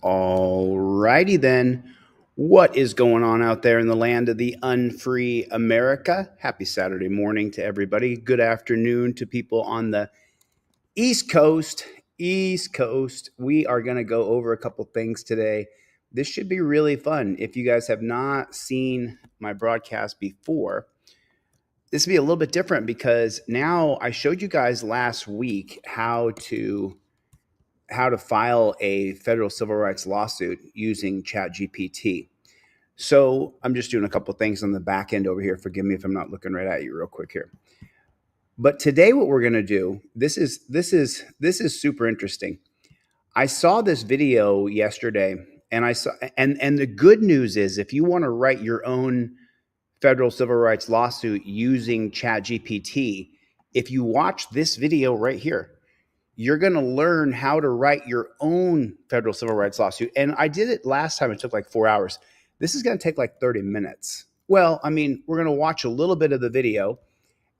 All righty then. What is going on out there in the land of the unfree America? Happy Saturday morning to everybody. Good afternoon to people on the East Coast. East Coast. We are going to go over a couple things today. This should be really fun. If you guys have not seen my broadcast before, this will be a little bit different because now I showed you guys last week how to file a federal civil rights lawsuit using ChatGPT. So I'm just doing a couple things on the back end over here. Forgive me if I'm not looking right at you real quick here. But today, what we're going to do this is super interesting. I saw this video yesterday, and I saw and the good news is if you want to write your own federal civil rights lawsuit using ChatGPT, if you watch this video right here, you're going to learn how to write your own federal civil rights lawsuit. And I did it last time. It took like 4 hours. This is going to take like 30 minutes. Well, I mean, we're going to watch a little bit of the video,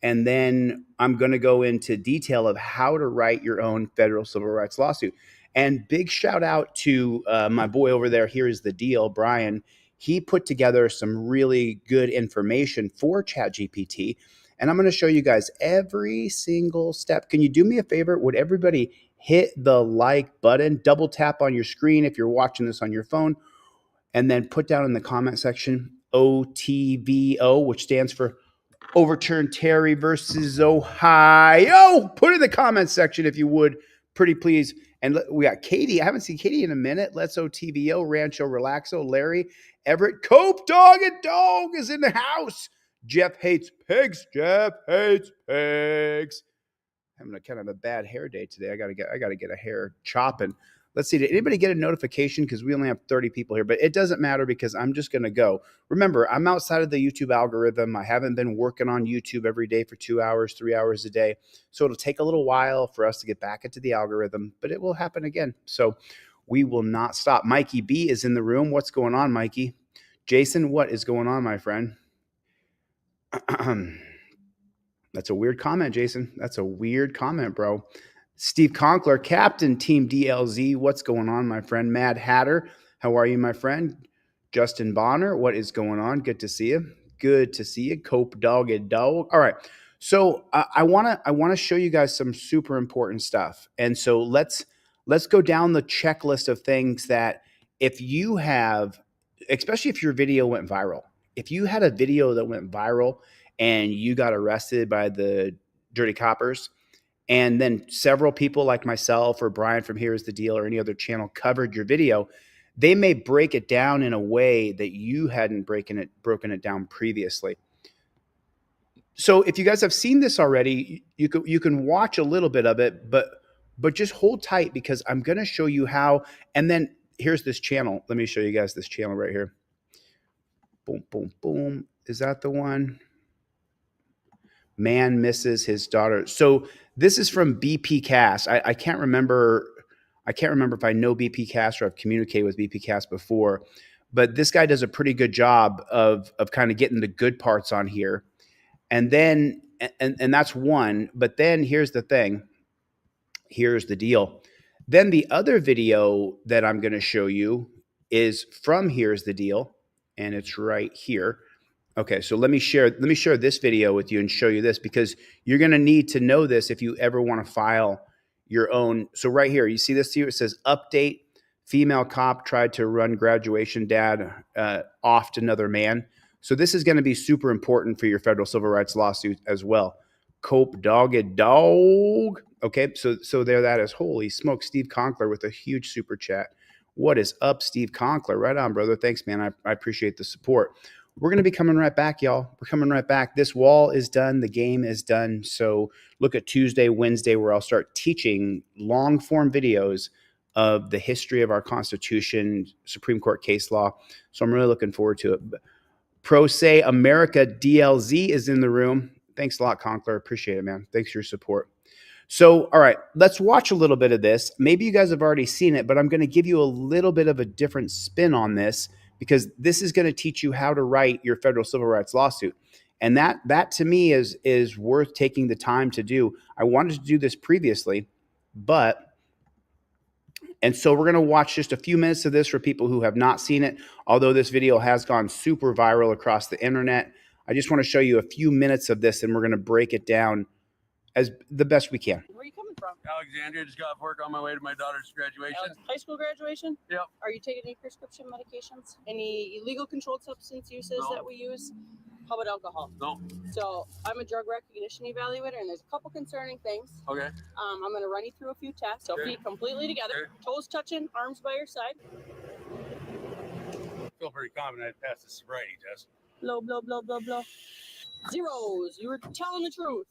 and then I'm going to go into detail of how to write your own federal civil rights lawsuit. And big shout out to my boy over there. Here is the deal, Brian. He put together some really good information for ChatGPT, and I'm going to show you guys every single step. Can you do me a favor? Would everybody hit the like button, double tap on your screen if you're watching this on your phone, and then put down in the comment section OTVO, which stands for Overturn Terry versus Ohio. Put it in the comment section if you would, pretty please. And we got Katie. I haven't seen Katie in a minute. Let's OTVO, Rancho Relaxo, Larry, Everett, Cope, Dog, and Dog is in the house. Jeff hates pigs. Jeff hates pigs. Having a kind of a bad hair day today. I gotta get a hair chopping. Let's see. Did anybody get a notification? Because we only have 30 people here, but it doesn't matter because I'm just gonna go. Remember, I'm outside of the YouTube algorithm. I haven't been working on YouTube every day for 2 hours, 3 hours a day. So it'll take a little while for us to get back into the algorithm, but it will happen again. So we will not stop. Mikey B is in the room. What's going on, Mikey? Jason, what is going on, my friend? That's a weird comment, Jason. That's a weird comment, bro. Steve Conkler, Captain Team DLZ. What's going on, my friend? Mad Hatter, how are you, my friend? Justin Bonner, what is going on? Good to see you. Good to see you. Cope Dog and Dog. All right. So I wanna show you guys some super important stuff. And so let's go down the checklist of things that if you have, especially if your video went viral, if you had a video that went viral and you got arrested by the Dirty Coppers, and then several people like myself or Brian from Here's the Deal or any other channel covered your video, they may break it down in a way that you hadn't broken it down previously. So if you guys have seen this already, you can watch a little bit of it, but just hold tight because I'm going to show you how. And then here's this channel. Let me show you guys this channel right here. Boom, boom, boom. Is that the one? Man misses his daughter. So this is from BP Cast. I can't remember. I can't remember if I know BP Cast or I've communicated with BP Cast before, but this guy does a pretty good job of kind of getting the good parts on here. And then, and that's one. But then here's the thing. Here's the deal. Then the other video that I'm going to show you is from Here's the Deal, and it's right here. Okay, so let me share this video with you and show you this because you're going to need to know this if you ever want to file your own. So right here, you see this here? It says update, female cop tried to run graduation dad off to another man. So this is going to be super important for your federal civil rights lawsuit as well. Cope Dogged Dog. Okay, so there that is. Holy smoke, Steve Conkler with a huge super chat. What is up, Steve Conkler? Right on, brother. Thanks, man. I appreciate the support. We're going to be coming right back, y'all. We're coming right back. This wall is done. The game is done. So look at Tuesday, Wednesday, where I'll start teaching long form videos of the history of our Constitution, Supreme Court case law. So I'm really looking forward to it. Pro Se America DLZ is in the room. Thanks a lot, Conkler. Appreciate it, man. Thanks for your support. So, all right, let's watch a little bit of this. Maybe you guys have already seen it, but I'm going to give you a little bit of a different spin on this because this is going to teach you how to write your federal civil rights lawsuit. And that to me is worth taking the time to do. I wanted to do this previously, but And so we're going to watch just a few minutes of this for people who have not seen it. Although this video has gone super viral across the internet, I just want to show you a few minutes of this, and we're going to break it down as the best we can. Where are you coming from? Alexandria, just got off work on my way to my daughter's graduation. High school graduation? Yep. Are you taking any prescription medications? Any illegal controlled substance uses that we use? How about alcohol? No. So I'm a drug recognition evaluator, and there's a couple concerning things. Okay. I'm going to run you through a few tests. So feet completely together, toes touching, arms by your side. I feel pretty confident I'd pass the sobriety test. Blow, blow, blow, blow, blow. Zeros. You were telling the truth.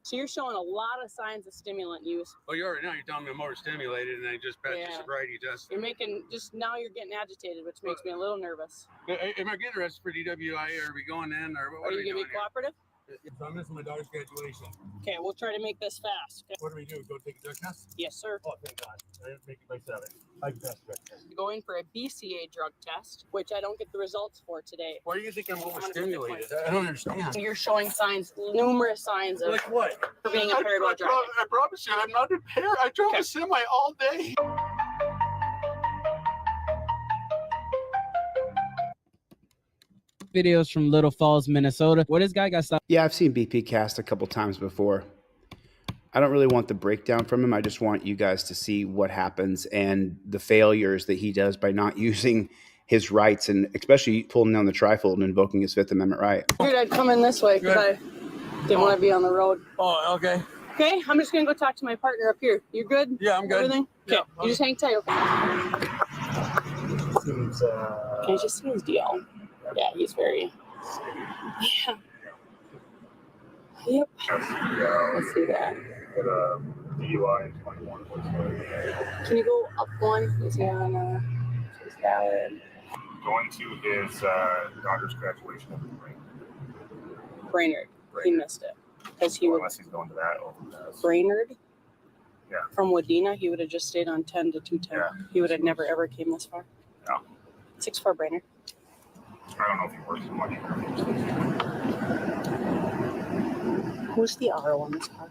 So you're showing a lot of signs of stimulant use. Oh, you're telling me I'm overstimulated and I just passed the sobriety test. You're making, now you're getting agitated, which makes me a little nervous. Am I getting arrested for DWI, or are we going in, or what are you going to be cooperative? So I'm missing my daughter's graduation. Okay, we'll try to make this fast. Okay? What do we do? Go take a drug test? Yes, sir. Oh, thank God. I didn't make it by 7. I can pass the drug test. You go in for a BCA drug test, which I don't get the results for today. Why do you think I'm overstimulated? I don't understand. You're showing numerous signs of like what? For being impaired while driving. I promise you, I'm not impaired. I drove a semi all day. Videos from Little Falls, Minnesota, where this guy got stopped. Yeah, I've seen BP Cast a couple times before. I don't really want the breakdown from him. I just want you guys to see what happens and the failures that he does by not using his rights, and especially pulling down the trifold and invoking his Fifth Amendment right. Figured I'd come in this way because I didn't want to be on the road. Oh, okay. Okay, I'm just going to go talk to my partner up here. You good? Yeah, I'm good. Everything? Okay, Yeah, you just hang tight, okay? Seems, Can I just see his DL? Yeah, he's very... Yeah. Yep. Let's see that. DUI in 21. Can you go up one? Is he on his valid? Going to his daughter's graduation. Brainerd. He missed it. Because he Unless he's going to that. Brainerd? Yeah. From Wadena, he would have just stayed on 10 to 210. Yeah. He would have never, ever came this far. No. 6'4" Brainerd. I don't know if he works as much. Who's the R on this car?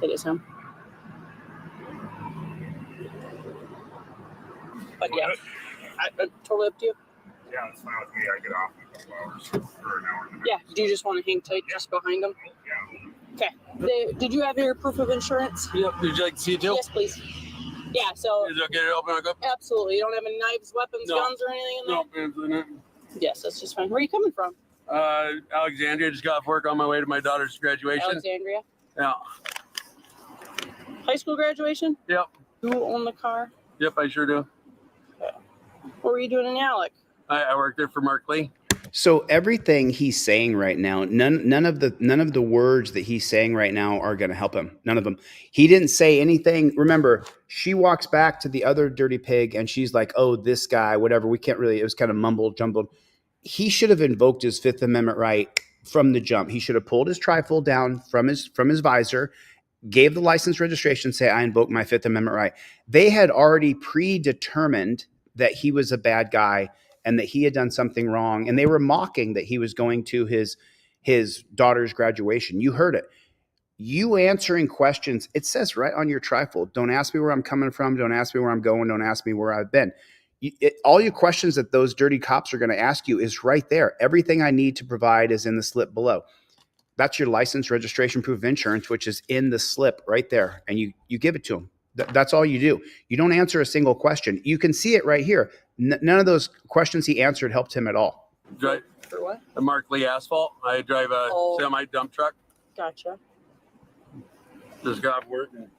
It is him. But yeah, I totally up to you. Yeah, it's fine with me. I get off in a couple hours or an hour. Yeah, do you just want to hang tight just behind him? Yeah. Okay. Did you have your proof of insurance? Yep. Would you like to see it too? Yes, please. Yeah, so. Is it okay to open it up? Absolutely. You don't have any knives, weapons, guns, or anything in there? No. Yes, that's just fine. Where are you coming from? Alexandria, just got off work on my way to my daughter's graduation. Alexandria? Yeah. High school graduation? Yep. Who owned the car? Yep, I sure do. What were you doing in Alec? I worked there for Mark Lee. So everything he's saying right now, none of the words that he's saying right now are going to help him. None of them. He didn't say anything. Remember, she walks back to the other dirty pig and she's like, "Oh, this guy, whatever." We can't really. It was kind of mumbled, jumbled. He should have invoked his Fifth Amendment right from the jump. He should have pulled his trifold down from his visor, gave the license registration, say, "I invoke my Fifth Amendment right." They had already predetermined that he was a bad guy and that he had done something wrong. And they were mocking that he was going to his daughter's graduation. You heard it. You answering questions, it says right on your trifold, "Don't ask me where I'm coming from. Don't ask me where I'm going. Don't ask me where I've been." All your questions that those dirty cops are going to ask you is right there. Everything I need to provide is in the slip below. That's your license, registration, proof of insurance, which is in the slip right there. And you give it to them. That's all you do. You don't answer a single question. You can see it right here. None of those questions he answered helped him at all. Drive For what? a Mark Lee asphalt. I drive a semi dump truck. Gotcha. Just got off work. And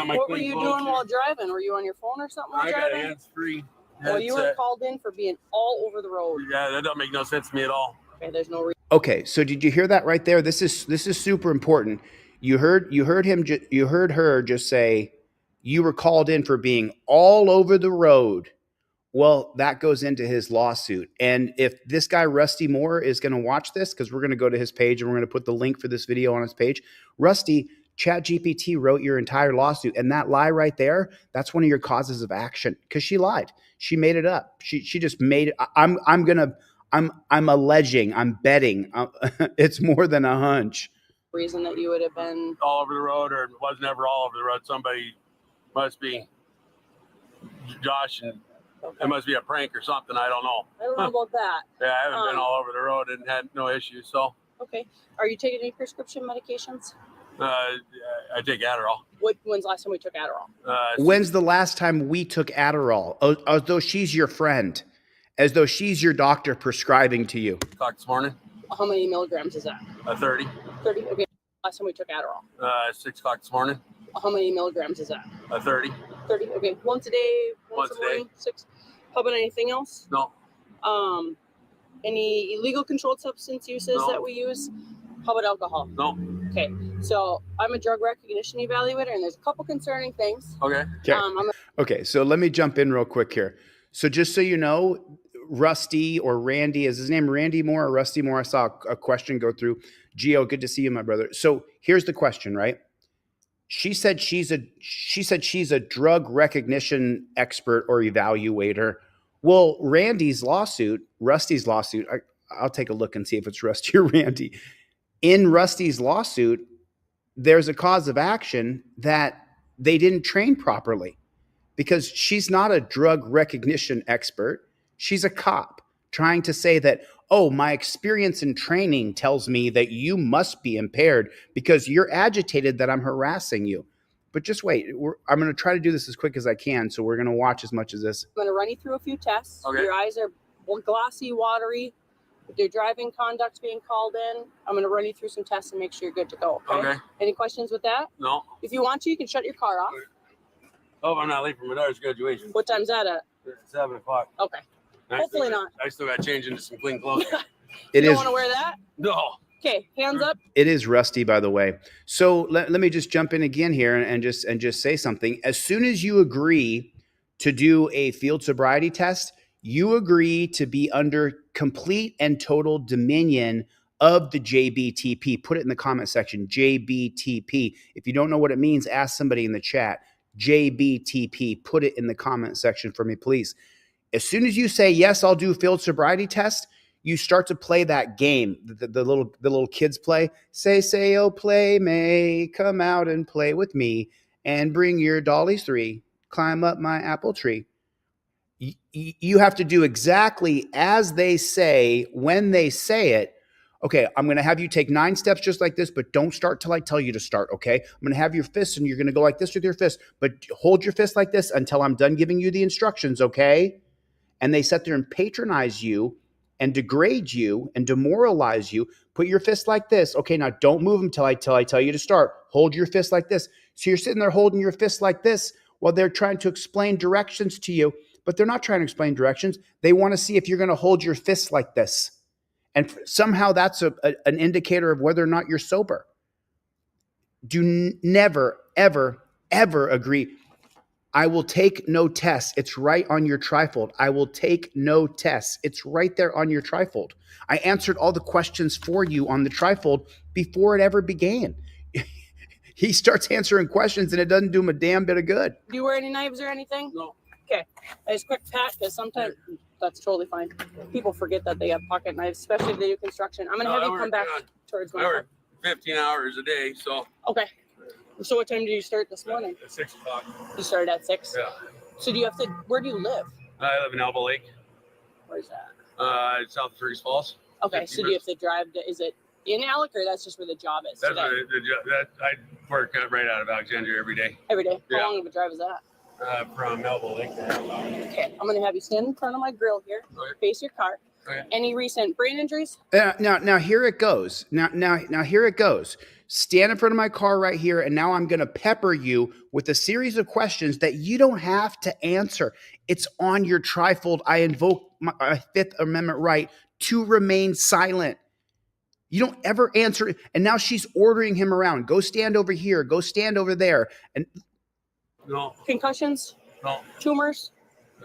What were you doing while driving? Were you on your phone or something while I got driving? hands-free. Well, you were called in for being all over the road. Yeah, that don't make no sense to me at all. Okay, there's no reason. Okay, so did you hear that right there? This is super important. You heard her just say you were called in for being all over the road. Well, that goes into his lawsuit. And if this guy, Rusty Moore, is going to watch this, because we're going to go to his page and we're going to put the link for this video on his page. Rusty, ChatGPT wrote your entire lawsuit. And that lie right there, that's one of your causes of action, because she lied. She made it up. She just made it. I'm alleging, I'm betting. It's more than a hunch. Reason that you would have been All over the road, or was never all over the road. Somebody Must be Josh, and it must be a prank or something. I don't know. I don't know about that. Yeah, I haven't been all over the road and had no issues. So. Okay. Are you taking any prescription medications? I take Adderall. When's the last time we took Adderall? When's the last time we took Adderall? As though she's your friend, as though she's your doctor prescribing to you. 6 o'clock this morning. How many milligrams is that? 30. 30. Okay. Last time we took Adderall. 6 o'clock this morning. How many milligrams is that? 30. 30. Okay. Once a day. Once a morning. 6. How about anything else? No. Any illegal controlled substance uses that we use? How about alcohol? No. Okay. So I'm a drug recognition evaluator, and there's a couple concerning things. Okay. Okay. So let me jump in real quick here. So just so you know, Rusty or Randy, is his name Randy Moore or Rusty Moore? I saw a question go through. Gio, good to see you, my brother. So here's the question, right? She said she's a drug recognition expert or evaluator. Well, Rusty's lawsuit, I'll take a look and see if it's Rusty or Randy. In Rusty's lawsuit, there's a cause of action that they didn't train properly because she's not a drug recognition expert. She's a cop trying to say that, oh, my experience and training tells me that you must be impaired because you're agitated that I'm harassing you. But just wait. I'm going to try to do this as quick as I can, so we're going to watch as much of this. I'm going to run you through a few tests. Okay. Your eyes are glossy, watery. If your driving conduct's being called in, I'm going to run you through some tests and make sure you're good to go. Okay? Any questions with that? No. If you want to, you can shut your car off. Oh, I'm not late for my daughter's graduation. What time's that at? 7 o'clock. Okay. Hopefully not. I still got to change into some clean clothes. You don't want to wear that? No. Okay, hands up. It is Rusty, by the way. So let me just jump in again here and just say something. As soon as you agree to do a field sobriety test, you agree to be under complete and total dominion of the JBTP. Put it in the comment section, JBTP. If you don't know what it means, ask somebody in the chat. JBTP. Put it in the comment section for me, please. As soon as you say, yes, I'll do field sobriety test, you start to play that game the little kids play. Say, oh, play, May, come out and play with me and bring your dollies 3, climb up my apple tree. You have to do exactly as they say when they say it. Okay, I'm going to have you take 9 steps just like this, but don't start till I tell you to start, okay? I'm going to have your fists, and you're going to go like this with your fist, but hold your fist like this until I'm done giving you the instructions, okay? And they sit there and patronize you and degrade you and demoralize you. Put your fist like this. Okay, now don't move them till I tell you to start. Hold your fist like this. So you're sitting there holding your fist like this while they're trying to explain directions to you, but they're not trying to explain directions. They want to see if you're going to hold your fist like this. And somehow that's an indicator of whether or not you're sober. Do never, ever, ever agree. I will take no tests. It's right on your trifold. I will take no tests. It's right there on your trifold. I answered all the questions for you on the trifold before it ever began. He starts answering questions and it doesn't do him a damn bit of good. Do you wear any knives or anything? No. Okay. I just quick pat because sometimes that's totally fine. People forget that they have pocket knives, especially if they do construction. I'm going to have you come back towards my I work 15 hours a day, so. Okay. So what time did you start this morning? At 6 o'clock. You started at 6? Yeah. So do you have to, where do you live? I live in Elbow Lake. Where's that? South of Fergus Falls. Okay, so do you have to drive to, is it in Alec or that's just where the job is That's today? I work right out of Alexandria every day. Every day? Yeah. How long of a drive is that? From Elbow Lake. Okay, I'm going to have you stand in front of my grill here, face your car. Okay. Any recent brain injuries? Now here it goes. Now here it goes. Stand in front of my car right here, and now I'm going to pepper you with a series of questions that you don't have to answer. It's on your trifold. I invoke my Fifth Amendment right to remain silent. You don't ever answer. And now she's ordering him around. Go stand over here. Go stand over there. And No. Concussions? No. Tumors?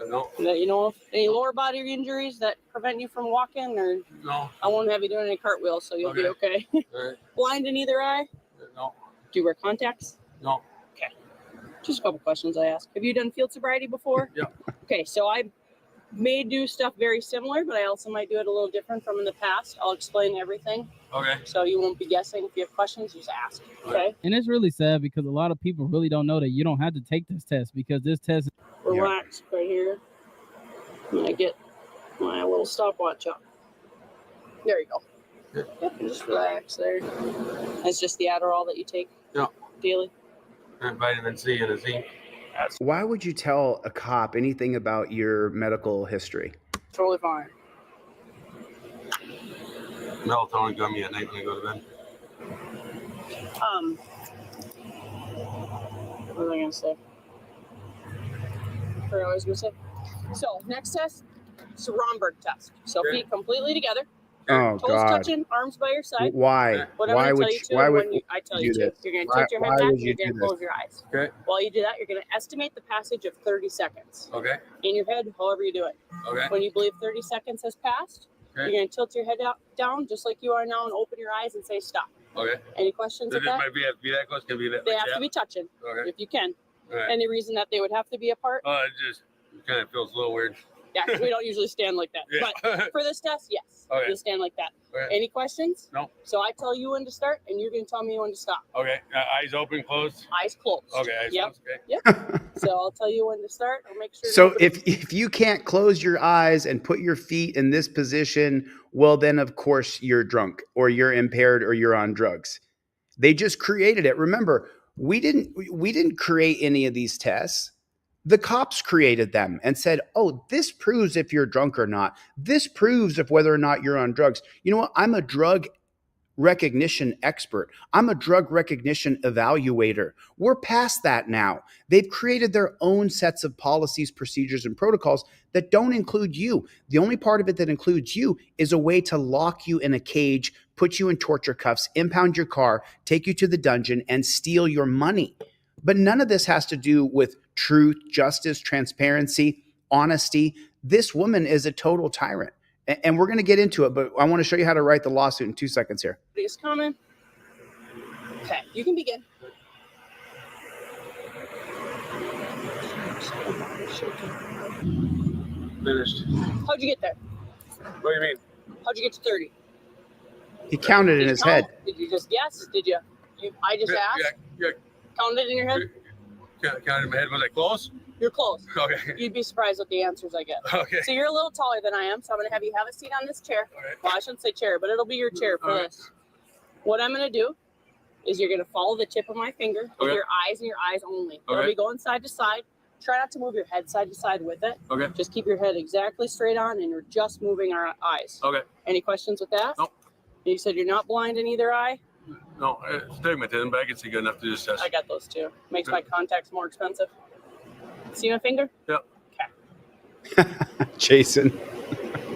No. That you know of? Any lower body injuries that prevent you from walking? Or No. I won't have you doing any cartwheels, so you'll be okay. All right. Blind in either eye? No. Do you wear contacts? No. Okay. Just a couple questions I ask. Have you done field sobriety before? Yeah. Okay, so I may do stuff very similar, but I also might do it a little different from in the past. I'll explain everything. Okay. So you won't be guessing. If you have questions, just ask. Okay. And it's really sad because a lot of people really don't know that you don't have to take this test because this test. Relax right here. I'm gonna get my little stopwatch up. There you go. Yep, and just relax there. That's just the Adderall that you take daily. And vitamin C and a zinc. Why would you tell a cop anything about your medical history? Totally fine. Melatonin gummy at night when I go to bed. What was I gonna say? What I was gonna say. So next test, it's a Romberg test. So feet completely together. Oh Toes God! touching, arms by your side. Why? What I'm Why going to would? tell you to, Why would? when I tell you do to, this? you're going to Why- tilt your why head back would and you're you going do to this? close your eyes. Okay. While you do that, you're going to estimate the passage of 30 seconds. Okay. In your head, however you do it. Okay. When you believe 30 seconds has passed, you're going to tilt your head down just like you are now and open your eyes and say stop. Okay. Any questions Does with that? might be have to be that close? Can be that. They like have that? to be touching Okay. if you can. All right. Any reason that they would have to be apart? It just kind of feels a little weird. Yeah, 'cause we don't usually stand like that. Yeah. But for this test, yes, Okay. you stand like that. Okay. Any questions? No. So I tell you when to start, and you're going to tell me when to stop. Okay. Eyes open, closed. Eyes closed. Okay. Eyes Yep. closed. Okay. So I'll tell you when to start. I'll make sure. So nobody- if you can't close your eyes and put your feet in this position, well, then of course you're drunk or you're impaired or you're on drugs. They just created it. Remember, we didn't create any of these tests. The cops created them and said, "Oh, this proves if you're drunk or not. This proves if whether or not you're on drugs." You know what? I'm a drug recognition expert. I'm a drug recognition evaluator. We're past that now. They've created their own sets of policies, procedures, and protocols that don't include you. The only part of it that includes you is a way to lock you in a cage, put you in torture cuffs, impound your car, take you to the dungeon, and steal your money. But none of this has to do with truth, justice, transparency, honesty. This woman is a total tyrant. And we're going to get into it, but I want to show you how to write the lawsuit in 2 seconds here. Please comment. Okay, you can begin. Finished. How'd you get there? What do you mean? How'd you get to 30? He counted in Did you his count? head. Did you just guess? Did you? I just asked. Yeah. Counted in your head? Counted in my head. Was I close? You're close. Okay. You'd be surprised with the answers I get. Okay. So you're a little taller than I am, so I'm going to have you have a seat on this chair. All right. Well, I shouldn't say chair, but it'll be your chair for All right. this. What I'm going to do is you're going to follow the tip of my finger with Okay. your eyes and your eyes only. It'll Okay. be going side to side. Try not to move your head side to side with it. Okay. Just keep your head exactly straight on, and you're just moving our eyes. Okay. Any questions with that? Nope. You said you're not blind in either eye? No, stigmatism, but I can see good enough to do this test. I got those too. Makes my contacts more expensive. See my finger? Yep. Jason.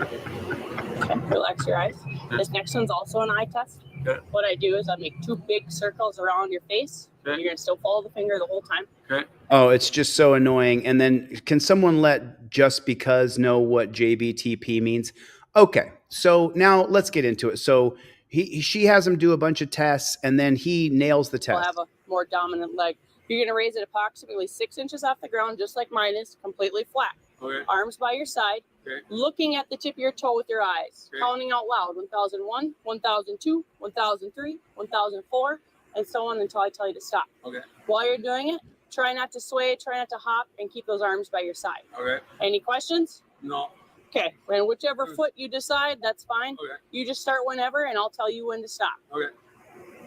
Okay. Relax your eyes. This next one's also an eye test. Okay. What I do is I make 2 big circles around your face. Okay. You're going to still follow the finger the whole time. Okay. Oh, it's just so annoying. And then can someone let just because know what JBTP means? Okay. So now let's get into it. So she has him do a bunch of tests and then he nails the We'll test. have a more dominant leg. You're going to raise it approximately 6 inches off the ground, just like mine is, completely flat. Okay. Arms by your side, Okay. looking at the tip of your toe with your eyes, Okay. counting out loud 1001, 1002, 1003, 1004, and so on until I tell you to stop. Okay. While you're doing it, try not to sway, try not to hop, and keep those arms by your side. Okay. Any questions? No. Okay. And whichever foot you decide, that's fine. Okay. You just start whenever, and I'll tell you when to stop. Okay.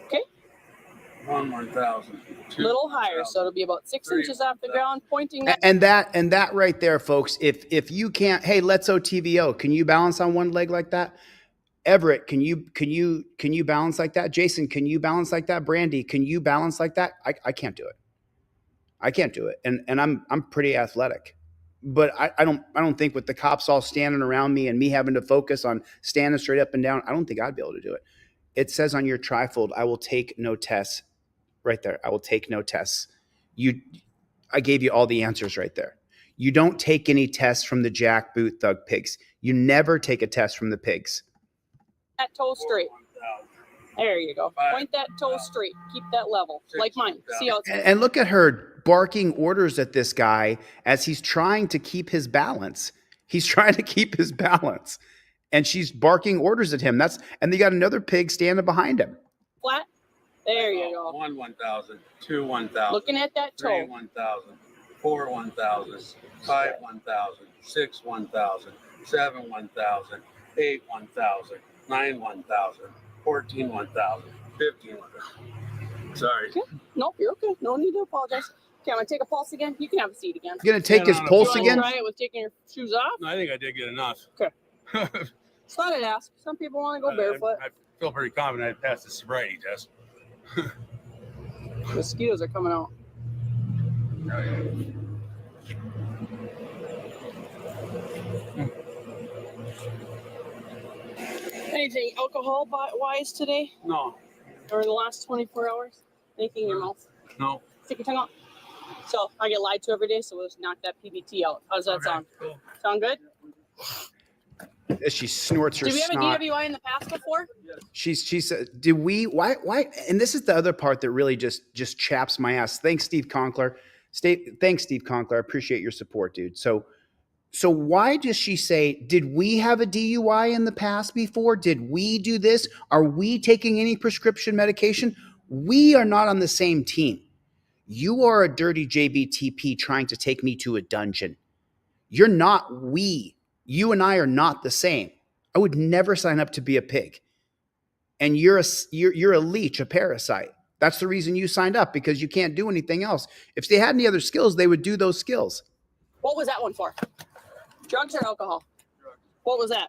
Okay. 1,000. Little higher, so it'll be about 6 Three. inches off the ground, pointing that. And that right there, folks, if you can't, hey, let's OTVO, can you balance on one leg like that? Everett, can you balance like that? Jason, can you balance like that? Brandy, can you balance like that? I can't do it. I can't do it. And I'm pretty athletic. But I don't think with the cops all standing around me and me having to focus on standing straight up and down, I don't think I'd be able to do it. It says on your trifold, I will take no tests. Right there. I will take no tests. I gave you all the answers right there. You don't take any tests from the jackboot thug pigs. You never take a test from the pigs. That toe straight. There you go. Point that toe straight. Keep that level, like mine. See how it's And look at her barking orders at this guy as he's trying to keep his balance. He's trying to keep his balance, and she's barking orders at him. And they got another pig standing behind him. Flat. There you go. 1, 1,000. 2, 1,000. Looking at that toe. 3, 1,000. 4, 1,000. 5, 1,000. 6, 1,000. 7, 1,000. 8, 1,000. 9, 1,000. 14, 1,000. 15, 1,000. Sorry. Okay. Nope, you're okay. No need to apologize. Okay, I'm gonna take a pulse again. You can have a seat again. You're gonna take his pulse You again? wanna try it with taking your shoes off? No, I think I did get enough. Okay. Just thought I'd ask. Some people want to go barefoot. I feel pretty confident I passed the sobriety test. Mosquitoes are coming out. Anything alcohol wise today No. or in the last 24 hours? Anything in your mouth? No. Stick your tongue out. So I get lied to every day, so we'll just knock that PBT out. How's that sound? Cool. Sound good? As she snorts her Did we have snot. a DWI in the past before? She said, "Did we? Why? And this is the other part that really just chaps my ass." Thanks, Steve Conkler. Thanks, Steve Conkler. I appreciate your support, dude. So why does she say, "Did we have a DUI in the past before? Did we do this? Are we taking any prescription medication?" We are not on the same team. You are a dirty JBTP trying to take me to a dungeon. You're not we. You and I are not the same. I would never sign up to be a pig. And you're a leech, a parasite. That's the reason you signed up, because you can't do anything else. If they had any other skills, they would do those skills. What was that one for? Drugs or alcohol? Drugs. What was that?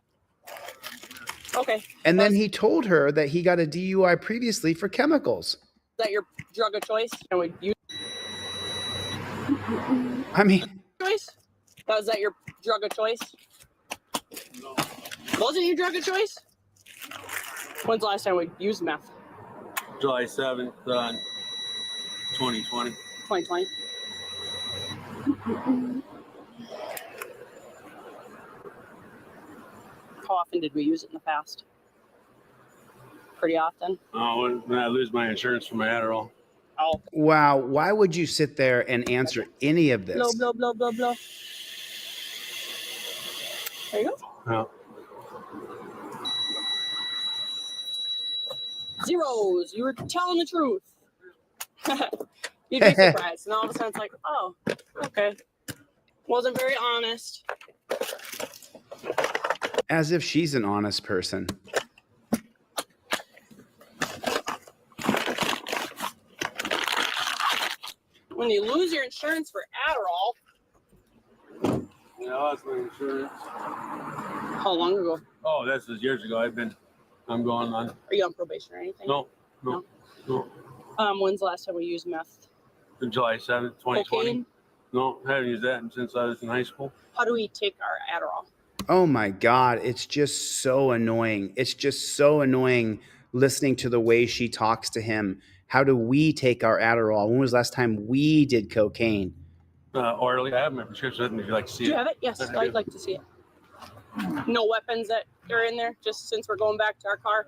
Okay. And then he told her that he got a DUI previously for chemicals. Is that your drug of choice? And would you I mean, choice? Was that your drug of choice? No. Wasn't your drug of choice? When's the last time we used meth? July 7th, 2020. 2020. How often did we use it in the past? Pretty often. Oh, when I lose my insurance for my Adderall. Oh. wow. Why would you sit there and answer any of this? Blow, blow, blow, blow, blow. There you go. Oh. Zeros. You were telling the truth. You'd be surprised. And all of a sudden it's like, oh, okay. Wasn't very honest. As if she's an honest person. When you lose your insurance for Adderall. Yeah, I lost my insurance. How long ago? Oh, this is years ago. I'm going on. Are you on probation or anything? No. When's the last time we used meth? July 7th, 2020. Cocaine? No, I haven't used that since I was in high school. How do we take our Adderall? Oh my God. It's just so annoying. It's just so annoying listening to the way she talks to him. How do we take our Adderall? When was the last time we did cocaine? Orally. I have my prescription with me if you'd like to see it. Do you have it? Yes, I'd like to see it. No weapons that are in there, just since we're going back to our car.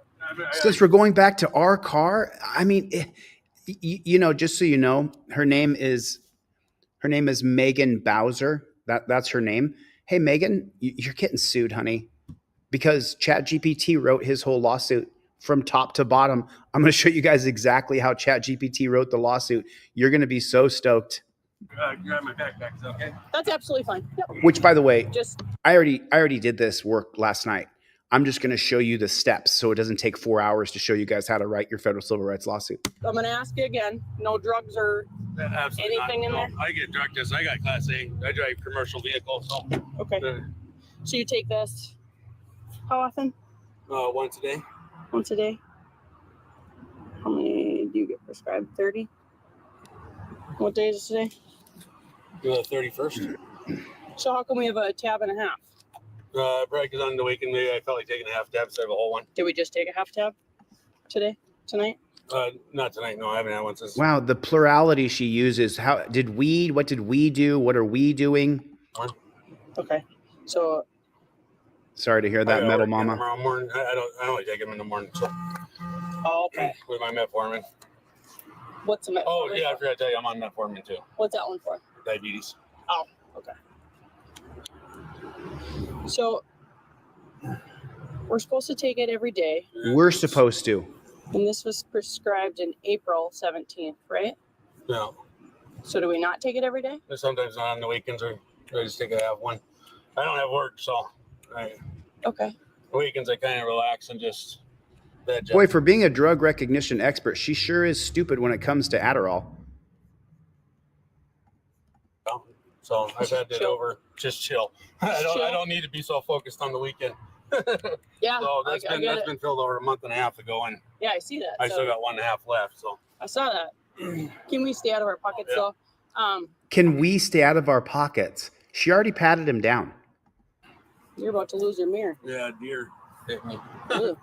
Since we're going back to our car, I mean, just so you know, her name is Megan Bowser. That's her name. Hey, Megan, you're getting sued, honey, because ChatGPT wrote his whole lawsuit from top to bottom. I'm going to show you guys exactly how ChatGPT wrote the lawsuit. You're going to be so stoked. Grab my backpack, is that okay? That's absolutely fine. Yep. Which, by the way, Just I already did this work last night. I'm just going to show you the steps so it doesn't take 4 hours to show you guys how to write your federal civil rights lawsuit. I'm going to ask you again. No drugs or Absolutely anything not. in No, I get drug tests. I got Class A. I drive commercial vehicles. So, Okay. So you take this how often? once a day. Once a day? How many do you get prescribed? 30? What day is it today? The 31st. So how come we have a tab and a half? Probably because on the weekend maybe I felt like taking a half tab instead of a whole one. Did we just take a half tab today? Tonight? Not tonight. No, I haven't had one since. Wow, the plurality she uses. What did we do? What are we doing? Okay. So Sorry to hear that, Metal Mama. Tomorrow morning. I don't like take them in the morning. So. okay. With my metformin. What's a metformin? Oh yeah, I forgot to tell you, I'm on metformin too. What's that one for? Diabetes. Oh, okay. So we're supposed to take it every day. We're supposed to. And this was prescribed in April 17th, right? Yeah. So do we not take it every day? Sometimes on the weekends, or I just take it have one. I don't have work, so Okay. weekends I kind of relax and just veg Boy, out. for being a drug recognition expert, she sure is stupid when it comes to Adderall. So I've had it Chill. over. Just chill. I don't need to be so focused on the weekend. Yeah. So that's I get it. been filled over a month and a half ago, and Yeah, I see that. I still got 1.5 left. So I saw that. Can we stay out of our pockets though? Can we stay out of our pockets? She already patted him down. You're about to lose your mirror. yeah, deer hit me. Ew.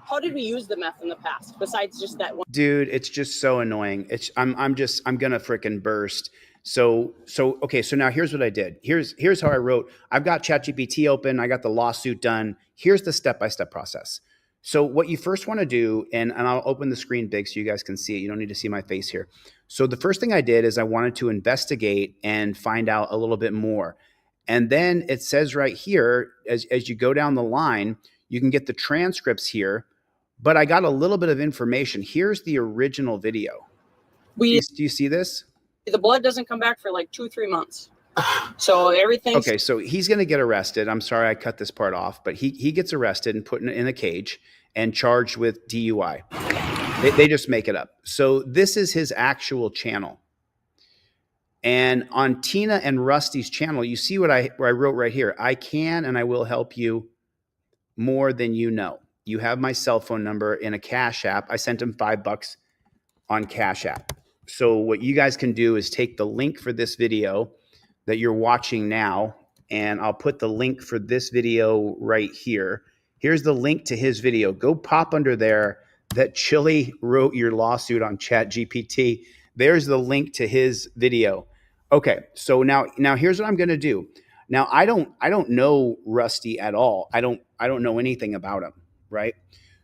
How did we use the meth in the past besides just that one? Dude, it's just so annoying. I'm gonna frickin' burst. So okay, so now here's what I did. Here's how I wrote. I've got ChatGPT open, I got the lawsuit done. Here's the step-by-step process. So what you first want to do, and I'll open the screen big so you guys can see it. You don't need to see my face here. So the first thing I did is I wanted to investigate and find out a little bit more. And then it says right here, as you go down the line, you can get the transcripts here. But I got a little bit of information. Here's the original video. Do you see this? The blood doesn't come back for like 2-3 months. So everything. Okay, so he's going to get arrested. I'm sorry I cut this part off, but he gets arrested and put in a cage and charged with DUI. They just make it up. So this is his actual channel. And on Tina and Rusty's channel, you see what I wrote right here. I can and I will help you more than you know. You have my cell phone number in a Cash App. I sent him $5 on Cash App. So what you guys can do is take the link for this video that you're watching now, and I'll put the link for this video right here. Here's the link to his video. Go pop under there that Chili wrote your lawsuit on ChatGPT. There's the link to his video. Okay, so now here's what I'm going to do. Now I don't know Rusty at all. I don't know anything about him, right?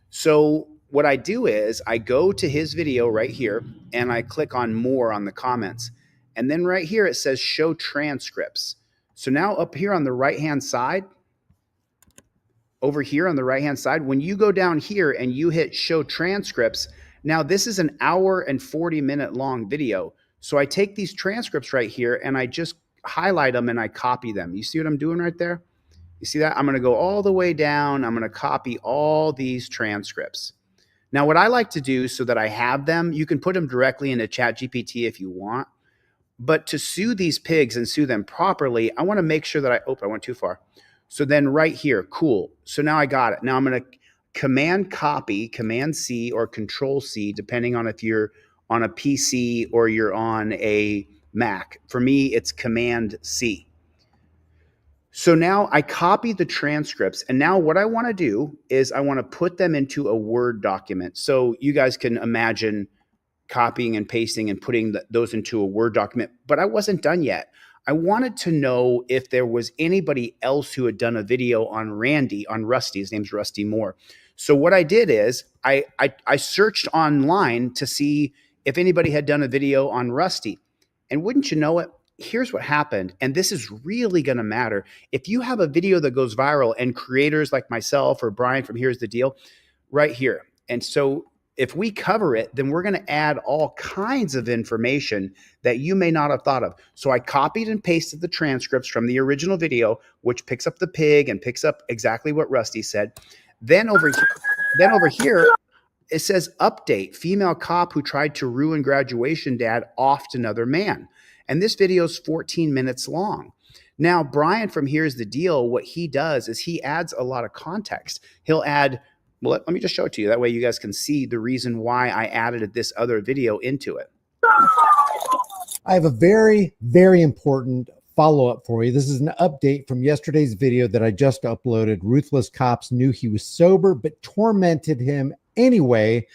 So what I do is I go to his video right here and I click on more on the comments. And then right here it says show transcripts. So now up here on the right-hand side, over here on the right-hand side, when you go down here and you hit show transcripts, now this is an 1 and 40-minute long video. So I take these transcripts right here and I just highlight them and I copy them. You see what I'm doing right there? You see that? I'm going to go all the way down. I'm going to copy all these transcripts. Now, what I like to do so that I have them, you can put them directly into ChatGPT if you want. But to sue these pigs and sue them properly, I want to make sure that I went too far. So then right here, cool. So now I got it. Now I'm going to Command copy, Command C or Control C, depending on if you're on a PC or you're on a Mac. For me, it's Command C. So now I copy the transcripts, and now what I want to do is I want to put them into a Word document. So you guys can imagine copying and pasting and putting those into a Word document, but I wasn't done yet. I wanted to know if there was anybody else who had done a video on Rusty. His name's Rusty Moore. So what I did is I searched online to see if anybody had done a video on Rusty. And wouldn't you know it, here's what happened, and this is really going to matter. If you have a video that goes viral and creators like myself or Brian from Here's the Deal right here, and so if we cover it, then we're going to add all kinds of information that you may not have thought of. So I copied and pasted the transcripts from the original video, which picks up the pig and picks up exactly what Rusty said. Then over here, it says update, female cop who tried to ruin graduation dad offed another man. And this video is 14 minutes long. Now, Brian from Here's the Deal, what he does is he adds a lot of context. He'll add, well, let me just show it to you. That way you guys can see the reason why I added this other video into it. I have a very, very important follow-up for you. This is an update from yesterday's video that I just uploaded. Ruthless cops knew he was sober, but tormented him anyway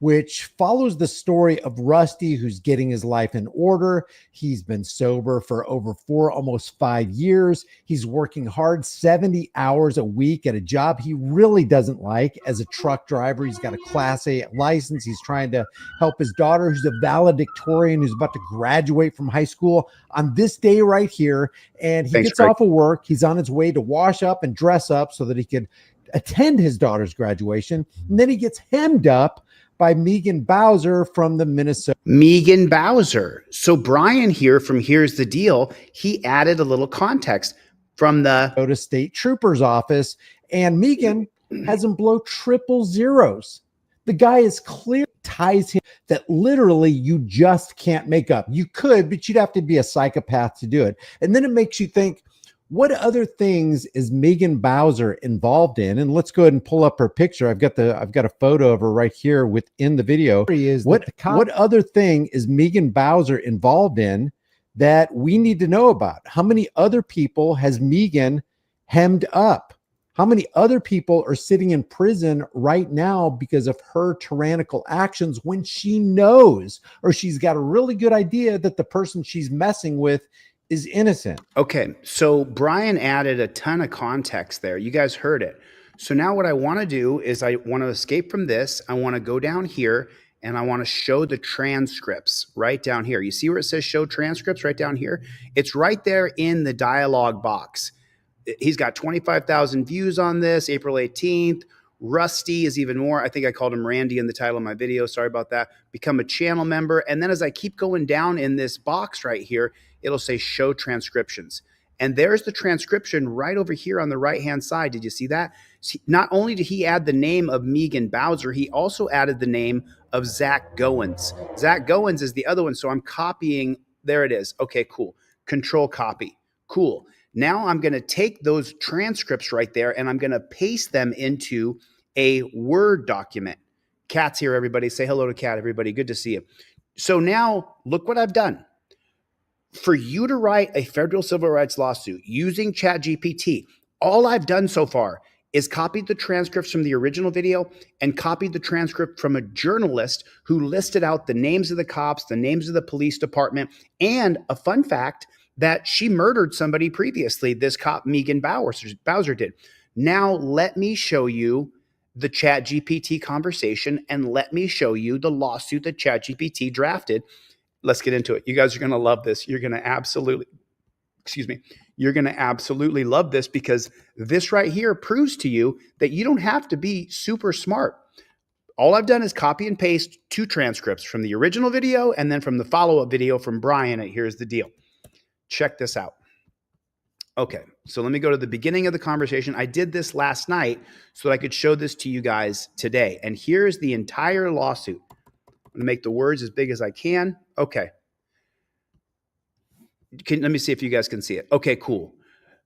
which follows the story of Rusty, who's getting his life in order. He's been sober for over almost 5 years. He's working hard, 70 hours a week at a job he really doesn't like as a truck driver. He's got a Class A license. He's trying to help his daughter, who's a valedictorian, who's about to graduate from high school on this day right here. And he gets off of work. He's on his way to wash up and dress up so that he could attend his daughter's graduation. And then he gets hemmed up by Megan Bowser from the Minnesota. Megan Bowser. So Brian here from Here's the Deal, he added a little context from the Minnesota State Trooper's office. And Megan has him blow triple zeros. The guy is clear, ties him that literally you just can't make up. You could, but you'd have to be a psychopath to do it. And then it makes you think, what other things is Megan Bowser involved in? And let's go ahead and pull up her picture. I've got a photo of her right here within the video. What other thing is Megan Bowser involved in that we need to know about? How many other people has Megan hemmed up? How many other people are sitting in prison right now because of her tyrannical actions when she knows, or she's got a really good idea that the person she's messing with is innocent? Okay, so Brian added a ton of context there. You guys heard it. So now what I want to do is I want to escape from this. I want to go down here and I want to show the transcripts right down here. You see where it says show transcripts right down here? It's right there in the dialogue box. He's got 25,000 views on this, April 18th. Rusty is even more. I think I called him Randy in the title of my video. Sorry about that. Become a channel member. And then as I keep going down in this box right here, it'll say show transcriptions. And there's the transcription right over here on the right-hand side. Did you see that? See, not only did he add the name of Megan Bowser, he also added the name of Zach Goins. Zach Goins is the other one. So I'm copying. There it is. Okay, cool. Control copy. Cool. Now I'm going to take those transcripts right there and I'm going to paste them into a Word document. Cat's here, everybody. Say hello to Cat, everybody. Good to see you. So now look what I've done. For you to write a federal civil rights lawsuit using ChatGPT, all I've done so far is copied the transcripts from the original video and copied the transcript from a journalist who listed out the names of the cops, the names of the police department, and a fun fact that she murdered somebody previously, this cop Megan Bowser did. Now let me show you the ChatGPT conversation and let me show you the lawsuit that ChatGPT drafted. Let's get into it. You guys are going to love this. You're going to absolutely, you're going to absolutely love this because this right here proves to you that you don't have to be super smart. All I've done is copy and paste two transcripts from the original video and then from the follow-up video from Brian at Here's the Deal. Check this out. Okay, so let me go to the beginning of the conversation. I did this last night so that I could show this to you guys today. And here's the entire lawsuit. I'm going to make the words as big as I can. Okay. Let me see if you guys can see it. Okay, cool.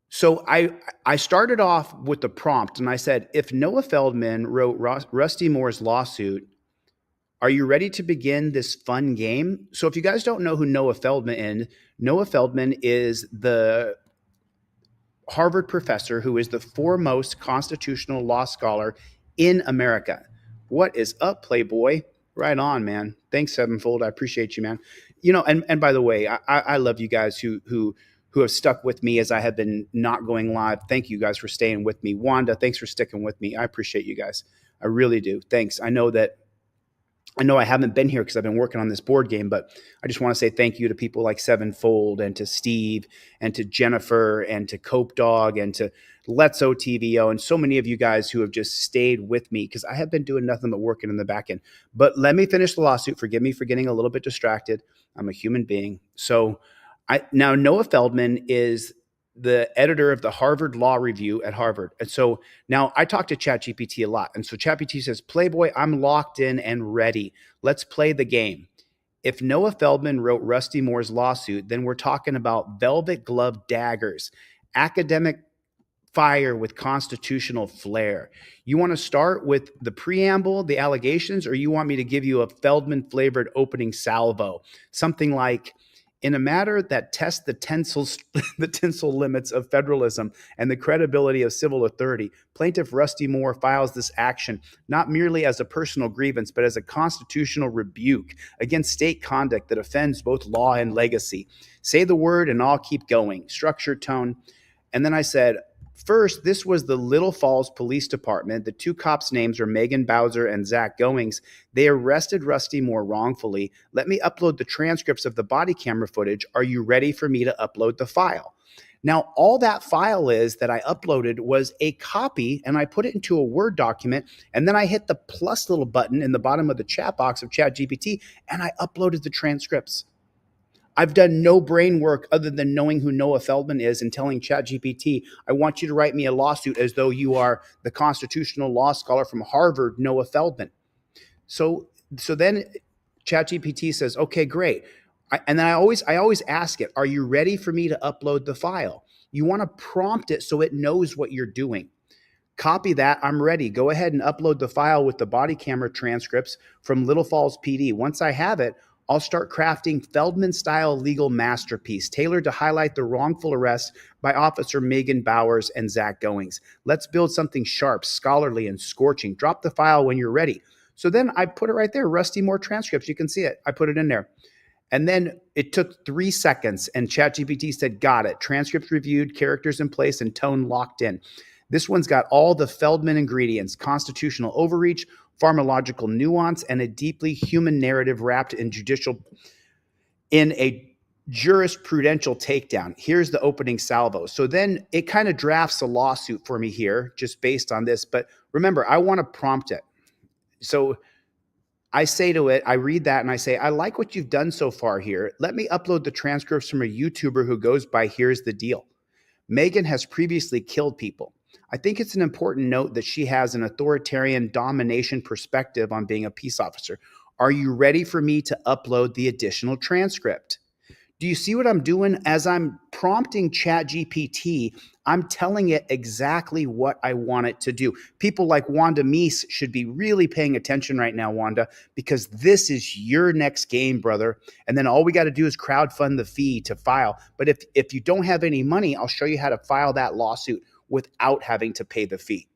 So I started off with the prompt and I said, if Noah Feldman wrote Rusty Moore's lawsuit, are you ready to begin this fun game? So if you guys don't know who Noah Feldman is the Harvard professor who is the foremost constitutional law scholar in America. What is up, Playboy? Right on, man. Thanks, Sevenfold. I appreciate you, man. You know, and by the way, I love you guys who have stuck with me as I have been not going live. Thank you guys for staying with me. Wanda, thanks for sticking with me. I appreciate you guys. I really do. Thanks. I know I haven't been here because I've been working on this board game, but I just want to say thank you to people like Sevenfold and to Steve and to Jennifer and to Cope Dog and to Let's OTVO and so many of you guys who have just stayed with me because I have been doing nothing but working in the back end. But let me finish the lawsuit. Forgive me for getting a little bit distracted. I'm a human being. So now Noah Feldman is the editor of the Harvard Law Review at Harvard. And so now I talk to ChatGPT a lot. And so ChatGPT says, Playboy, I'm locked in and ready. Let's play the game. If Noah Feldman wrote Rusty Moore's lawsuit, then we're talking about velvet glove daggers, academic fire with constitutional flair. You want to start with the preamble, the allegations, or you want me to give you a Feldman flavored opening salvo? Something like, In a matter that tests the the tinsel limits of federalism and the credibility of civil authority, plaintiff Rusty Moore files this action not merely as a personal grievance, but as a constitutional rebuke against state conduct that offends both law and legacy. Say the word and I'll keep going. Structure, tone. And then I said, first, this was the Little Falls Police Department. The two cops' names are Megan Bowser and Zach Goings. They arrested Rusty Moore wrongfully. Let me upload the transcripts of the body camera footage. Are you ready for me to upload the file? Now, all that file is that I uploaded was a copy, and I put it into a Word document, and then I hit the plus little button in the bottom of the chat box of ChatGPT, and I uploaded the transcripts. I've done no brain work other than knowing who Noah Feldman is and telling ChatGPT, I want you to write me a lawsuit as though you are the constitutional law scholar from Harvard, Noah Feldman. So then ChatGPT says, okay, great. And then I always ask it, are you ready for me to upload the file? You want to prompt it so it knows what you're doing. Copy that. I'm ready. Go ahead and upload the file with the body camera transcripts from Little Falls PD. Once I have it, I'll start crafting Feldman-style legal masterpiece tailored to highlight the wrongful arrest by Officer Megan Bowers and Zach Goings. Let's build something sharp, scholarly, and scorching. Drop the file when you're ready. So then I put it right there, Rusty Moore transcripts. You can see it. I put it in there. And then it took 3 seconds, and ChatGPT said, got it. Transcripts reviewed, characters in place, and tone locked in. This one's got all the Feldman ingredients: constitutional overreach, pharmacological nuance, and a deeply human narrative wrapped in a jurisprudential takedown. Here's the opening salvo. So then it kind of drafts a lawsuit for me here just based on this. But remember, I want to prompt it. So I say to it, I read that and I say, I like what you've done so far here. Let me upload the transcripts from a YouTuber who goes by Here's the Deal. Megan has previously killed people. I think it's an important note that she has an authoritarian domination perspective on being a peace officer. Are you ready for me to upload the additional transcript? Do you see what I'm doing? As I'm prompting ChatGPT, I'm telling it exactly what I want it to do. People like Wanda Meese should be really paying attention right now, Wanda, because this is your next game, brother. And then all we got to do is crowdfund the fee to file. But if you don't have any money, I'll show you how to file that lawsuit without having to pay the fee.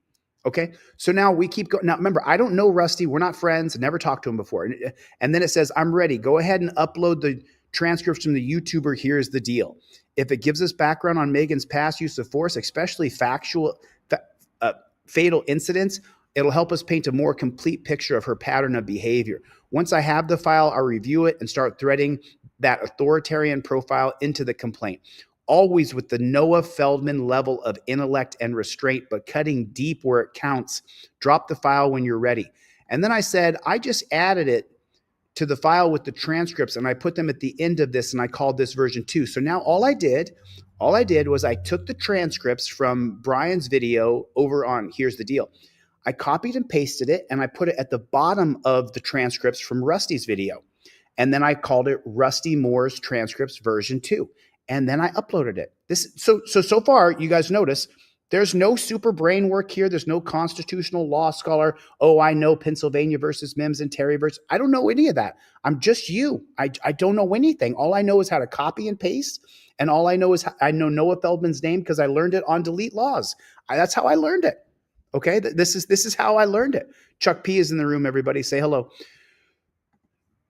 Okay, so now we keep going. Now, remember, I don't know Rusty. We're not friends. Never talked to him before. And then it says, I'm ready. Go ahead and upload the transcripts from the YouTuber. Here's the deal. If it gives us background on Megan's past use of force, especially fatal incidents, it'll help us paint a more complete picture of her pattern of behavior. Once I have the file, I'll review it and start threading that authoritarian profile into the complaint. Always with the Noah Feldman level of intellect and restraint, but cutting deep where it counts. Drop the file when you're ready. And then I said, I just added it to the file with the transcripts, and I put them at the end of this, and I called this version 2. So now all I did was I took the transcripts from Brian's video over on Here's the Deal. I copied and pasted it, and I put it at the bottom of the transcripts from Rusty's video. And then I called it Rusty Moore's transcripts version 2. And then I uploaded it. So far, you guys notice there's no super brain work here. There's no constitutional law scholar. Oh, I know Pennsylvania versus Mims and Terry versus. I don't know any of that. I'm just you. I don't know anything. All I know is how to copy and paste. And all I know is I know Noah Feldman's name because I learned it on Delete Laws. That's how I learned it. Okay, this is how I learned it. Chuck P is in the room. Everybody say hello.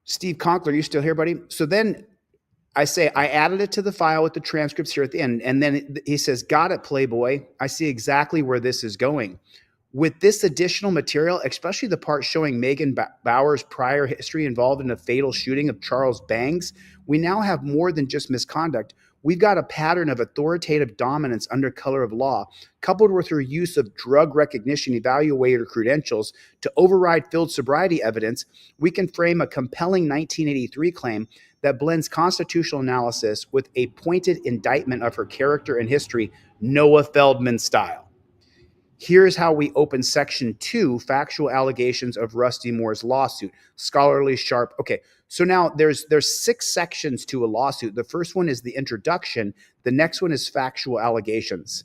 Steve Conkler, you still here, buddy? So then I say, I added it to the file with the transcripts here at the end. And then he says, got it, Playboy. I see exactly where this is going. With this additional material, especially the part showing Megan Bowers' prior history involved in a fatal shooting of Charles Bangs, we now have more than just misconduct. We've got a pattern of authoritative dominance under color of law, coupled with her use of drug recognition evaluator credentials to override field sobriety evidence. We can frame a compelling 1983 claim that blends constitutional analysis with a pointed indictment of her character and history, Noah Feldman style. Here's how we open section 2, factual allegations of Rusty Moore's lawsuit, scholarly, sharp. Okay, so now there's 6 sections to a lawsuit. The first one is the introduction. The next one is factual allegations.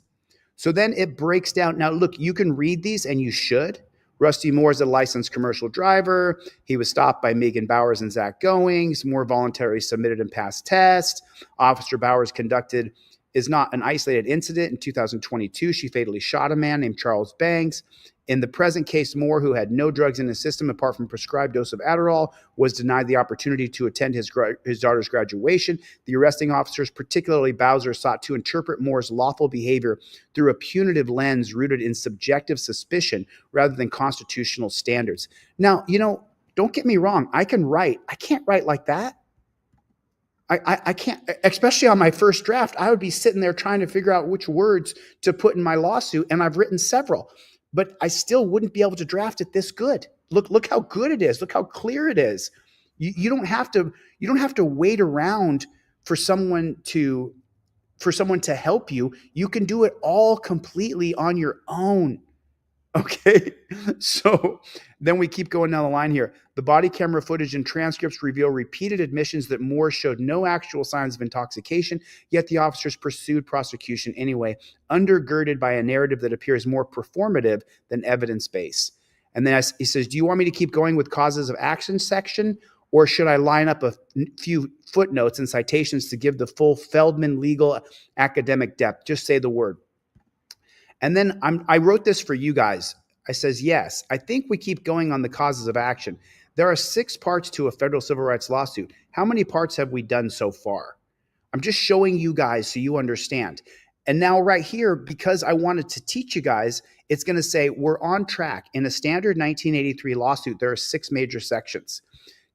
So then it breaks down. Now, look, you can read these and you should, Rusty Moore is a licensed commercial driver. He was stopped by Megan Bowers and Zach Goings. Moore voluntarily submitted and passed tests. Officer Bowers conducted is not an isolated incident. In 2022, she fatally shot a man named Charles Banks. In the present case, Moore, who had no drugs in his system apart from prescribed dose of Adderall, was denied the opportunity to attend his daughter's graduation. The arresting officers, particularly Bowser, sought to interpret Moore's lawful behavior through a punitive lens rooted in subjective suspicion rather than constitutional standards. Now, don't get me wrong. I can write. I can't write like that. I can't, especially on my first draft. I would be sitting there trying to figure out which words to put in my lawsuit, and I've written several, but I still wouldn't be able to draft it this good. Look how good it is. Look how clear it is. You don't have to wait around for someone to help you. You can do it all completely on your own. Okay, so then we keep going down the line here. The body camera footage and transcripts reveal repeated admissions that Moore showed no actual signs of intoxication, yet the officers pursued prosecution anyway, undergirded by a narrative that appears more performative than evidence-based. And then he says, do you want me to keep going with causes of action section, or should I line up a few footnotes and citations to give the full Feldman legal academic depth? Just say the word. And then I wrote this for you guys. I says, yes, I think we keep going on the causes of action. There are 6 parts to a federal civil rights lawsuit. How many parts have we done so far? I'm just showing you guys so you understand. And now right here, because I wanted to teach you guys, it's going to say we're on track. In a standard 1983 lawsuit, there are 6 major sections.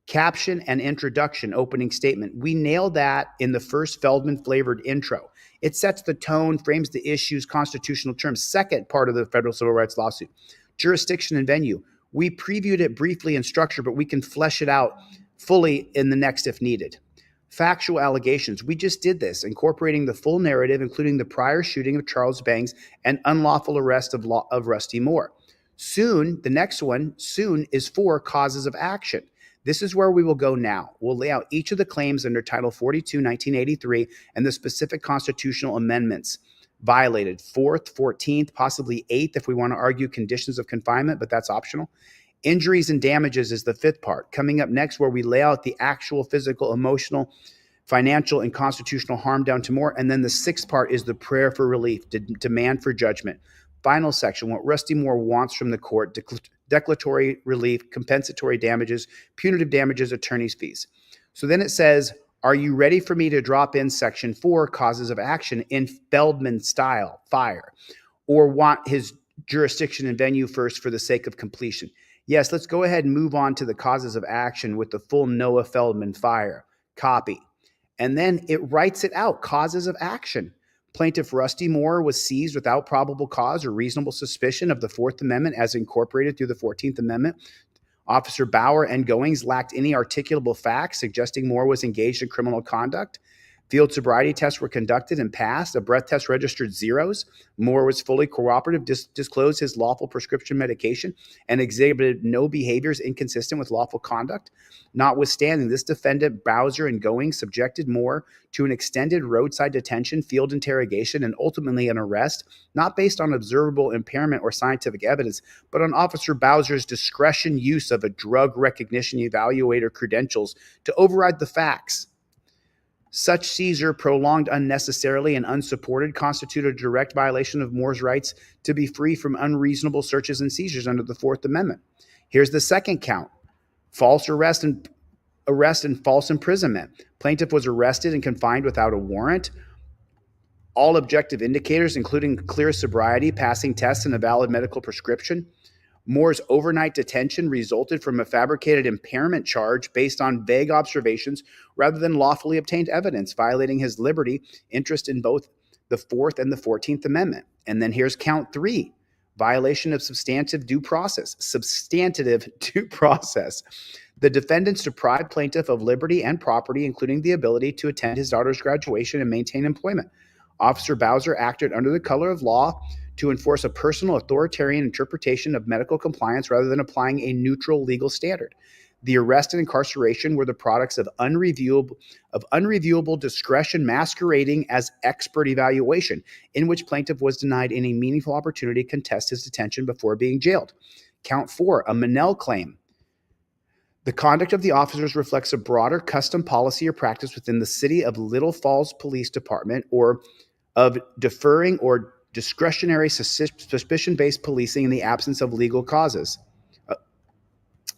Caption and introduction, opening statement. We nailed that in the first Feldman flavored intro. It sets the tone, frames the issues, constitutional terms. Second part of the federal civil rights lawsuit, jurisdiction and venue. We previewed it briefly in structure, but we can flesh it out fully in the next if needed. Factual allegations. We just did this, incorporating the full narrative, including the prior shooting of Charles Banks and unlawful arrest of Rusty Moore. Soon, the next one, soon, is for causes of action. This is where we will go now. We'll lay out each of the claims under Title 42, 1983, and the specific constitutional amendments violated. 4th, 14th, possibly 8th if we want to argue conditions of confinement, but that's optional. Injuries and damages is the 5th part. Coming up next, where we lay out the actual physical, emotional, financial, and constitutional harm down to more. And then the 6th part is the prayer for relief, demand for judgment. Final section, what Rusty Moore wants from the court, declaratory relief, compensatory damages, punitive damages, attorney's fees. So then it says, are you ready for me to drop in section 4, causes of action, in Feldman style, fire, or want his jurisdiction and venue first for the sake of completion? Yes, let's go ahead and move on to the causes of action with the full Noah Feldman fire, copy. And then it writes it out, causes of action. Plaintiff Rusty Moore was seized without probable cause or reasonable suspicion of the 4th Amendment as incorporated through the 14th Amendment. Officer Bauer and Goings lacked any articulable facts suggesting Moore was engaged in criminal conduct. Field sobriety tests were conducted and passed. A breath test registered zeros. Moore was fully cooperative, disclosed his lawful prescription medication, and exhibited no behaviors inconsistent with lawful conduct. Notwithstanding, this defendant, Bowser and Goings, subjected Moore to an extended roadside detention, field interrogation, and ultimately an arrest, not based on observable impairment or scientific evidence, but on Officer Bowser's discretion use of a drug recognition evaluator credentials to override the facts. Such seizure, prolonged unnecessarily and unsupported, constituted a direct violation of Moore's rights to be free from unreasonable searches and seizures under the 4th Amendment. Here's the second count: false arrest and false imprisonment. Plaintiff was arrested and confined without a warrant. All objective indicators, including clear sobriety, passing tests, and a valid medical prescription. Moore's overnight detention resulted from a fabricated impairment charge based on vague observations rather than lawfully obtained evidence, violating his liberty interest in both the 4th and the 14th Amendment. And then here's count 3, violation of substantive due process. Substantive due process. The defendants deprived plaintiff of liberty and property, including the ability to attend his daughter's graduation and maintain employment. Officer Bowser acted under the color of law to enforce a personal authoritarian interpretation of medical compliance rather than applying a neutral legal standard. The arrest and incarceration were the products of unreviewable discretion masquerading as expert evaluation, in which plaintiff was denied any meaningful opportunity to contest his detention before being jailed. Count 4, a Monell claim. The conduct of the officers reflects a broader custom, policy, or practice within the City of Little Falls Police Department, or of deferring or discretionary suspicion-based policing in the absence of legal causes.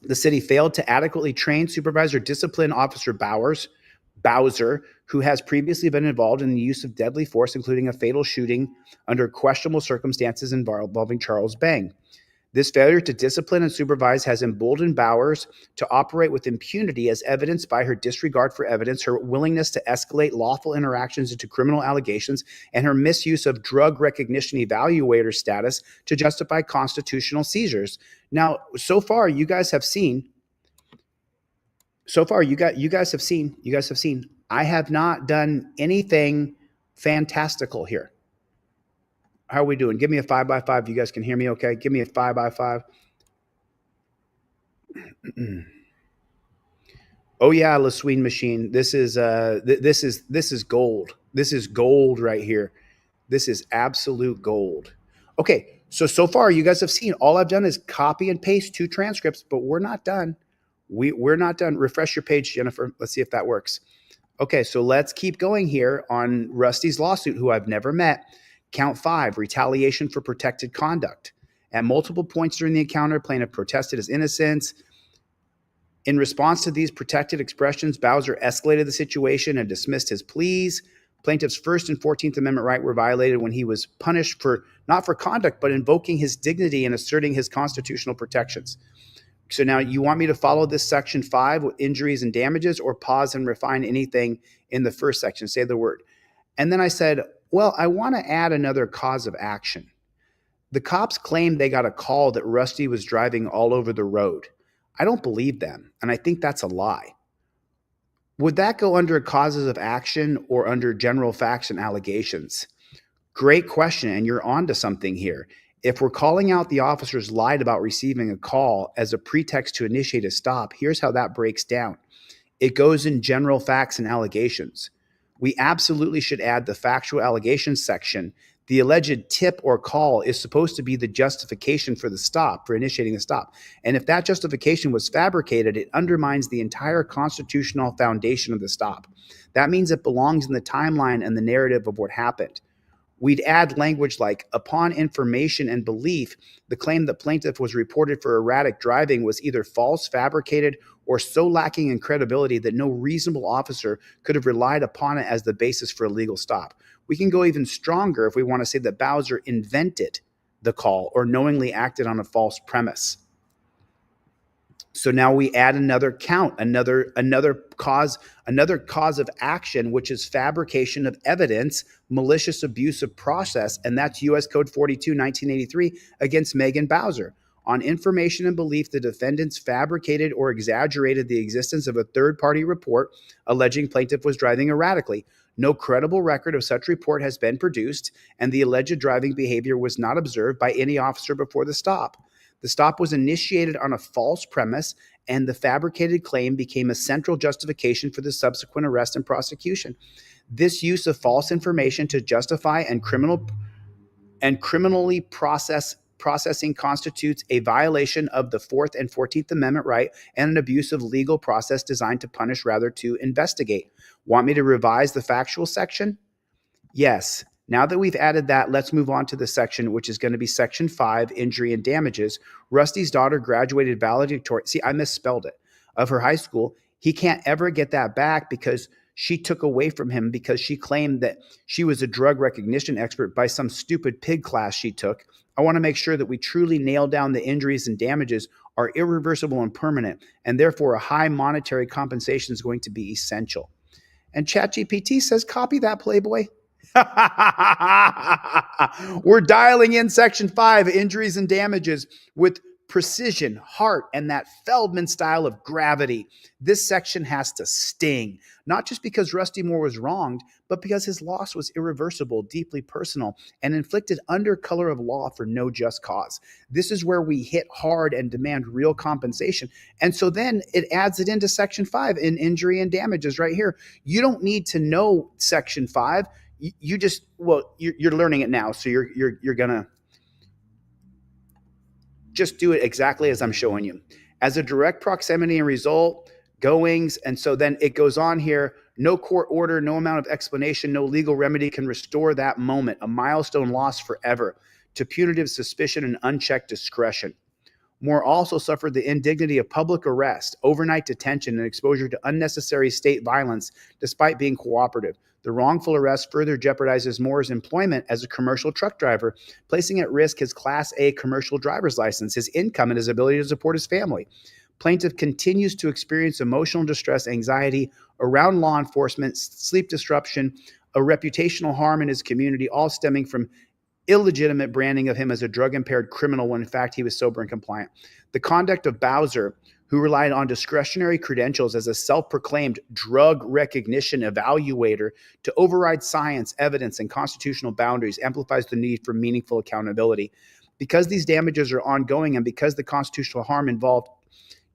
The city failed to adequately train, supervise, or discipline Officer Bowser, who has previously been involved in the use of deadly force, including a fatal shooting under questionable circumstances involving Charles Bang. This failure to discipline and supervise has emboldened Bowers to operate with impunity, as evidenced by her disregard for evidence, her willingness to escalate lawful interactions into criminal allegations, and her misuse of drug recognition evaluator status to justify constitutional seizures. Now, so far, you guys have seen. I have not done anything fantastical here. How are we doing? Give me a 5 by 5. You guys can hear me okay? Give me a 5 by 5. Oh yeah, LaSween machine. This is gold. This is gold right here. This is absolute gold. Okay, so far you guys have seen all I've done is copy and paste 2 transcripts, but we're not done. We're not done. Refresh your page, Jennifer. Let's see if that works. Okay, so let's keep going here on Rusty's lawsuit, who I've never met. Count 5, retaliation for protected conduct. At multiple points during the encounter, plaintiff protested his innocence. In response to these protected expressions, Bowser escalated the situation and dismissed his pleas. Plaintiff's First and 14th Amendment right were violated when he was punished for, not for conduct, but invoking his dignity and asserting his constitutional protections. So now you want me to follow this section 5 with injuries and damages, or pause and refine anything in the first section? Say the word. And then I said, well, I want to add another cause of action. The cops claimed they got a call that Rusty was driving all over the road. I don't believe them, and I think that's a lie. Would that go under causes of action or under general facts and allegations? Great question, and you're onto something here. If we're calling out the officers lied about receiving a call as a pretext to initiate a stop, here's how that breaks down. It goes in general facts and allegations. We absolutely should add the factual allegations section. The alleged tip or call is supposed to be the justification for the stop, for initiating the stop. And if that justification was fabricated, it undermines the entire constitutional foundation of the stop. That means it belongs in the timeline and the narrative of what happened. We'd add language like, upon information and belief, the claim that plaintiff was reported for erratic driving was either false, fabricated, or so lacking in credibility that no reasonable officer could have relied upon it as the basis for a legal stop. We can go even stronger if we want to say that Bowser invented the call or knowingly acted on a false premise. So now we add another count, another cause of action, which is fabrication of evidence, malicious abuse of process, and that's U.S. Code 42, 1983 against Megan Bowser. On information and belief, the defendants fabricated or exaggerated the existence of a third-party report alleging plaintiff was driving erratically. No credible record of such report has been produced, and the alleged driving behavior was not observed by any officer before the stop. The stop was initiated on a false premise, and the fabricated claim became a central justification for the subsequent arrest and prosecution. This use of false information to justify and criminally processing constitutes a violation of the 4th and 14th Amendment right and an abuse of legal process designed to punish rather to investigate. Want me to revise the factual section? Yes. Now that we've added that, let's move on to the section, which is going to be section 5, injury and damages. Rusty's daughter graduated valedictorian. See, I misspelled it. Of her high school. He can't ever get that back because she took away from him because she claimed that she was a drug recognition expert by some stupid pig class she took. I want to make sure that we truly nail down the injuries and damages are irreversible and permanent, and therefore a high monetary compensation is going to be essential. And ChatGPT says, copy that, Playboy. We're dialing in section 5, injuries and damages, with precision, heart, and that Feldman style of gravity. This section has to sting, not just because Rusty Moore was wronged, but because his loss was irreversible, deeply personal, and inflicted under color of law for no just cause. This is where we hit hard and demand real compensation. And so then it adds it into section 5 in injury and damages right here. You don't need to know section 5. You just, well, you're learning it now, so you're gonna. just do it exactly as I'm showing you. As a direct proximity and result, goings, and so then it goes on here, no court order, no amount of explanation, no legal remedy can restore that moment, a milestone lost forever, to punitive suspicion and unchecked discretion. Moore also suffered the indignity of public arrest, overnight detention, and exposure to unnecessary state violence despite being cooperative. The wrongful arrest further jeopardizes Moore's employment as a commercial truck driver, placing at risk his Class A commercial driver's license, his income, and his ability to support his family. Plaintiff continues to experience emotional distress, anxiety around law enforcement, sleep disruption, a reputational harm in his community, all stemming from illegitimate branding of him as a drug-impaired criminal when in fact he was sober and compliant. The conduct of Bowser, who relied on discretionary credentials as a self-proclaimed drug recognition evaluator to override science, evidence, and constitutional boundaries, amplifies the need for meaningful accountability. Because these damages are ongoing and because the constitutional harm involved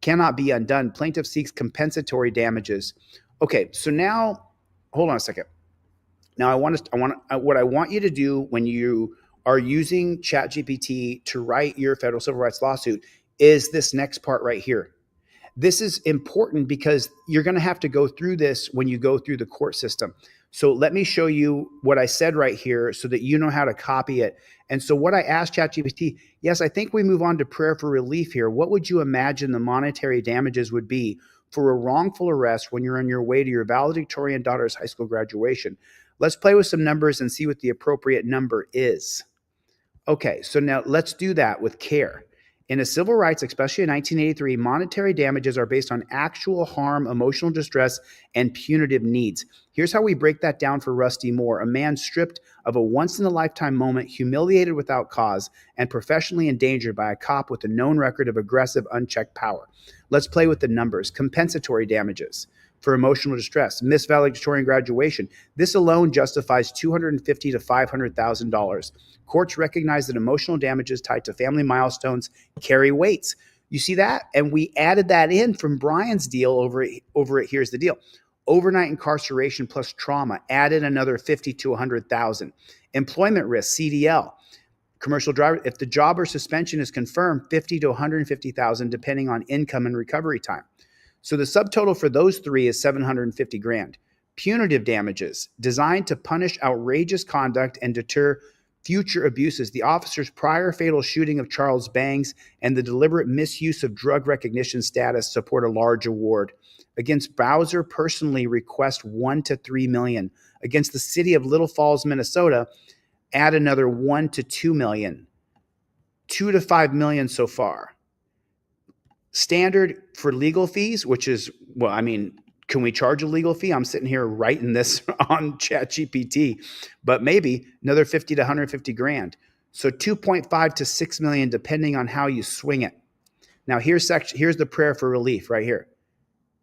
cannot be undone, plaintiff seeks compensatory damages. Okay, so now, hold on a second. Now, what I want you to do when you are using ChatGPT to write your federal civil rights lawsuit is this next part right here. This is important because you're going to have to go through this when you go through the court system. So let me show you what I said right here so that you know how to copy it. And so what I asked ChatGPT, yes, I think we move on to prayer for relief here. What would you imagine the monetary damages would be for a wrongful arrest when you're on your way to your valedictorian daughter's high school graduation? Let's play with some numbers and see what the appropriate number is. Okay, so now let's do that with care. In a civil rights, especially in 1983, monetary damages are based on actual harm, emotional distress, and punitive needs. Here's how we break that down for Rusty Moore, a man stripped of a once-in-a-lifetime moment, humiliated without cause, and professionally endangered by a cop with a known record of aggressive, unchecked power. Let's play with the numbers. Compensatory damages for emotional distress, missed valedictorian graduation. This alone justifies $250,000 to $500,000. Courts recognize that emotional damages tied to family milestones carry weights. You see that? And we added that in from Brian's deal over it. Here's the deal. Overnight incarceration plus trauma added another $50,000 to $100,000. Employment risk, CDL. Commercial driver, if the job or suspension is confirmed, $50,000 to $150,000 depending on income and recovery time. So the subtotal for those three is $750,000. Punitive damages designed to punish outrageous conduct and deter future abuses. The officer's prior fatal shooting of Charles Bangs and the deliberate misuse of drug recognition status support a large award. Against Bowser, personally request $1 to $3 million. Against the city of Little Falls, Minnesota, add another $1 to $2 million. $2 to $5 million so far. Standard for legal fees, which is, well, I mean, can we charge a legal fee? I'm sitting here writing this on ChatGPT, but maybe another $50,000 to $150,000. So 2.5 to 6 million, depending on how you swing it. Now here's the prayer for relief right here.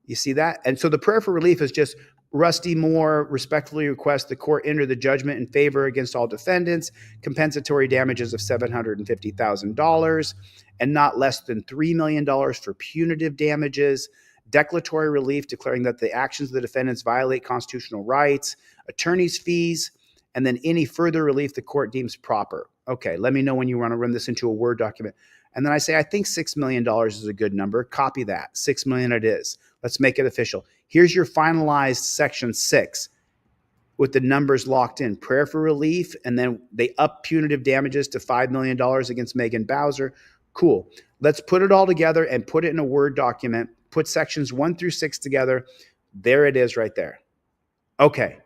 You see that? And so the prayer for relief is just Rusty Moore respectfully requests the court enter the judgment in favor against all defendants, compensatory damages of $750,000 and not less than $3 million for punitive damages, declaratory relief declaring that the actions of the defendants violate constitutional rights, attorney's fees, and then any further relief the court deems proper. Okay, let me know when you want to run this into a Word document. And then I say, I think $6 million is a good number. Copy that. $6 million it is. Let's make it official. Here's your finalized section 6 with the numbers locked in. Prayer for relief, and then they up punitive damages to $5 million against Megan Bowser. Cool. Let's put it all together and put it in a Word document. Put sections 1 through 6 together. There it is right there. Okay.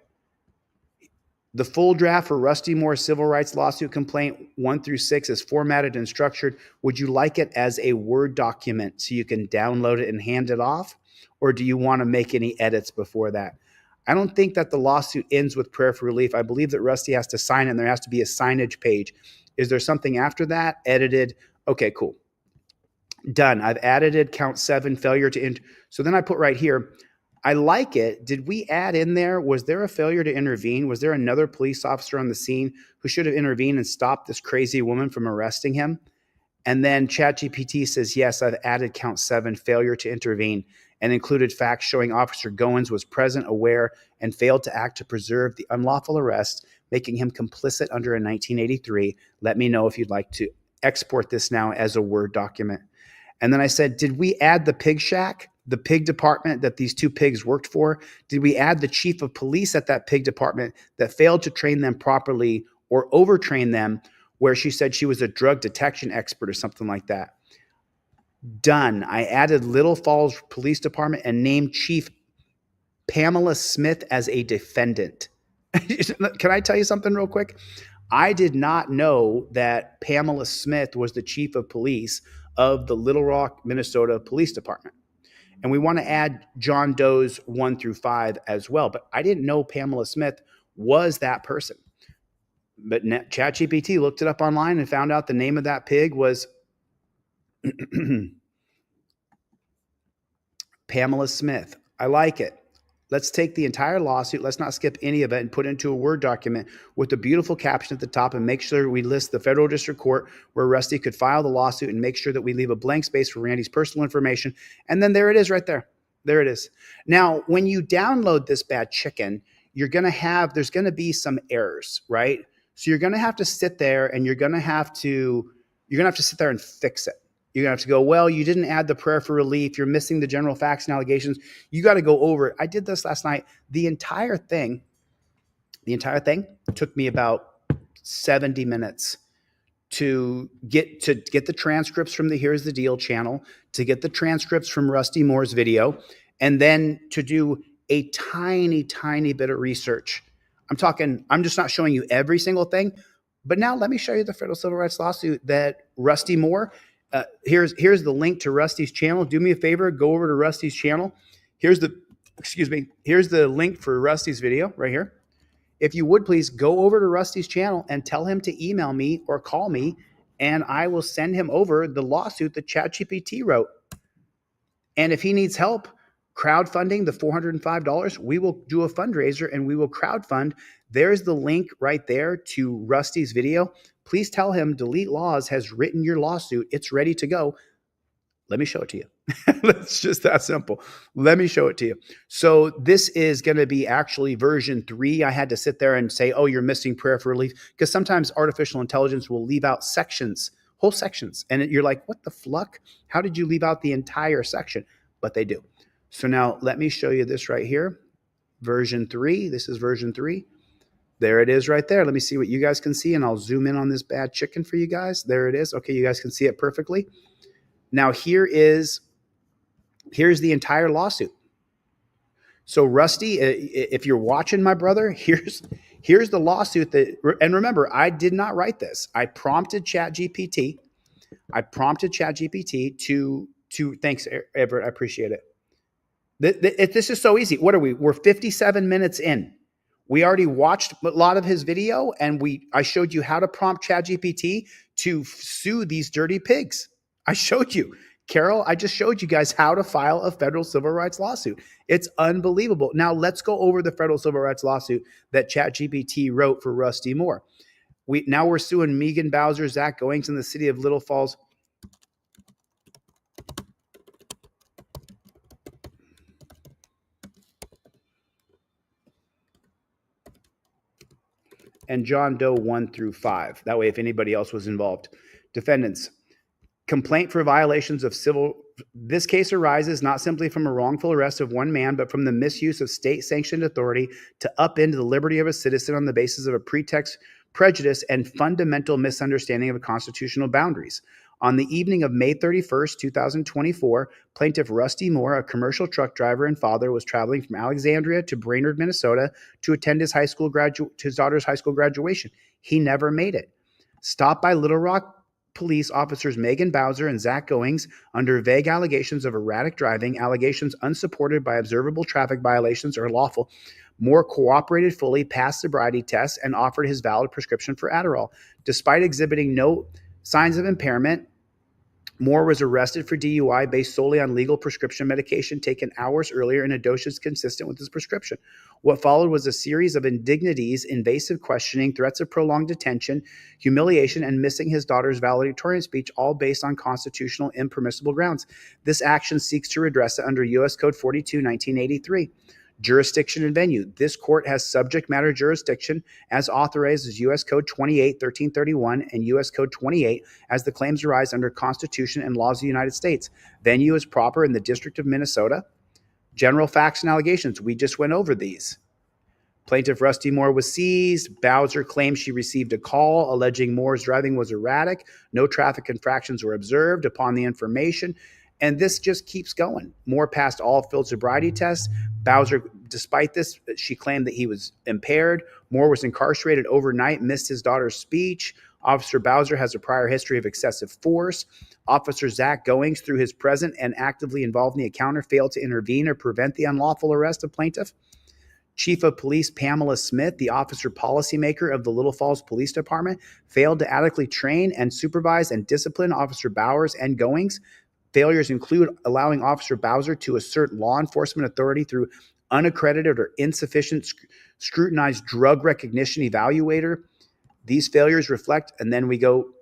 The full draft for Rusty Moore's civil rights lawsuit complaint 1 through 6 is formatted and structured. Would you like it as a Word document so you can download it and hand it off? Or do you want to make any edits before that? I don't think that the lawsuit ends with prayer for relief. I believe that Rusty has to sign it and there has to be a signage page. Is there something after that? Edited. Okay, cool. Done. I've added count 7, failure to enter. So then I put right here, I like it. Did we add in there? Was there a failure to intervene? Was there another police officer on the scene who should have intervened and stopped this crazy woman from arresting him? And then ChatGPT says, yes, I've added count 7, failure to intervene, and included facts showing Officer Goins was present, aware, and failed to act to preserve the unlawful arrest, making him complicit under a 1983. Let me know if you'd like to export this now as a Word document. And then I said, did we add the pig shack, the pig department that these two pigs worked for? Did we add the chief of police at that pig department that failed to train them properly or overtrain them, where she said she was a drug detection expert or something like that? Done. I added Little Falls Police Department and named Chief Pamela Smith as a defendant. Can I tell you something real quick? I did not know that Pamela Smith was the chief of police of the Little Rock, Minnesota Police Department. And we want to add John Doe's 1 through 5 as well. But I didn't know Pamela Smith was that person. But ChatGPT looked it up online and found out the name of that pig was Pamela Smith. I like it. Let's take the entire lawsuit. Let's not skip any of it and put it into a Word document with a beautiful caption at the top, and make sure we list the federal district court where Rusty could file the lawsuit, and make sure that we leave a blank space for Randy's personal information. And then there it is right there. There it is. Now, when you download this bad chicken, there's going to be some errors, right? So you're going to have to sit there and you're going to have to sit there and fix it. You're going to have to go, well, you didn't add the prayer for relief. You're missing the general facts and allegations. You got to go over it. I did this last night. The entire thing took me about 70 minutes to get the transcripts from the Here's the Deal channel, to get the transcripts from Rusty Moore's video, and then to do a tiny, tiny bit of research. I'm just not showing you every single thing, but now let me show you the federal civil rights lawsuit that Rusty Moore. Here's the link to Rusty's channel. Do me a favor, go over to Rusty's channel. Here's the link for Rusty's video right here. If you would please go over to Rusty's channel and tell him to email me or call me, and I will send him over the lawsuit that ChatGPT wrote. And if he needs help crowdfunding the $405, we will do a fundraiser and we will crowdfund. There's the link right there to Rusty's video. Please tell him Delete Laws has written your lawsuit. It's ready to go. Let me show it to you. It's just that simple. Let me show it to you. So this is going to be actually version 3. I had to sit there and say, oh, you're missing prayer for relief, because sometimes artificial intelligence will leave out sections, whole sections. And you're like, what the fluck? How did you leave out the entire section? But they do. So now let me show you this right here. Version 3. This is version 3. There it is right there. Let me see what you guys can see, and I'll zoom in on this bad chicken for you guys. There it is. Okay, you guys can see it perfectly. Now here's the entire lawsuit. So Rusty, if you're watching, my brother, here's the lawsuit that, and remember, I did not write this. I prompted ChatGPT. To thanks, Everett. I appreciate it. This is so easy. What are we? We're 57 minutes in. We already watched a lot of his video, and I showed you how to prompt ChatGPT to sue these dirty pigs. I showed you. Carol, I just showed you guys how to file a federal civil rights lawsuit. It's unbelievable. Now let's go over the federal civil rights lawsuit that ChatGPT wrote for Rusty Moore. We're suing Megan Bowser, Zach Goings, in the city of Little Falls. And John Doe 1 through 5. That way, if anybody else was involved. Defendants. Complaint for violations of civil. This case arises not simply from a wrongful arrest of one man, but from the misuse of state-sanctioned authority to upend the liberty of a citizen on the basis of a pretext, prejudice, and fundamental misunderstanding of constitutional boundaries. On the evening of May 31st, 2024, plaintiff Rusty Moore, a commercial truck driver and father, was traveling from Alexandria to Brainerd, Minnesota to attend his daughter's high school graduation. He never made it. Stopped by Little Rock police officers Megan Bowser and Zach Goings under vague allegations of erratic driving, allegations unsupported by observable traffic violations or lawful. Moore cooperated fully, passed sobriety tests, and offered his valid prescription for Adderall. Despite exhibiting no signs of impairment, Moore was arrested for DUI based solely on legal prescription medication taken hours earlier in a dosage consistent with his prescription. What followed was a series of indignities, invasive questioning, threats of prolonged detention, humiliation, and missing his daughter's valedictorian speech, all based on constitutional impermissible grounds. This action seeks to redress it under U.S. Code 42, 1983. Jurisdiction and venue. This court has subject matter jurisdiction as authorized as U.S. Code 28-1331 and U.S. Code 28 as the claims arise under Constitution and laws of the United States. Venue is proper in the District of Minnesota. General facts and allegations. We just went over these. Plaintiff Rusty Moore was seized. Bowser claims she received a call alleging Moore's driving was erratic. No traffic infractions were observed upon the information. And this just keeps going. Moore passed all field sobriety tests. Bowser, despite this, she claimed that he was impaired. Moore was incarcerated overnight, missed his daughter's speech. Officer Bowser has a prior history of excessive force. Officer Zach Goings, through his present and actively involved in the encounter, failed to intervene or prevent the unlawful arrest of plaintiff. Chief of Police Pamela Smith, the officer policymaker of the Little Falls Police Department, failed to adequately train and supervise and discipline Officer Bowers and Goings. Failures include allowing Officer Bowser to assert law enforcement authority through unaccredited or insufficient scrutinized drug recognition evaluator. These failures reflect, and then we go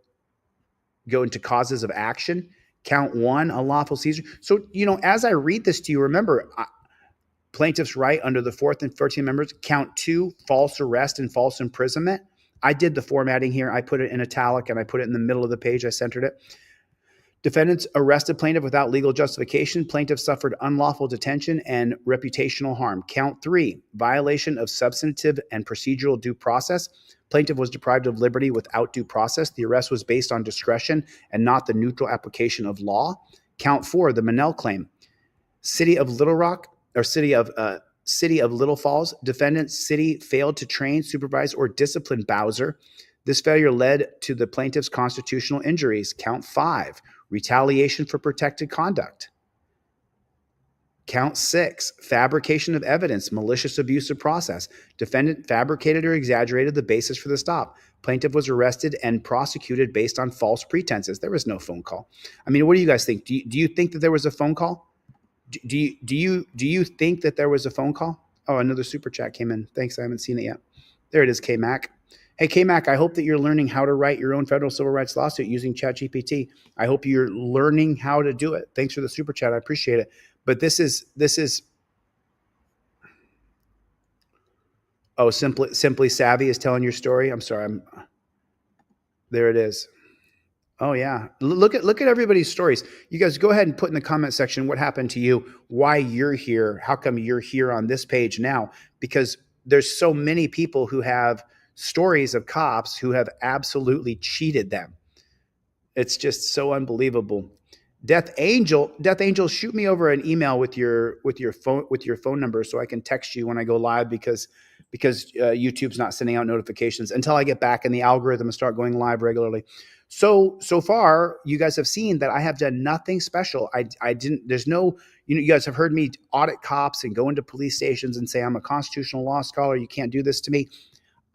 into causes of action. Count 1, unlawful seizure. So, as I read this to you, remember, plaintiff's right under the 4th and 13th Amendments. Count 2, false arrest and false imprisonment. I did the formatting here. I put it in italic and I put it in the middle of the page. I centered it. Defendants arrested plaintiff without legal justification. Plaintiff suffered unlawful detention and reputational harm. Count 3, violation of substantive and procedural due process. Plaintiff was deprived of liberty without due process. The arrest was based on discretion and not the neutral application of law. Count 4, the Monell claim. City of Little Rock or City of Little Falls. Defendant city failed to train, supervise, or discipline Bowser. This failure led to the plaintiff's constitutional injuries. Count 5, retaliation for protected conduct. Count 6, fabrication of evidence, malicious abuse of process. Defendant fabricated or exaggerated the basis for the stop. Plaintiff was arrested and prosecuted based on false pretenses. There was no phone call. I mean, what do you guys think? Do you think that there was a phone call? Do you think that there was a phone call? Oh, another super chat came in. Thanks. I haven't seen it yet. There it is, K-Mac. Hey, K-Mac, I hope that you're learning how to write your own federal civil rights lawsuit using ChatGPT. I hope you're learning how to do it. Thanks for the super chat. I appreciate it. But this is oh, Simply Savvy is telling your story. I'm sorry. There it is. Oh yeah. Look at everybody's stories. You guys go ahead and put in the comment section what happened to you, why you're here, how come you're here on this page now, because there's so many people who have stories of cops who have absolutely cheated them. It's just so unbelievable. Death Angel, shoot me over an email with your phone number so I can text you when I go live because YouTube's not sending out notifications until I get back in the algorithm and start going live regularly. So far, you guys have seen that I have done nothing special. I didn't. There's no. You guys have heard me audit cops and go into police stations and say I'm a constitutional law scholar. You can't do this to me.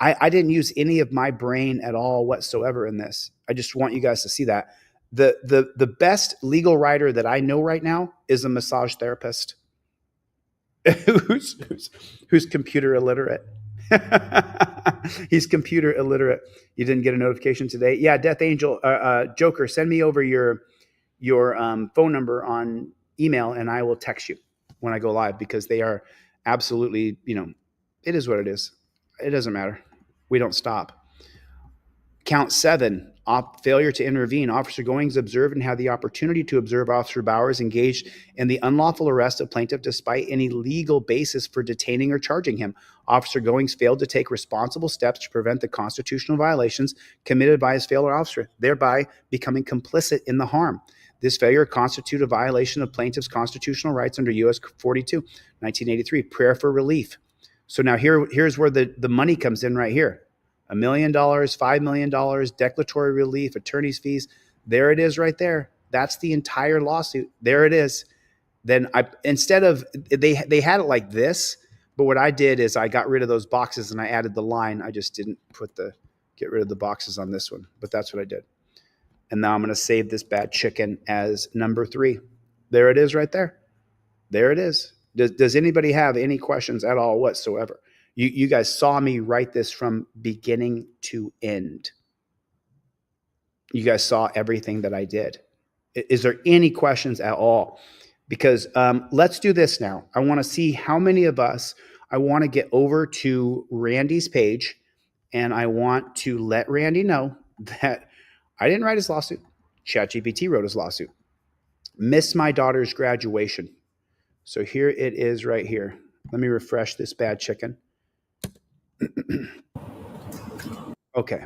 I didn't use any of my brain at all whatsoever in this. I just want you guys to see that. The best legal writer that I know right now is a massage therapist who's computer illiterate. He's computer illiterate. You didn't get a notification today? Yeah, Death Angel, Joker, send me over your phone number on email and I will text you when I go live because they are absolutely, it is what it is. It doesn't matter. We don't stop. Count 7, failure to intervene. Officer Goings observed and had the opportunity to observe Officer Bowers engaged in the unlawful arrest of plaintiff despite any legal basis for detaining or charging him. Officer Goings failed to take responsible steps to prevent the constitutional violations committed by his fellow officer, thereby becoming complicit in the harm. This failure constituted a violation of plaintiff's constitutional rights under U.S. 42, 1983, prayer for relief. So now here's where the money comes in right here. $1 million, $5 million, declaratory relief, attorney's fees. There it is right there. That's the entire lawsuit. There it is. Then instead of, they had it like this, but what I did is I got rid of those boxes and I added the line. I just didn't get rid of the boxes on this one, but that's what I did. And now I'm going to save this bad chicken as number 3. There it is right there. There it is. Does anybody have any questions at all whatsoever? You guys saw me write this from beginning to end. You guys saw everything that I did. Is there any questions at all? because let's do this now. I want to see how many of us, I want to get over to Randy's page, and I want to let Randy know that I didn't write his lawsuit. ChatGPT wrote his lawsuit. Missed my daughter's graduation. So here it is right here. Let me refresh this bad chicken. Okay.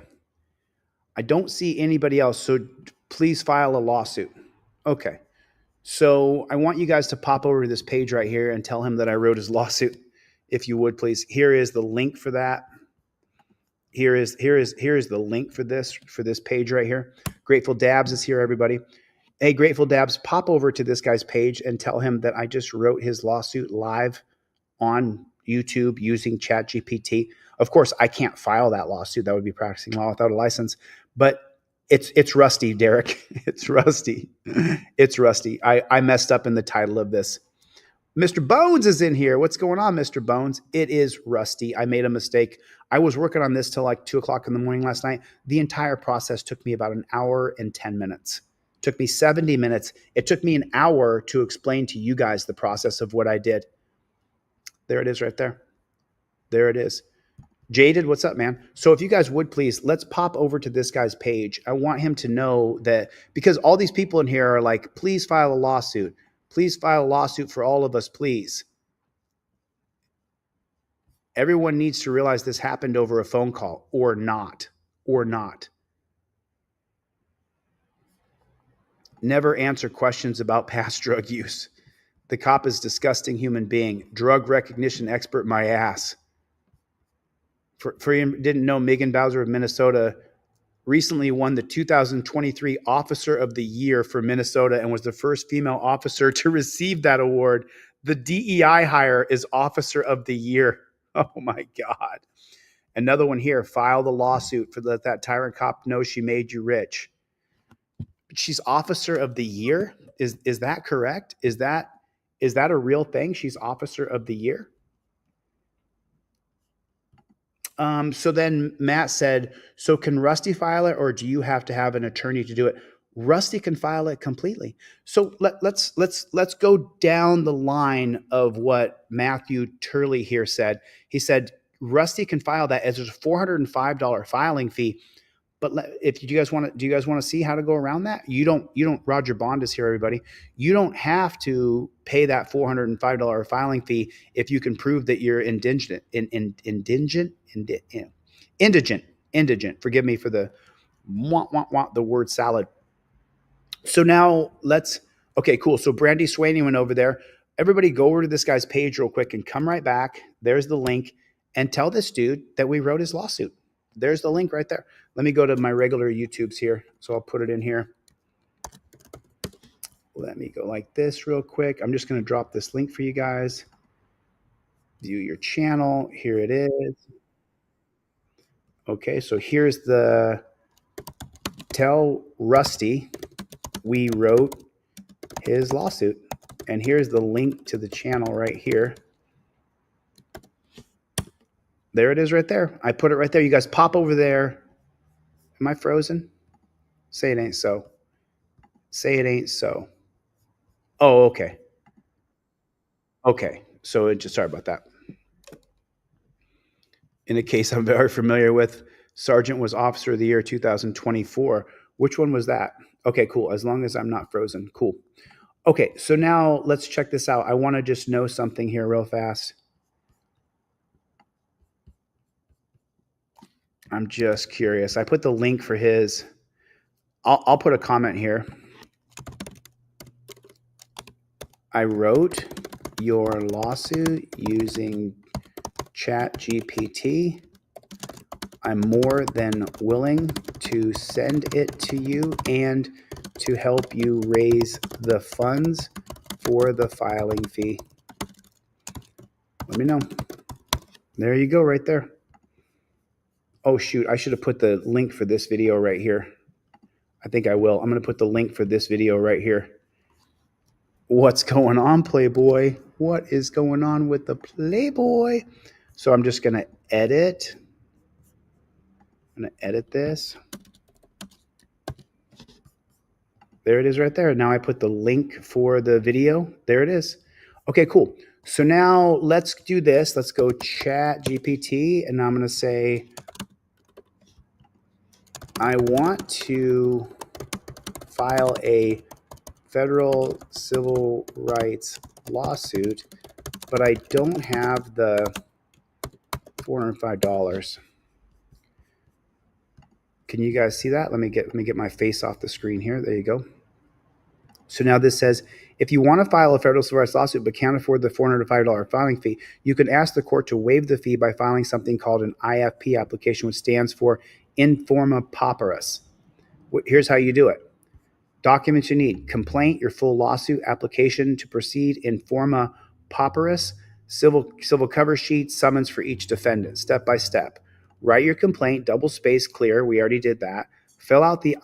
I don't see anybody else, so please file a lawsuit. Okay. So I want you guys to pop over to this page right here and tell him that I wrote his lawsuit, if you would, please. Here is the link for that. Here is the link for this page right here. Grateful Dabs is here, everybody. Hey, Grateful Dabs, pop over to this guy's page and tell him that I just wrote his lawsuit live on YouTube using ChatGPT. Of course, I can't file that lawsuit. That would be practicing law without a license. But it's rusty, Derek. It's rusty. It's rusty. I messed up in the title of this. Mr. Bones is in here. What's going on, Mr. Bones? It is rusty. I made a mistake. I was working on this till like 2 o'clock in the morning last night. The entire process took me about an hour and 10 minutes. It took me 70 minutes. It took me an hour to explain to you guys the process of what I did. There it is right there. There it is. Jaded, what's up, man? So if you guys would please, let's pop over to this guy's page. I want him to know that, because all these people in here are like, please file a lawsuit. Please file a lawsuit for all of us, please. Everyone needs to realize this happened over a phone call or not. Never answer questions about past drug use. The cop is a disgusting human being. Drug recognition expert, my ass. For you didn't know, Megan Bowser of Minnesota recently won the 2023 Officer of the Year for Minnesota and was the first female officer to receive that award. The DEI hire is Officer of the Year. Oh my God. Another one here, file the lawsuit for that tyrant cop knows she made you rich. She's Officer of the Year? Is that correct? Is that a real thing? She's Officer of the Year? So then Matt said, so can Rusty file it, or do you have to have an attorney to do it? Rusty can file it completely. So let's go down the line of what Matthew Turley here said. He said Rusty can file that as there's a $405 filing fee. But if you guys want to see how to go around that? You don't. Roger Bond is here, everybody. You don't have to pay that $405 filing fee if you can prove that you're indigent. Indigent. Forgive me for the the word salad. So now okay, cool. So Brandy Swaney went over there. Everybody go over to this guy's page real quick and come right back. There's the link, and tell this dude that we wrote his lawsuit. There's the link right there. Let me go to my regular YouTubes here. So I'll put it in here. Let me go like this real quick. I'm just going to drop this link for you guys. View your channel. Here it is. Okay, so here's the tell Rusty we wrote his lawsuit. And here's the link to the channel right here. There it is right there. I put it right there. You guys pop over there. Am I frozen? Say it ain't so. Say it ain't so. Oh, okay. Okay. So sorry about that. In a case I'm very familiar with, Sergeant was Officer of the Year 2024. Which one was that? Okay, cool. As long as I'm not frozen. Cool. Okay, so now let's check this out. I want to just know something here real fast. I'm just curious. I put the link for his. I'll put a comment here. I wrote your lawsuit using ChatGPT. I'm more than willing to send it to you and to help you raise the funds for the filing fee. Let me know. There you go, right there. Oh, shoot. I should have put the link for this video right here. I think I will. I'm going to put the link for this video right here. What's going on, Playboy? What is going on with the Playboy? So I'm just going to edit. I'm going to edit this. There it is right there. Now I put the link for the video. There it is. Okay, cool. So now let's do this. Let's go chat GPT, and I'm going to say, I want to file a federal civil rights lawsuit, but I don't have the $405. Can you guys see that? Let me get my face off the screen here. There you go. So now this says, if you want to file a federal civil rights lawsuit but can't afford the $405 filing fee, you can ask the court to waive the fee by filing something called an IFP application, which stands for Informa Pauperis. Here's how you do it. Documents you need: complaint, your full lawsuit, application to proceed, Informa Pauperis, civil cover sheet, summons for each defendant, step by step. Write your complaint, double space, clear. We already did that. Fill out the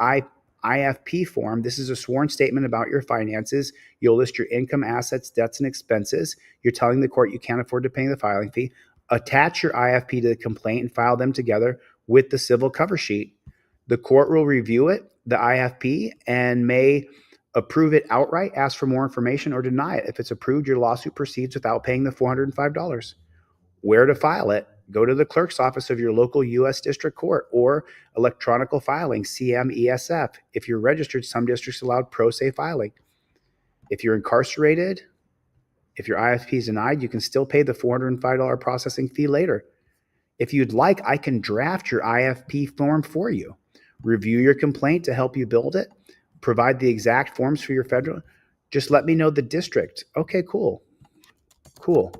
IFP form. This is a sworn statement about your finances. You'll list your income, assets, debts, and expenses. You're telling the court you can't afford to pay the filing fee. Attach your IFP to the complaint and file them together with the civil cover sheet. The court will review it, the IFP, and may approve it outright, ask for more information, or deny it. If it's approved, your lawsuit proceeds without paying the $405. Where to file it? Go to the clerk's office of your local U.S. District Court or electronical filing, CMESF. If you're registered, some districts allow pro se filing. If you're incarcerated, if your IFP is denied, you can still pay the $405 processing fee later. If you'd like, I can draft your IFP form for you. Review your complaint to help you build it. Provide the exact forms for your federal. Just let me know the district. Okay, cool. Cool.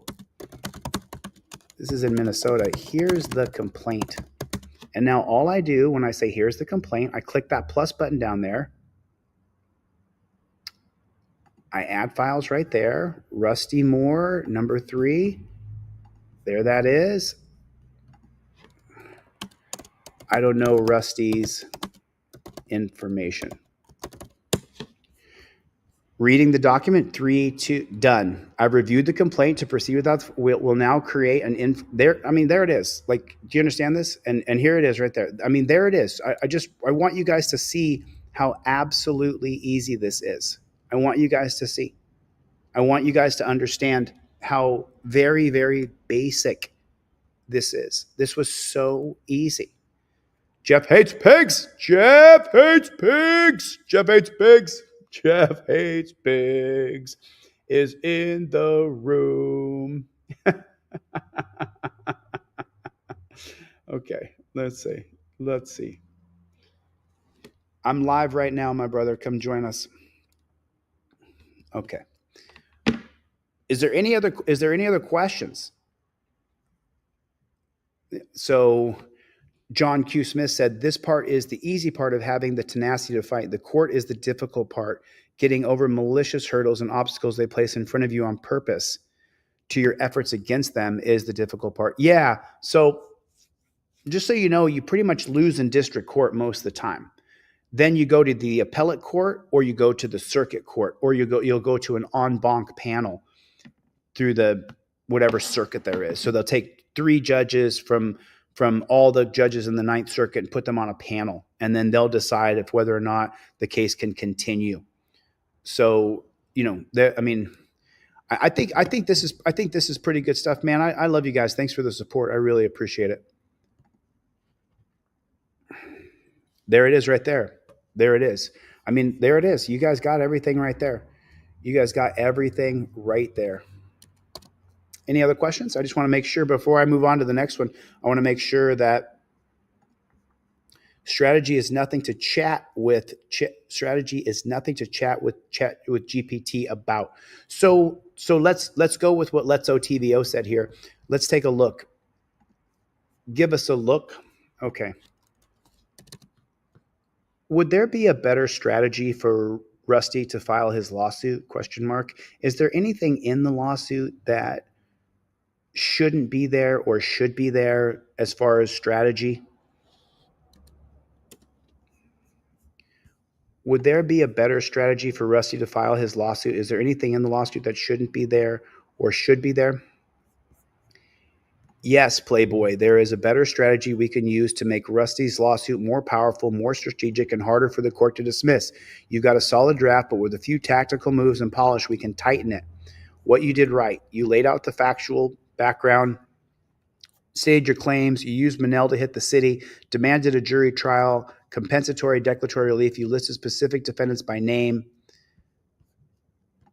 This is in Minnesota. Here's the complaint. And now all I do when I say here's the complaint, I click that plus button down there. I add files right there. Rusty Moore, number 3. There that is. I don't know Rusty's information. Reading the document, 3, 2, done. I've reviewed the complaint. To proceed with that, we'll now create an there. I mean, there it is. Like, do you understand this? And here it is right there. I mean, there it is. I want you guys to see how absolutely easy this is. I want you guys to see. I want you guys to understand how very, very basic this is. This was so easy. Jeff hates pigs. Jeff hates pigs. Jeff hates pigs. Jeff hates pigs is in the room. Okay, let's see. I'm live right now, my brother. Come join us. Okay. Is there any other questions? So John Q. Smith said, this part is the easy part of having the tenacity to fight. The court is the difficult part, getting over malicious hurdles and obstacles they place in front of you on purpose to your efforts against them is the difficult part. Yeah. So just so you know, you pretty much lose in district court most of the time. Then you go to the appellate court, or you go to the circuit court, or you'll go to an en banc panel through the whatever circuit there is. So they'll take 3 judges from all the judges in the Ninth Circuit and put them on a panel, and then they'll decide if whether or not the case can continue. So, you know, I think this is pretty good stuff, man. I love you guys. Thanks for the support. I really appreciate it. There it is right there. There it is. I mean, there it is. You guys got everything right there. You guys got everything right there. Any other questions? I just want to make sure before I move on to the next one, I want to make sure that strategy is nothing to chat with. Strategy is nothing to chat with GPT about. So let's go with what Let's OTVO said here. Let's take a look. Give us a look. Okay. Would there be a better strategy for Rusty to file his lawsuit? ? Is there anything in the lawsuit that shouldn't be there or should be there as far as strategy? Would there be a better strategy for Rusty to file his lawsuit? Is there anything in the lawsuit that shouldn't be there or should be there? Yes, Playboy, there is a better strategy we can use to make Rusty's lawsuit more powerful, more strategic, and harder for the court to dismiss. You've got a solid draft, but with a few tactical moves and polish, we can tighten it. What you did right. You laid out the factual background, stated your claims, you used Manel to hit the city, demanded a jury trial, compensatory declaratory relief, you listed specific defendants by name.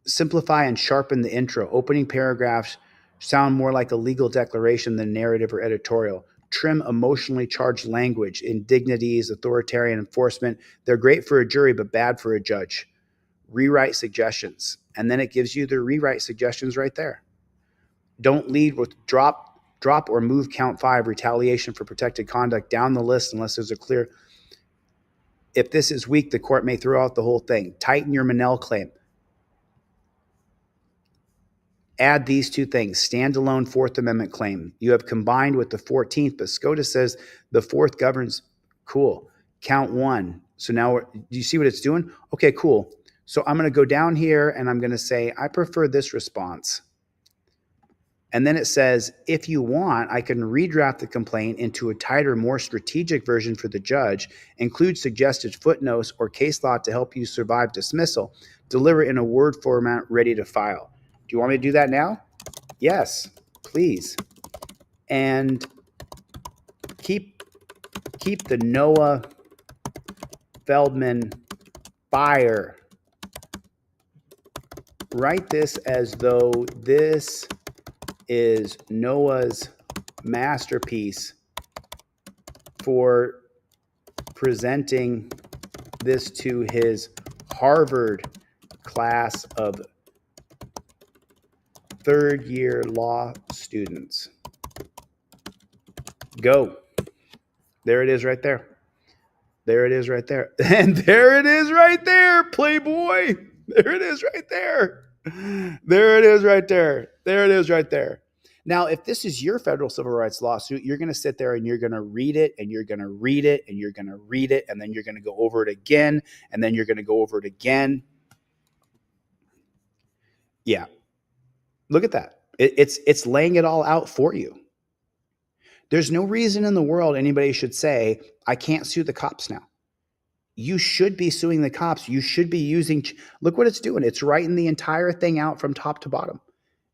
Simplify and sharpen the intro. Opening paragraphs sound more like a legal declaration than narrative or editorial. Trim emotionally charged language, indignities, authoritarian enforcement. They're great for a jury, but bad for a judge. Rewrite suggestions. And then it gives you the rewrite suggestions right there. Don't lead with drop or move count 5, retaliation for protected conduct down the list unless there's a clear. If this is weak, the court may throw out the whole thing. Tighten your Manel claim. Add these two things, standalone Fourth Amendment claim. You have combined with the 14th, but SCOTUS says the fourth governs. Cool. Count 1. So now, do you see what it's doing? Okay, cool. So I'm going to go down here and I'm going to say, I prefer this response. And then it says, if you want, I can redraft the complaint into a tighter, more strategic version for the judge, include suggested footnotes or case law to help you survive dismissal, deliver in a Word format ready to file. Do you want me to do that now? Yes, please. And keep the Noah Feldman fire. Write this as though this is Noah's masterpiece for presenting this to his Harvard class of third-year law students. Go. There it is right there. There it is right there. And there it is right there, Playboy. There it is right there. There it is right there. There it is right there. Now, if this is your federal civil rights lawsuit, you're going to sit there and you're going to read it and you're going to read it and you're going to read it and then you're going to go over it again and then you're going to go over it again. Yeah. Look at that. It's laying it all out for you. There's no reason in the world anybody should say, I can't sue the cops now. You should be suing the cops. You should be using, look what it's doing. It's writing the entire thing out from top to bottom.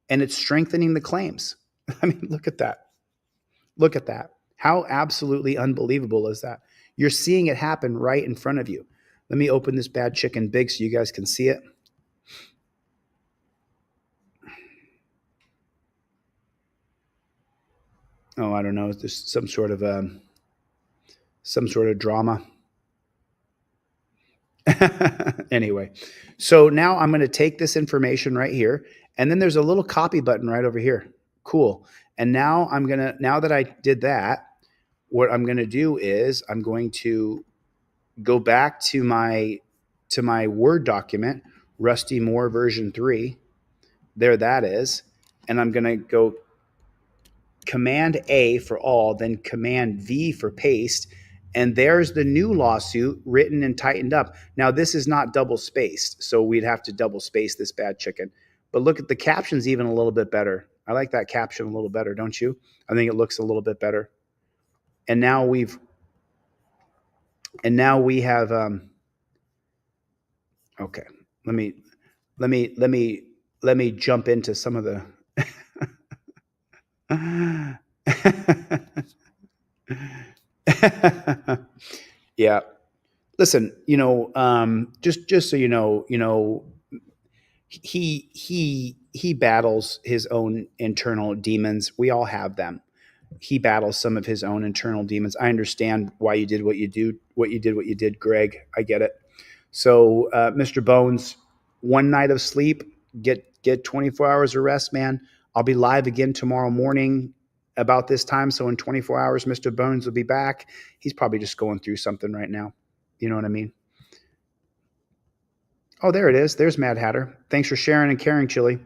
And it's strengthening the claims. I mean, look at that. Look at that. How absolutely unbelievable is that? You're seeing it happen right in front of you. Let me open this bad chicken big so you guys can see it. Oh, I don't know. There's some sort of drama. Anyway, so now I'm going to take this information right here, and then there's a little copy button right over here. Cool. And now now that I did that, what I'm going to do is I'm going to go back to my Word document, Rusty Moore version 3. There that is. And I'm going to go Command A for all, then Command V for paste. And there's the new lawsuit written and tightened up. Now, this is not double spaced, so we'd have to double space this bad chicken. But look at the captions even a little bit better. I like that caption a little better, don't you? I think it looks a little bit better. And now we have okay. Let me jump into some of the yeah. Listen, just so you know, he battles his own internal demons. We all have them. He battles some of his own internal demons. I understand why you did what you did, Greg. I get it. So, Mr. Bones, one night of sleep, get 24 hours of rest, man. I'll be live again tomorrow morning about this time. So in 24 hours, Mr. Bones will be back. He's probably just going through something right now. You know what I mean? Oh, there it is. There's Mad Hatter. Thanks for sharing and caring, Chili.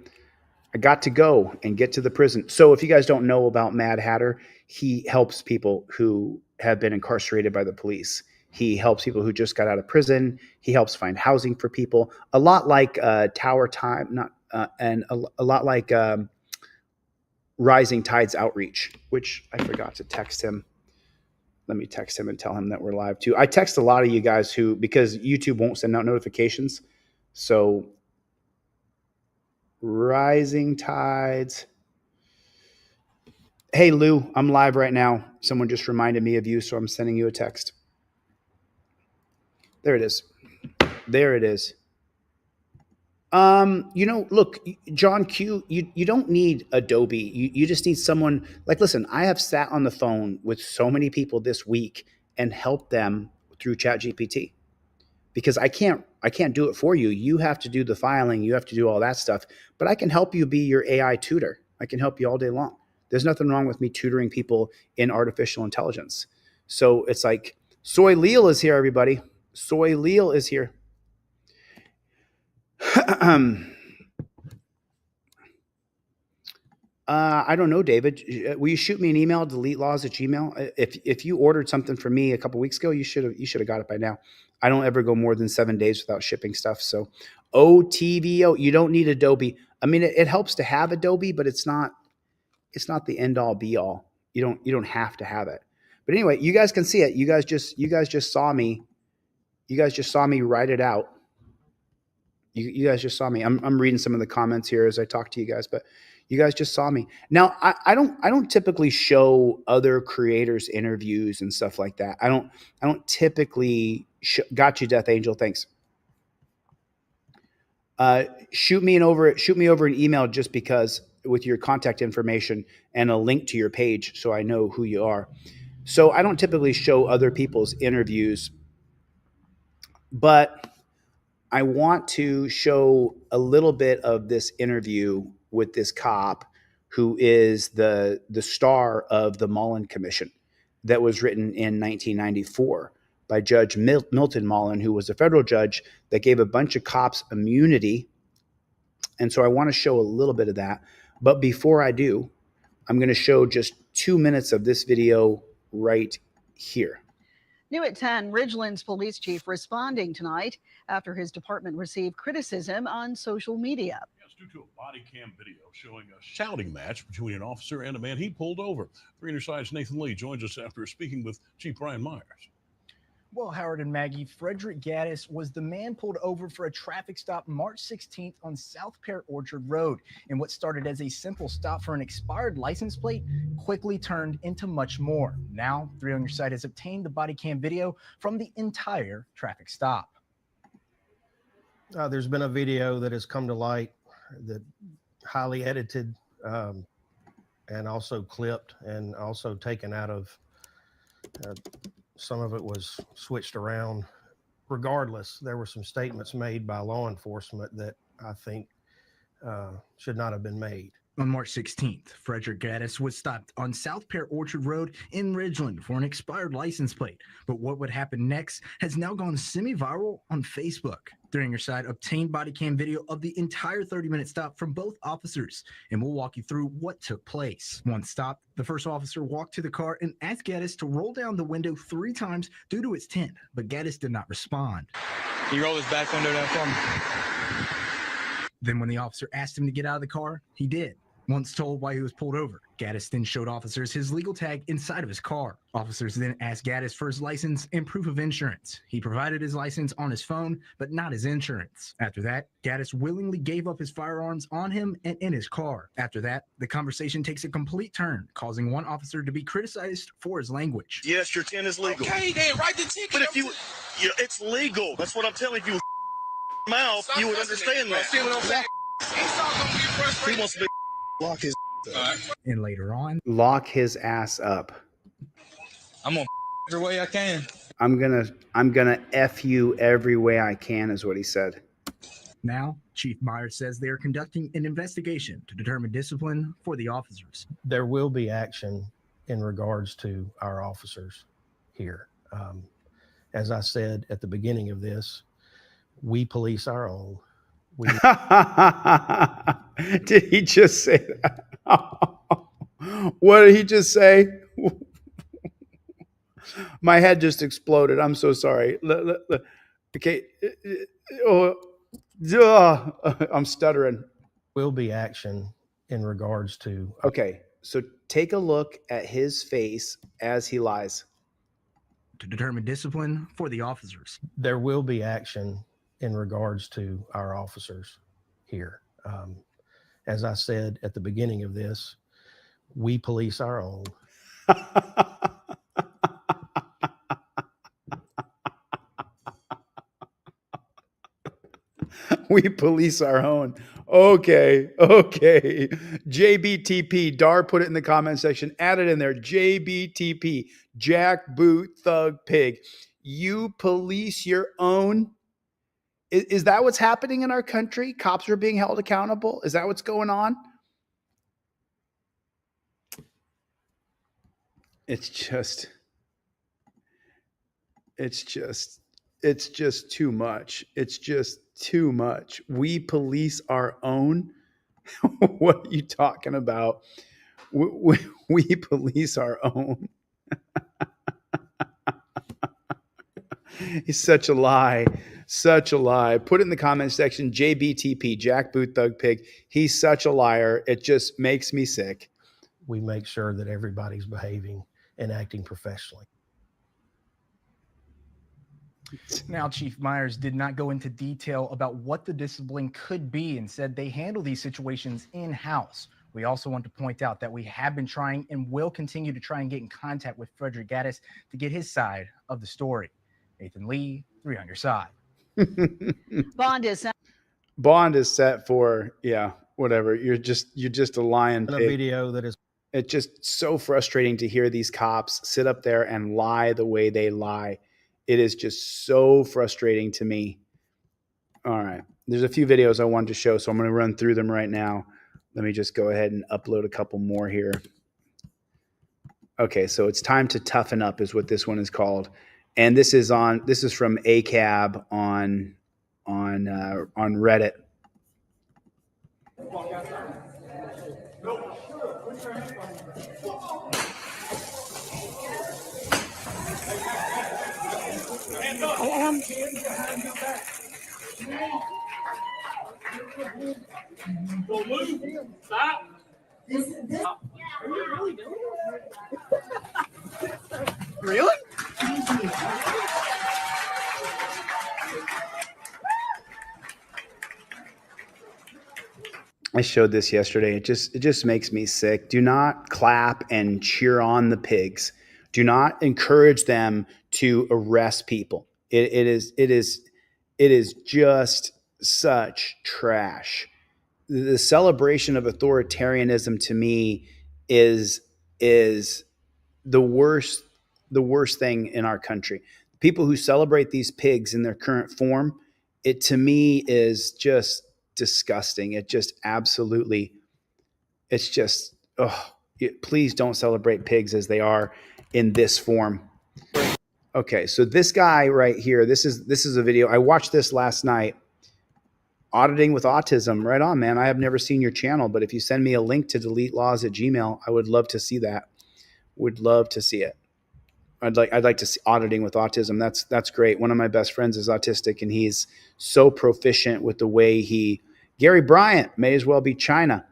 I got to go and get to the prison. So if you guys don't know about Mad Hatter, he helps people who have been incarcerated by the police. He helps people who just got out of prison. He helps find housing for people. A lot like Tower Time, and a lot like Rising Tides Outreach, which I forgot to text him. Let me text him and tell him that we're live too. I text a lot of you guys because YouTube won't send out notifications. So Rising Tides. Hey, Lou, I'm live right now. Someone just reminded me of you, so I'm sending you a text. There it is. There it is. Look, John Q, you don't need Adobe. You just need someone like, listen, I have sat on the phone with so many people this week and helped them through ChatGPT because I can't do it for you. You have to do the filing. You have to do all that stuff, but I can help you be your AI tutor. I can help you all day long. There's nothing wrong with me tutoring people in artificial intelligence. So it's like, Soy Leal is here, everybody. Soy Leal is here. I don't know, David. Will you shoot me an email, deletelaws@gmail.com? If you ordered something from me a couple weeks ago, you should have got it by now. I don't ever go more than 7 days without shipping stuff. So OTVO, you don't need Adobe. I mean, it helps to have Adobe, but it's not the end all be all. You don't have to have it. But anyway, you guys can see it. You guys just saw me. You guys just saw me write it out. You guys just saw me. I'm reading some of the comments here as I talk to you guys, but you guys just saw me. Now, I don't typically show other creators interviews and stuff like that. I don't typically got you, Death Angel. Thanks. Shoot me over an email just because with your contact information and a link to your page so I know who you are. So I don't typically show other people's interviews, but I want to show a little bit of this interview with this cop who is the star of the Mullen Commission that was written in 1994 by Judge Milton Mullen, who was a federal judge that gave a bunch of cops immunity. And so I want to show a little bit of that. But before I do, I'm going to show just 2 minutes of this video right here. New at 10, Ridgeland's police chief responding tonight after his department received criticism on social media. Yes, due to a body cam video showing a shouting match between an officer and a man he pulled over. 3 Side's Nathan Lee joins us after speaking with Chief Brian Myers. Well, Howard and Maggie, Frederick Gaddis was the man pulled over for a traffic stop March 16th on South Pear Orchard Road. And what started as a simple stop for an expired license plate quickly turned into much more. Now, 3 Side has obtained the body cam video from the entire traffic stop. There's been a video that has come to light that highly edited and also clipped and also taken out of some of it was switched around. Regardless, there were some statements made by law enforcement that I think should not have been made. On March 16th, Frederick Gaddis was stopped on South Pear Orchard Road in Ridgeland for an expired license plate. But what would happen next has now gone semi-viral on Facebook. 3 Side obtained body cam video of the entire 30-minute stop from both officers, and we'll walk you through what took place. Once stopped, the first officer walked to the car and asked Gaddis to roll down the window 3 times due to its tint, but Gaddis did not respond. Can you roll his back window down for me? Then when the officer asked him to get out of the car, he did. Once told why he was pulled over, Gaddis then showed officers his legal tag inside of his car. Officers then asked Gaddis for his license and proof of insurance. He provided his license on his phone, but not his insurance. After that, Gaddis willingly gave up his firearms on him and in his car. After that, the conversation takes a complete turn, causing one officer to be criticized for his language. Yes, your tin is legal. Okay, then write the ticket. But if it's legal. That's what I'm telling you. Mouth, you would understand that. See what I'm saying? He's not gonna be frustrated. He wants to be lock his And later on, lock his ass up. I'm gonna every way I can. I'm gonna F you every way I can is what he said. Now, Chief Myers says they are conducting an investigation to determine discipline for the officers. There will be action in regards to our officers here. As I said at the beginning of this, we police our own. Did he just say that? What did he just say? My head just exploded. I'm so sorry. Okay. I'm stuttering. Will be action in regards to. Okay. So take a look at his face as he lies. To determine discipline for the officers. There will be action in regards to our officers here. As I said at the beginning of this, we police our own. We police our own. Okay. JBTP. Dar put it in the comment section. Add it in there. JBTP. Jack Boot Thug Pig. You police your own. Is that what's happening in our country? Cops are being held accountable? Is that what's going on? It's just too much. It's just too much. We police our own. What are you talking about? We police our own. He's such a lie. Such a lie. Put it in the comment section. JBTP, Jack Boot Thug Pig. He's such a liar. It just makes me sick. We make sure that everybody's behaving and acting professionally. Now, Chief Myers did not go into detail about what the discipline could be and said they handle these situations in-house. We also want to point out that we have been trying and will continue to try and get in contact with Frederick Gaddis to get his side of the story. Nathan Lee, 3 on your side. Bond is set for, yeah, whatever. You're just a lion pig. A video that is. It's just so frustrating to hear these cops sit up there and lie the way they lie. It is just so frustrating to me. All right. There's a few videos I wanted to show, so I'm going to run through them right now. Let me just go ahead and upload a couple more here. Okay, so it's time to toughen up is what this one is called. And this is from ACAB on Reddit. Stop. Are you really doing it? Really? I showed this yesterday. It just makes me sick. Do not clap and cheer on the pigs. Do not encourage them to arrest people. It is just such trash. The celebration of authoritarianism to me is the worst thing in our country. People who celebrate these pigs in their current form, it to me is just disgusting. It just absolutely, it's just, please don't celebrate pigs as they are in this form. Okay, so this guy right here, this is a video. I watched this last night. Auditing with Autism. Right on, man. I have never seen your channel, but if you send me a link to deletelaws@gmail.com, I would love to see that. Would love to see it. I'd like to see Auditing with Autism. That's great. One of my best friends is autistic, and he's so proficient with the way Gary Bryant may as well be China.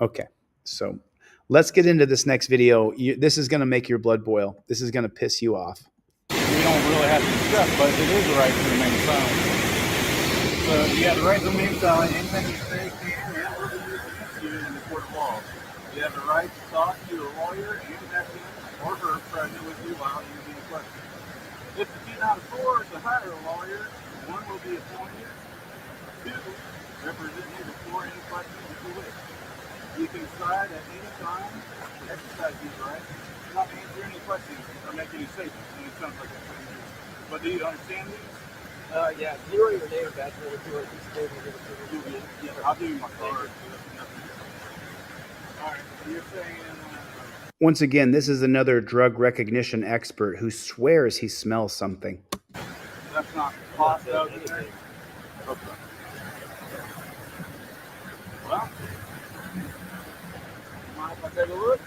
Okay, so let's get into this next video. This is going to make your blood boil. This is going to piss you off. We don't really have to discuss, but it is the right to remain silent. So you have the right to remain silent. Anything you say can and will be used against you in the court of law. You have the right to talk to a lawyer and have him or her present with you while you're being questioned. If you cannot afford to hire a lawyer, one will be appointed to represent you before any questions if you wish. You can decide at any time to exercise these rights, not answer any questions or make any statements. And it sounds like that's what you do. But do you understand these? Yeah. Can you write your name and badge over to a piece of paper and give it to me? Yeah, I'll give you my card. All right. So you're saying. Once again, this is another drug recognition expert who swears he smells something. That's not possible. Okay. Well, mind if I take a look?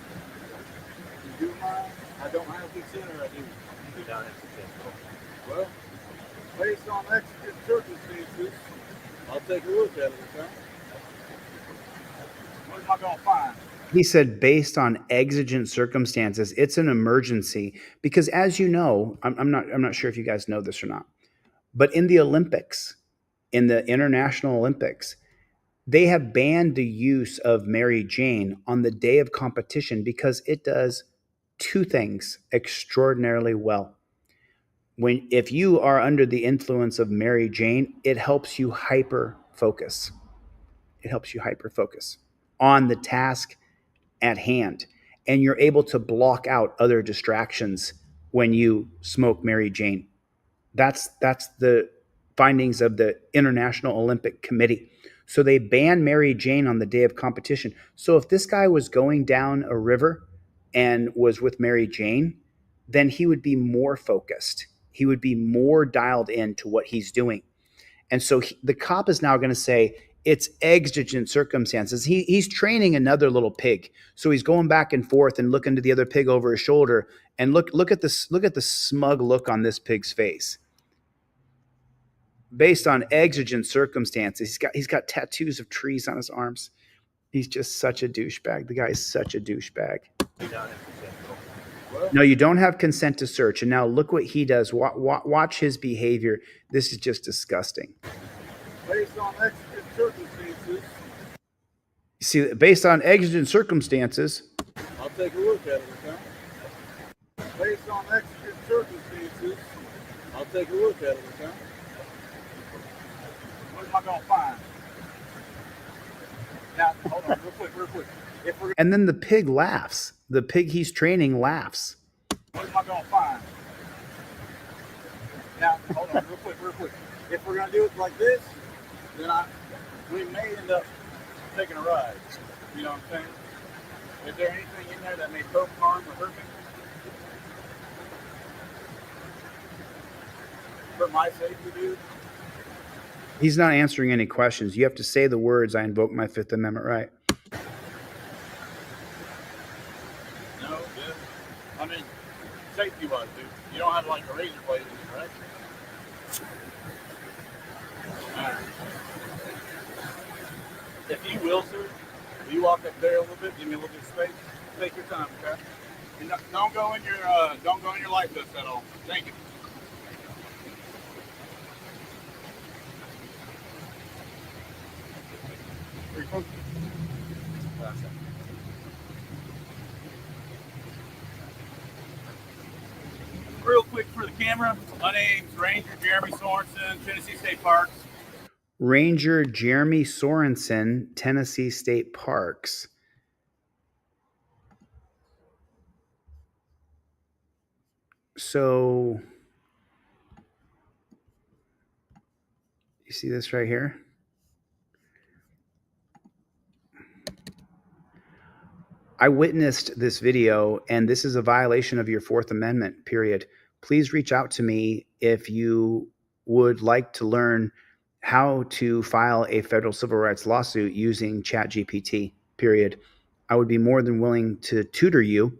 You do mind? I don't have consent, or I do? You don't have consent. Well, based on exigent circumstances, I'll take a look at it, okay? What am I going to find? He said, based on exigent circumstances, it's an emergency because, as you know, I'm not sure if you guys know this or not, but in the Olympics, in the International Olympics, they have banned the use of Mary Jane on the day of competition because it does two things extraordinarily well. If you are under the influence of Mary Jane, it helps you hyper focus. It helps you hyper focus on the task at hand, and you're able to block out other distractions when you smoke Mary Jane. That's the findings of the International Olympic Committee. So they banned Mary Jane on the day of competition. So if this guy was going down a river and was with Mary Jane, then he would be more focused. He would be more dialed into what he's doing. And so the cop is now going to say it's exigent circumstances. He's training another little pig. So he's going back and forth and looking to the other pig over his shoulder. And look at this. Look at the smug look on this pig's face. Based on exigent circumstances, he's got tattoos of trees on his arms. He's just such a douchebag. The guy is such a douchebag. No, you don't have consent to search. And now look what he does. Watch his behavior. This is just disgusting. Based on exigent circumstances. You see, based on exigent circumstances. I'll take a look at it, okay? Based on exigent circumstances, I'll take a look at it, okay? What am I going to find? Now, hold on, real quick. And then the pig laughs. The pig he's training laughs. What am I going to find? Now, hold on, real quick. If we're going to do it like this, then we may end up taking a ride. You know what I'm saying? Is there anything in there that may poke, harm, or hurt me? For my safety, dude? He's not answering any questions. You have to say the words, I invoke my Fifth Amendment right. No, yeah. I mean, safety-wise, dude. You don't have like a razor blade in it, right? Alright. If you will, sir, will you walk up there a little bit, give me a little bit of space? Take your time, okay? And don't go in your life vest at all. Thank you. Real quick for the camera, my name's Ranger Jeremy Sorensen, Tennessee State Parks. Ranger Jeremy Sorensen, Tennessee State Parks. So, you see this right here? I witnessed this video, and this is a violation of your Fourth Amendment, period. Please reach out to me if you would like to learn how to file a federal civil rights lawsuit using ChatGPT, period. I would be more than willing to tutor you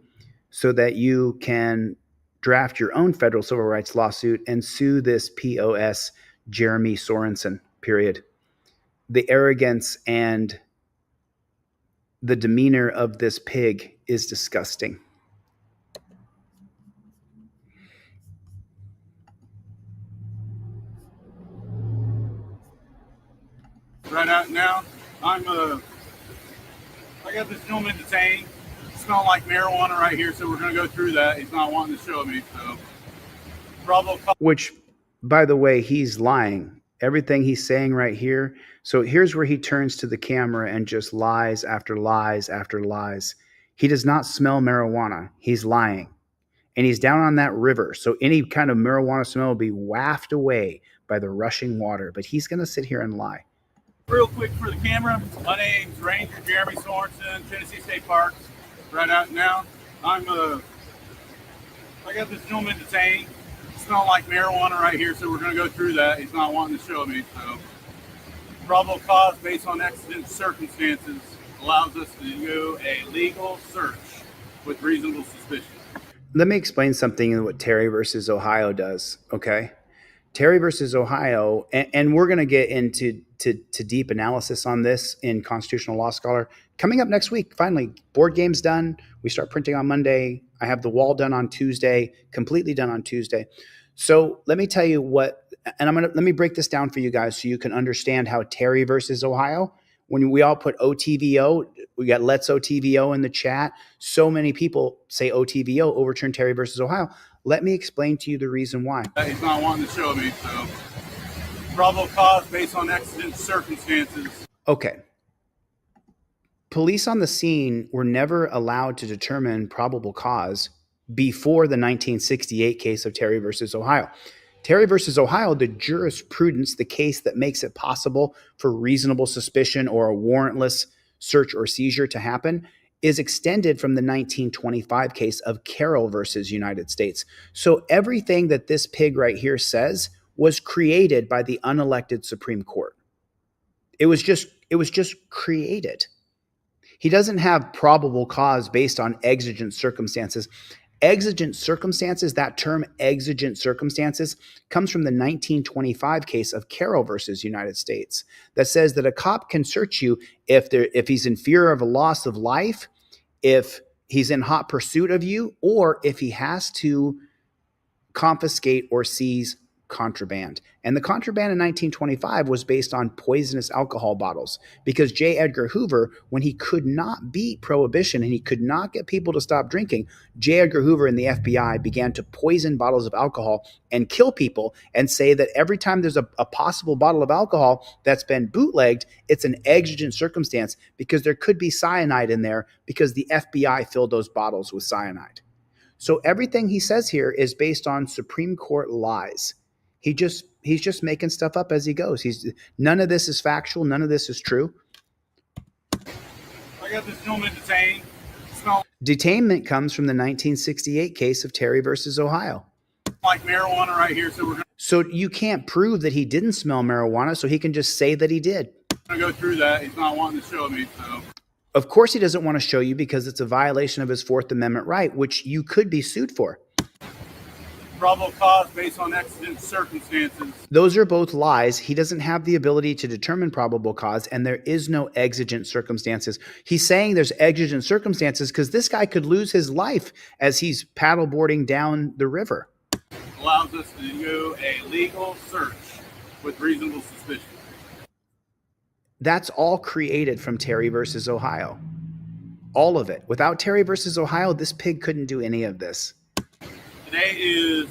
so that you can draft your own federal civil rights lawsuit and sue this POS Jeremy Sorensen, period. The arrogance and the demeanor of this pig is disgusting. Right out now, I got this gentleman detained. It's smelling like marijuana right here, so we're going to go through that. He's not wanting to show me, so. Which, by the way, he's lying. Everything he's saying right here. So here's where he turns to the camera and just lies after lies after lies. He does not smell marijuana. He's lying. And he's down on that river. So any kind of marijuana smell will be wafted away by the rushing water. But he's going to sit here and lie. Real quick for the camera, my name's Ranger Jeremy Sorensen, Tennessee State Parks. Right out now, I got this gentleman detained. Smell like marijuana right here, so we're going to go through that. He's not wanting to show me, so. Probable cause based on exigent circumstances allows us to do a legal search with reasonable suspicion. Let me explain something in what Terry versus Ohio does, okay? Terry versus Ohio, and we're going to get into deep analysis on this in Constitutional Law Scholar coming up next week. Finally, board game's done. We start printing on Monday. I have the wall done on Tuesday, completely done on Tuesday. So let me tell you what, and let me break this down for you guys so you can understand how Terry versus Ohio. When we all put OTVO, we got Let's OTVO in the chat. So many people say OTVO, overturn Terry versus Ohio. Let me explain to you the reason why. He's not wanting to show me, so probable cause based on exigent circumstances. Okay. Police on the scene were never allowed to determine probable cause before the 1968 case of Terry versus Ohio. Terry versus Ohio, the jurisprudence, the case that makes it possible for reasonable suspicion or a warrantless search or seizure to happen, is extended from the 1925 case of Carroll versus United States. So everything that this pig right here says was created by the unelected Supreme Court. It was just created. He doesn't have probable cause based on exigent circumstances. Exigent circumstances, that term exigent circumstances, comes from the 1925 case of Carroll versus United States that says that a cop can search you if he's in fear of a loss of life, if he's in hot pursuit of you, or if he has to confiscate or seize contraband. And the contraband in 1925 was based on poisonous alcohol bottles because J. Edgar Hoover, when he could not beat prohibition and he could not get people to stop drinking, J. Edgar Hoover and the FBI began to poison bottles of alcohol and kill people and say that every time there's a possible bottle of alcohol that's been bootlegged, it's an exigent circumstance because there could be cyanide in there because the FBI filled those bottles with cyanide. So everything he says here is based on Supreme Court lies. He's just making stuff up as he goes. None of this is factual. None of this is true. I got this gentleman detained. Detainment comes from the 1968 case of Terry versus Ohio. Like marijuana right here, so you can't prove that he didn't smell marijuana, so he can just say that he did. I'm gonna go through that. He's not wanting to show me, so. Of course he doesn't want to show you because it's a violation of his Fourth Amendment right, which you could be sued for. Probable cause based on exigent circumstances. Those are both lies. He doesn't have the ability to determine probable cause, and there is no exigent circumstances. He's saying there's exigent circumstances because this guy could lose his life as he's paddleboarding down the river. Allows us to do a legal search with reasonable suspicion. That's all created from Terry versus Ohio. All of it. Without Terry versus Ohio, this pig couldn't do any of this. Today is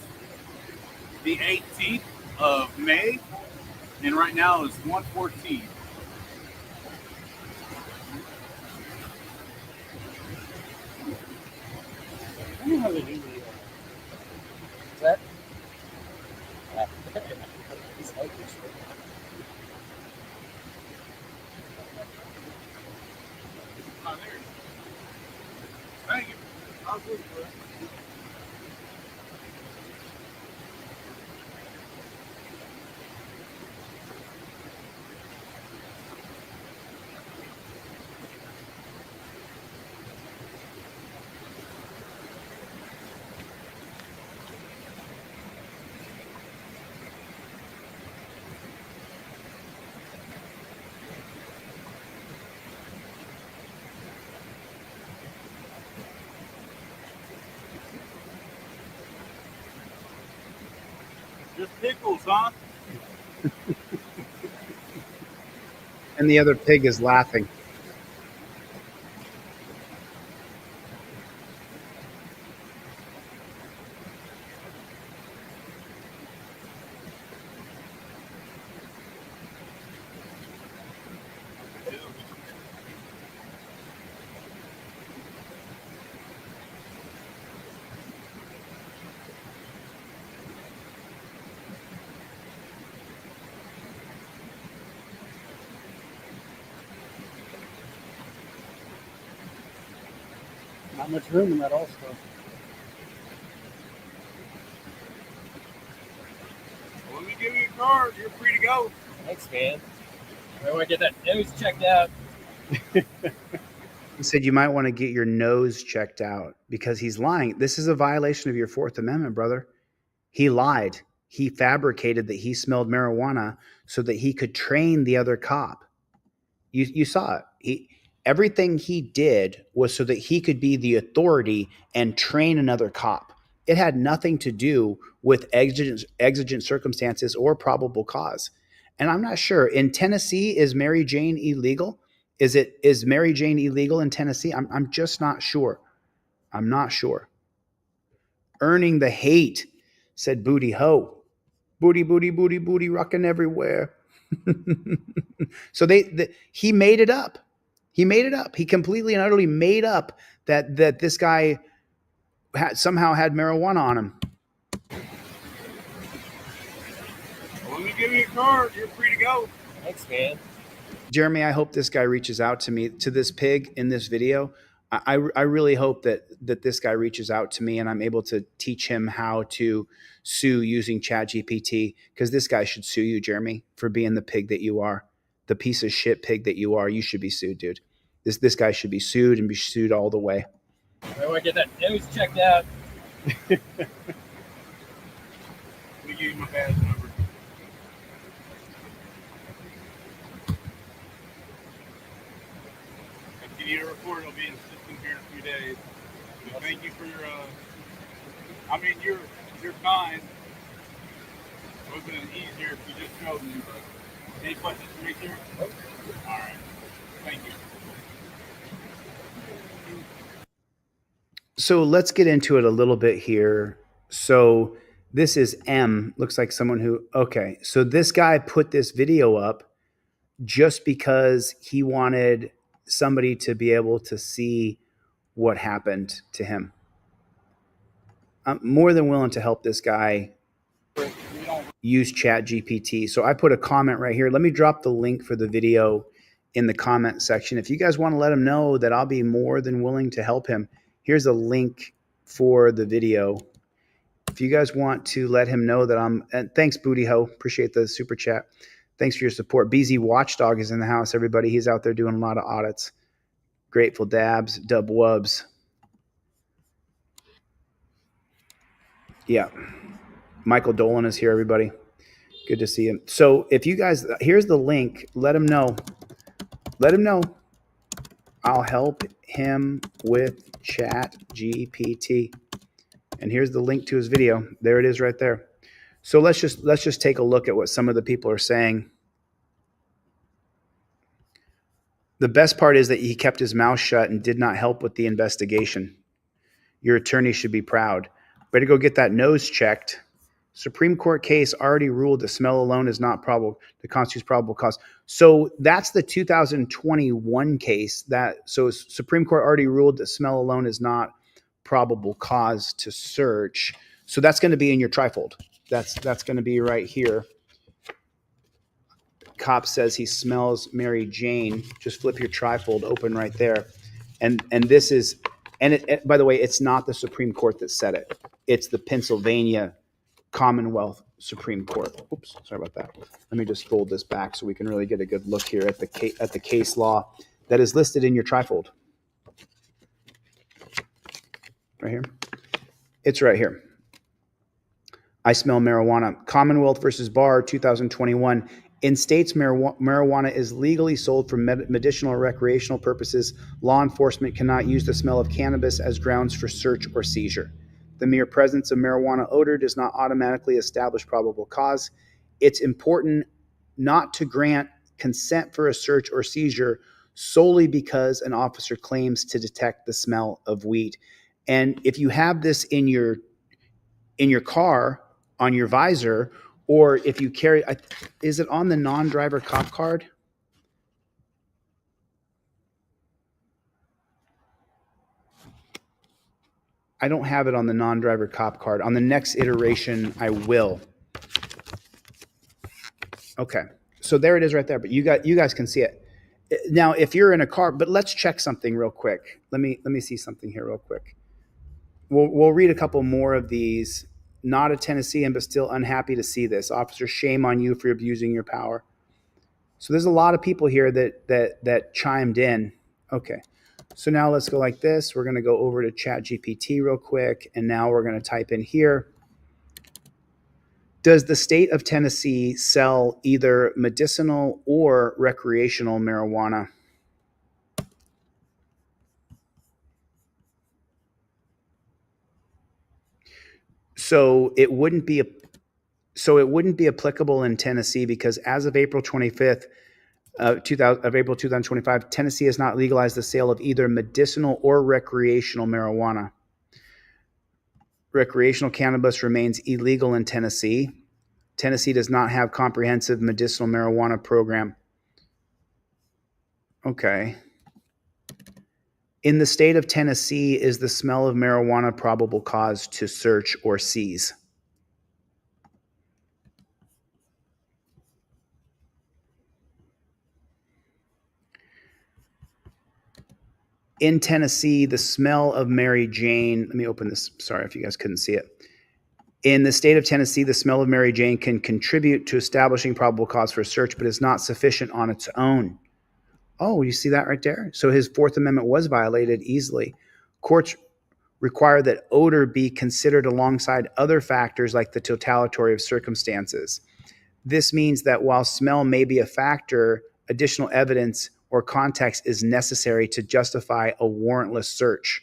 the 18th of May, and right now it's 1:14. I don't know how they do the is that? Thank you. I'll do it. Just pickles, huh? And the other pig is laughing. Not much room in that also. Let me give you a card. You're free to go. Thanks, man. I want to get that nose checked out. He said you might want to get your nose checked out because he's lying. This is a violation of your Fourth Amendment, brother. He lied. he fabricated that he smelled marijuana so that he could train the other cop. You saw it. Everything he did was so that he could be the authority and train another cop. It had nothing to do with exigent circumstances or probable cause. And I'm not sure. In Tennessee, is Mary Jane illegal? Is Mary Jane illegal in Tennessee? I'm just not sure. I'm not sure. Earning the hate, said Booty Ho. Booty, booty, booty, booty, rocking everywhere. So he made it up. He made it up. He completely and utterly made up that this guy somehow had marijuana on him. Let me give you a card. You're free to go. Thanks, man. Jeremy, I hope this guy reaches out to me, to this pig in this video. I really hope that this guy reaches out to me and I'm able to teach him how to sue using ChatGPT, because this guy should sue you, Jeremy, for being the pig that you are, the piece of shit pig that you are. You should be sued, dude. This guy should be sued and be sued all the way. I want to get that nose checked out. Let me give you my badge number. If you need a report, it'll be in the system here in a few days. But thank you for your, I mean, you're kind. It would have been easier if you just showed me, but any questions for me, sir? All right. Thank you. So let's get into it a little bit here. So this is M, looks like someone who, okay. So this guy put this video up just because he wanted somebody to be able to see what happened to him. I'm more than willing to help this guy use ChatGPT. So I put a comment right here. Let me drop the link for the video in the comment section. If you guys want to let him know that I'll be more than willing to help him, here's a link for the video. If you guys want to let him know that and thanks, Booty Ho. Appreciate the super chat. Thanks for your support. BZ Watchdog is in the house, everybody. He's out there doing a lot of audits. Grateful Dabs, Dub Wubs. Yeah. Michael Dolan is here, everybody. Good to see him. So if you guys, here's the link. Let him know. Let him know. I'll help him with ChatGPT. And here's the link to his video. There it is right there. So let's just take a look at what some of the people are saying. The best part is that he kept his mouth shut and did not help with the investigation. Your attorney should be proud. Better go get that nose checked. Supreme Court case already ruled the smell alone is not probable to constitute probable cause. So that's the 2021 case. So Supreme Court already ruled that smell alone is not probable cause to search. So that's going to be in your trifold. That's going to be right here. Cop says he smells Mary Jane. Just flip your trifold open right there. And this is, and by the way, it's not the Supreme Court that said it. It's the Pennsylvania Commonwealth Supreme Court. Oops, sorry about that. Let me just fold this back so we can really get a good look here at the case law that is listed in your trifold. Right here. It's right here. I smell marijuana. Commonwealth versus Barr, 2021. In states, marijuana is legally sold for medicinal or recreational purposes. Law enforcement cannot use the smell of cannabis as grounds for search or seizure. The mere presence of marijuana odor does not automatically establish probable cause. It's important not to grant consent for a search or seizure solely because an officer claims to detect the smell of weed. And if you have this in your car, on your visor, or if you carry, is it on the non-driver cop card? I don't have it on the non-driver cop card. On the next iteration, I will. Okay, so there it is right there. But you guys can see it. Now, if you're in a car, but let's check something real quick. Let me see something here real quick. We'll read a couple more of these. Not a Tennessean, but still unhappy to see this. Officer, shame on you for abusing your power. So there's a lot of people here that chimed in. Okay. So now let's go like this. We're going to go over to ChatGPT real quick. And now we're going to type in here. Does the state of Tennessee sell either medicinal or recreational marijuana? So it wouldn't be applicable in Tennessee because as of April 25th, April 2025, Tennessee has not legalized the sale of either medicinal or recreational marijuana. Recreational cannabis remains illegal in Tennessee. Tennessee does not have comprehensive medicinal marijuana program. Okay. In the state of Tennessee, is the smell of marijuana probable cause to search or seize? In Tennessee, the smell of Mary Jane, let me open this, sorry if you guys couldn't see it. In the state of Tennessee, the smell of Mary Jane can contribute to establishing probable cause for search, but is not sufficient on its own. Oh, you see that right there? So his Fourth Amendment was violated easily. Courts require that odor be considered alongside other factors like the totality of circumstances. This means that while smell may be a factor, additional evidence or context is necessary to justify a warrantless search.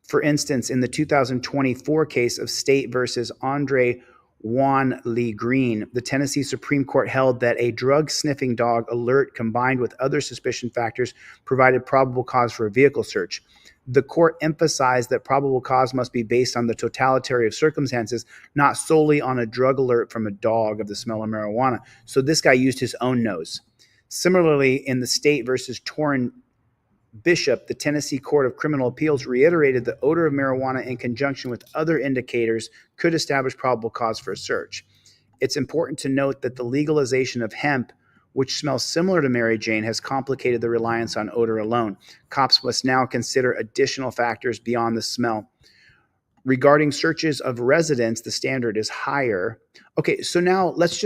For instance, in the 2024 case of State versus Andre Juan Lee Green, the Tennessee Supreme Court held that a drug-sniffing dog alert combined with other suspicion factors provided probable cause for a vehicle search. The court emphasized that probable cause must be based on the totality of circumstances, not solely on a drug alert from a dog of the smell of marijuana. So this guy used his own nose. Similarly, in the State versus Torrin Bishop, the Tennessee Court of Criminal Appeals reiterated the odor of marijuana in conjunction with other indicators could establish probable cause for a search. It's important to note that the legalization of hemp, which smells similar to Mary Jane, has complicated the reliance on odor alone. Cops must now consider additional factors beyond the smell. Regarding searches of residents, the standard is higher. Okay, so now let's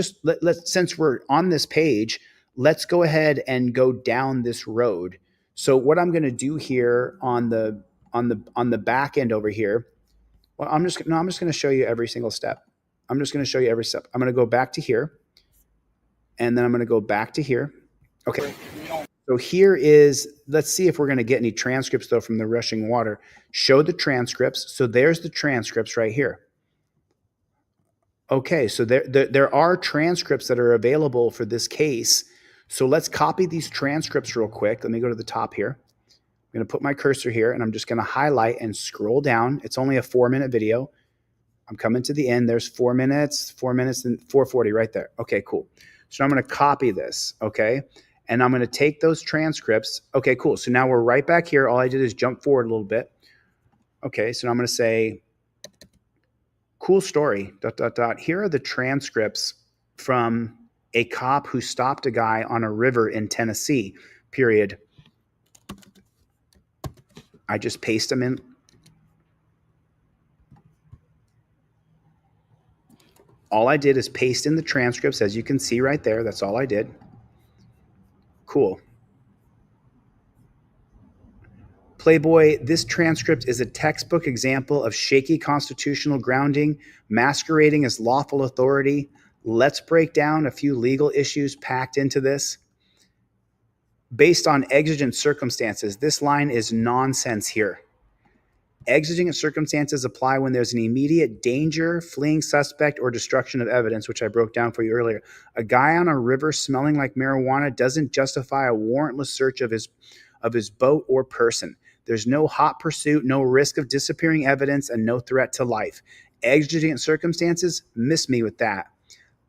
since we're on this page, let's go ahead and go down this road. So what I'm going to do here on the back end over here, well, I'm just going to show you every single step. I'm just going to show you every step. I'm going to go back to here, and then I'm going to go back to here. Okay. So here is, let's see if we're going to get any transcripts though from the rushing water. Show the transcripts. So there's the transcripts right here. Okay, so there are transcripts that are available for this case. So let's copy these transcripts real quick. Let me go to the top here. I'm going to put my cursor here, and I'm just going to highlight and scroll down. It's only a 4-minute video. I'm coming to the end. There's 4 minutes, and 4:40 right there. Okay, cool. So I'm going to copy this, okay? And I'm going to take those transcripts. Okay, cool. So now we're right back here. All I did is jump forward a little bit. Okay, so now I'm going to say, cool story, ... Here are the transcripts from a cop who stopped a guy on a river in Tennessee, period. I just paste them in. All I did is paste in the transcripts, as you can see right there. That's all I did. Cool. Playboy, this transcript is a textbook example of shaky constitutional grounding masquerading as lawful authority. Let's break down a few legal issues packed into this. Based on exigent circumstances, this line is nonsense here. Exigent circumstances apply when there's an immediate danger, fleeing suspect, or destruction of evidence, which I broke down for you earlier. A guy on a river smelling like marijuana doesn't justify a warrantless search of his boat or person. There's no hot pursuit, no risk of disappearing evidence, and no threat to life. Exigent circumstances, miss me with that.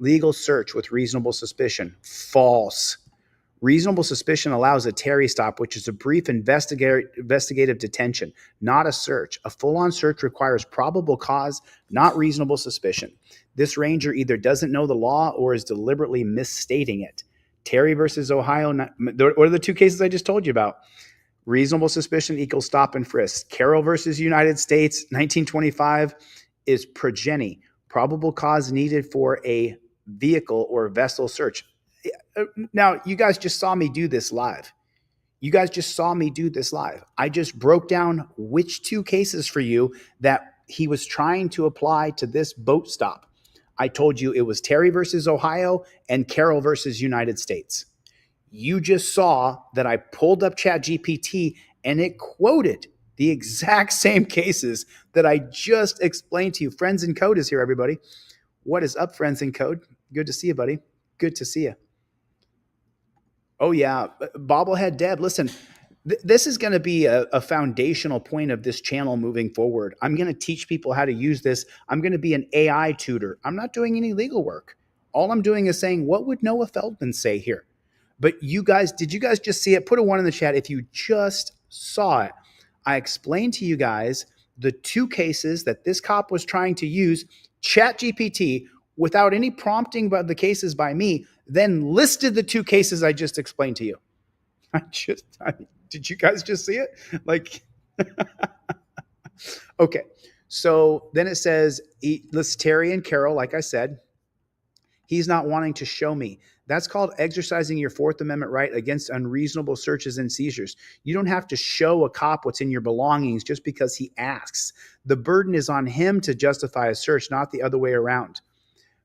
Legal search with reasonable suspicion, false. Reasonable suspicion allows a Terry stop, which is a brief investigative detention, not a search. A full-on search requires probable cause, not reasonable suspicion. This ranger either doesn't know the law or is deliberately misstating it. Terry versus Ohio, what are the two cases I just told you about? Reasonable suspicion equals stop and frisk. Carroll versus United States, 1925, is progeny. Probable cause needed for a vehicle or vessel search. Now, you guys just saw me do this live. I just broke down which two cases for you that he was trying to apply to this boat stop. I told you it was Terry versus Ohio and Carroll versus United States. You just saw that I pulled up ChatGPT and it quoted the exact same cases that I just explained to you. Friends in Code is here, everybody. What is up, Friends in Code? Good to see you, buddy. Good to see you. Oh, yeah. Bobblehead Deb, listen, this is going to be a foundational point of this channel moving forward. I'm going to teach people how to use this. I'm going to be an AI tutor. I'm not doing any legal work. All I'm doing is saying, what would Noah Feldman say here? But you guys, did you guys just see it? Put a 1 in the chat if you just saw it. I explained to you guys the 2 cases that this cop was trying to use ChatGPT without any prompting about the cases by me, then listed the 2 cases I just explained to you. Did you guys just see it? Like, okay. So then it says, lists Terry and Carroll, like I said. He's not wanting to show me. That's called exercising your Fourth Amendment right against unreasonable searches and seizures. You don't have to show a cop what's in your belongings just because he asks. The burden is on him to justify a search, not the other way around.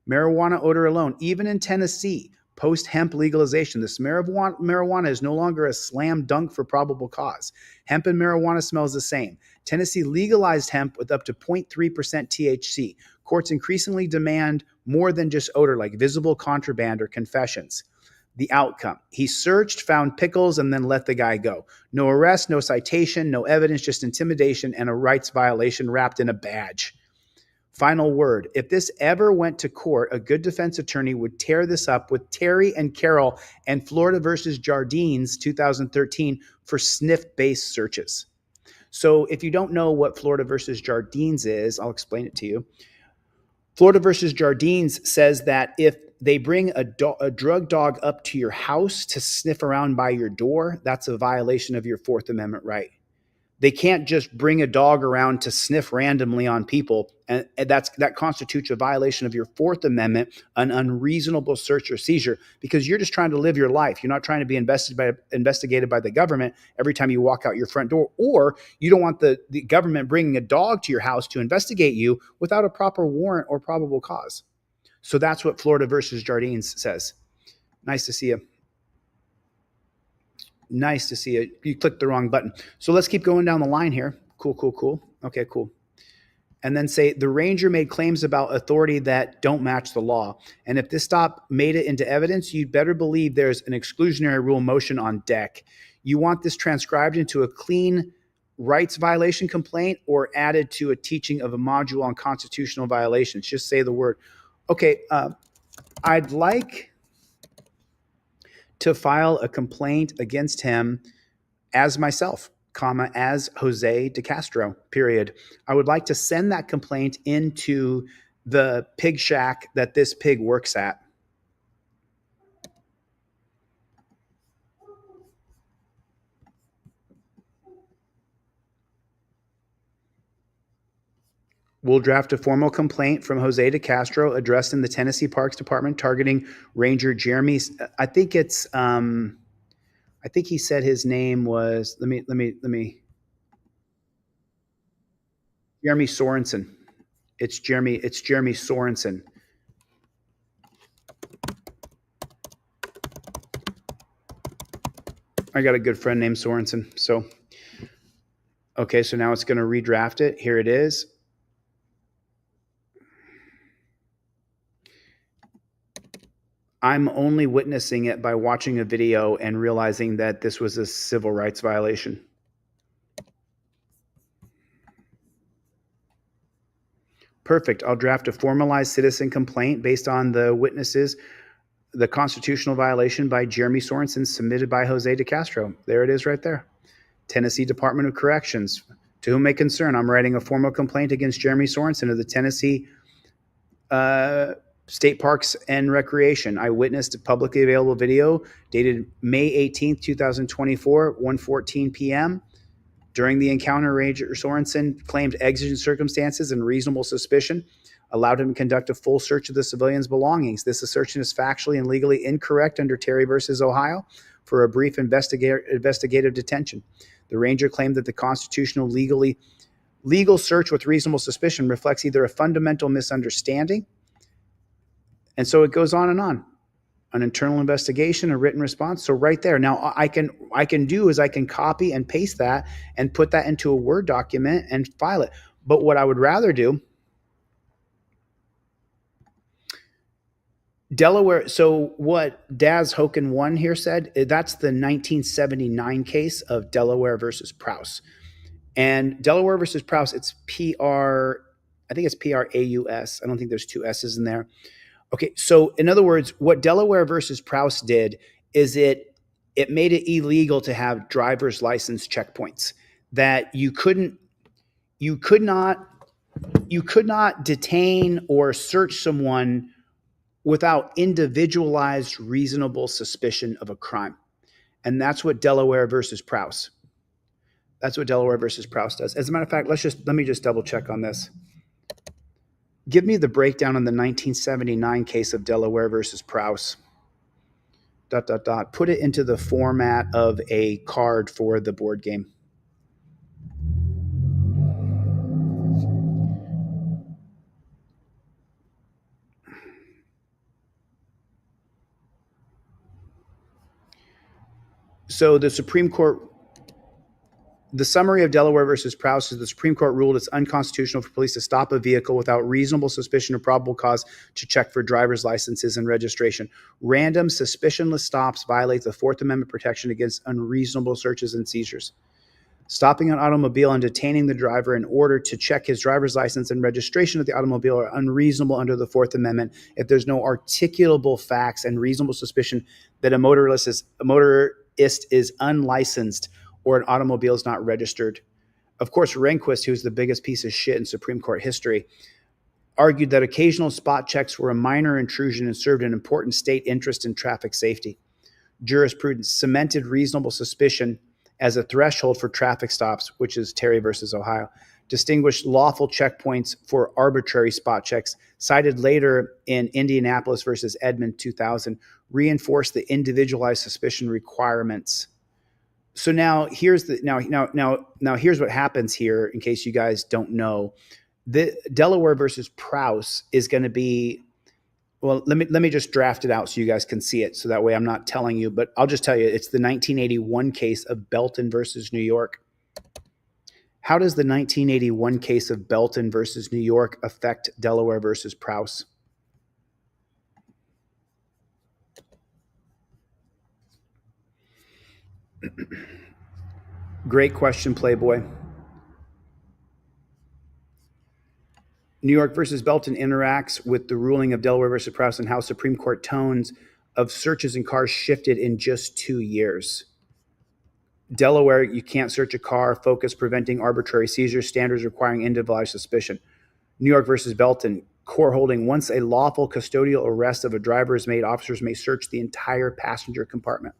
Marijuana odor alone, even in Tennessee, post-hemp legalization, the smell of marijuana is no longer a slam dunk for probable cause. Hemp and marijuana smells the same. Tennessee legalized hemp with up to 0.3% THC. Courts increasingly demand more than just odor, like visible contraband or confessions. The outcome: he searched, found pickles, and then let the guy go. No arrest, no citation, no evidence, just intimidation and a rights violation wrapped in a badge. Final word: if this ever went to court, a good defense attorney would tear this up with Terry and Carroll and Florida versus Jardines 2013 for sniff-based searches. So if you don't know what Florida versus Jardines is, I'll explain it to you. Florida versus Jardines says that if they bring a drug dog up to your house to sniff around by your door, that's a violation of your Fourth Amendment right. They can't just bring a dog around to sniff randomly on people, and that constitutes a violation of your Fourth Amendment, an unreasonable search or seizure, because you're just trying to live your life. You're not trying to be investigated by the government every time you walk out your front door, or you don't want the government bringing a dog to your house to investigate you without a proper warrant or probable cause. So that's what Florida versus Jardines says. Nice to see you. Nice to see it. You clicked the wrong button. So let's keep going down the line here. Cool, cool, cool. Okay, cool. And then say the ranger made claims about authority that don't match the law. And if this stop made it into evidence, you'd better believe there's an exclusionary rule motion on deck. You want this transcribed into a clean rights violation complaint or added to a teaching of a module on constitutional violations. Just say the word. Okay, I'd like to file a complaint against him as myself, comma, as Jose de Castro, period. I would like to send that complaint into the pig shack that this pig works at. We'll draft a formal complaint from Jose de Castro addressed in the Tennessee Parks Department targeting Ranger Jeremy. I think it's, I think he said his name was, let me, Jeremy Sorensen. It's Jeremy Sorensen. I got a good friend named Sorensen. So, okay, so now it's going to redraft it. Here it is. I'm only witnessing it by watching a video and realizing that this was a civil rights violation. Perfect. I'll draft a formalized citizen complaint based on the witnesses, the constitutional violation by Jeremy Sorensen submitted by Jose de Castro. There it is right there. Tennessee Department of Corrections. To whom may concern, I'm writing a formal complaint against Jeremy Sorensen of the Tennessee State Parks and Recreation. I witnessed a publicly available video dated May 18th, 2024, 1:14 p.m. During the encounter, Ranger Sorensen claimed exigent circumstances and reasonable suspicion allowed him to conduct a full search of the civilian's belongings. This assertion is factually and legally incorrect under Terry versus Ohio for a brief investigative detention. The Ranger claimed that the constitutional legal search with reasonable suspicion reflects either a fundamental misunderstanding And so it goes on and on. An internal investigation, a written response. So right there. Now I can do is I can copy and paste that and put that into a Word document and file it. But what I would rather do, Delaware. So what Daz Hoken 1 here said, that's the 1979 case of Delaware versus Prowse. And Delaware versus Prowse, it's I think it's Praus. I don't think there's two S's in there. Okay, so in other words, what Delaware versus Prowse did is it made it illegal to have driver's license checkpoints, that you could not detain or search someone without individualized reasonable suspicion of a crime. And that's what Delaware versus Prowse. That's what Delaware versus Prowse does. As a matter of fact, let me just double check on this. Give me the breakdown on the 1979 case of Delaware versus Prowse. ... Put it into the format of a card for the board game. So the Supreme Court, the summary of Delaware versus Prowse is the Supreme Court ruled it's unconstitutional for police to stop a vehicle without reasonable suspicion or probable cause to check for driver's licenses and registration. Random, suspicionless stops violate the Fourth Amendment protection against unreasonable searches and seizures. Stopping an automobile and detaining the driver in order to check his driver's license and registration of the automobile are unreasonable under the Fourth Amendment if there's no articulable facts and reasonable suspicion that a motorist is unlicensed or an automobile is not registered. Of course, Rehnquist, who's the biggest piece of shit in Supreme Court history, argued that occasional spot checks were a minor intrusion and served an important state interest in traffic safety. Jurisprudence cemented reasonable suspicion as a threshold for traffic stops, which is Terry versus Ohio, distinguished lawful checkpoints for arbitrary spot checks, cited later in Indianapolis versus Edmond 2000, reinforced the individualized suspicion requirements. So now here's what happens here, in case you guys don't know. The Delaware versus Prowse is going to be, well, let me just draft it out so you guys can see it. So that way I'm not telling you, but I'll just tell you, it's the 1981 case of Belton versus New York. How does the 1981 case of Belton versus New York affect Delaware versus Prowse? Great question, Playboy. New York versus Belton interacts with the ruling of Delaware versus Prowse and how Supreme Court tones of searches in cars shifted in just 2 years. Delaware, you can't search a car, focus preventing arbitrary seizures, standards requiring individualized suspicion. New York versus Belton, core holding, once a lawful custodial arrest of a driver is made, officers may search the entire passenger compartment.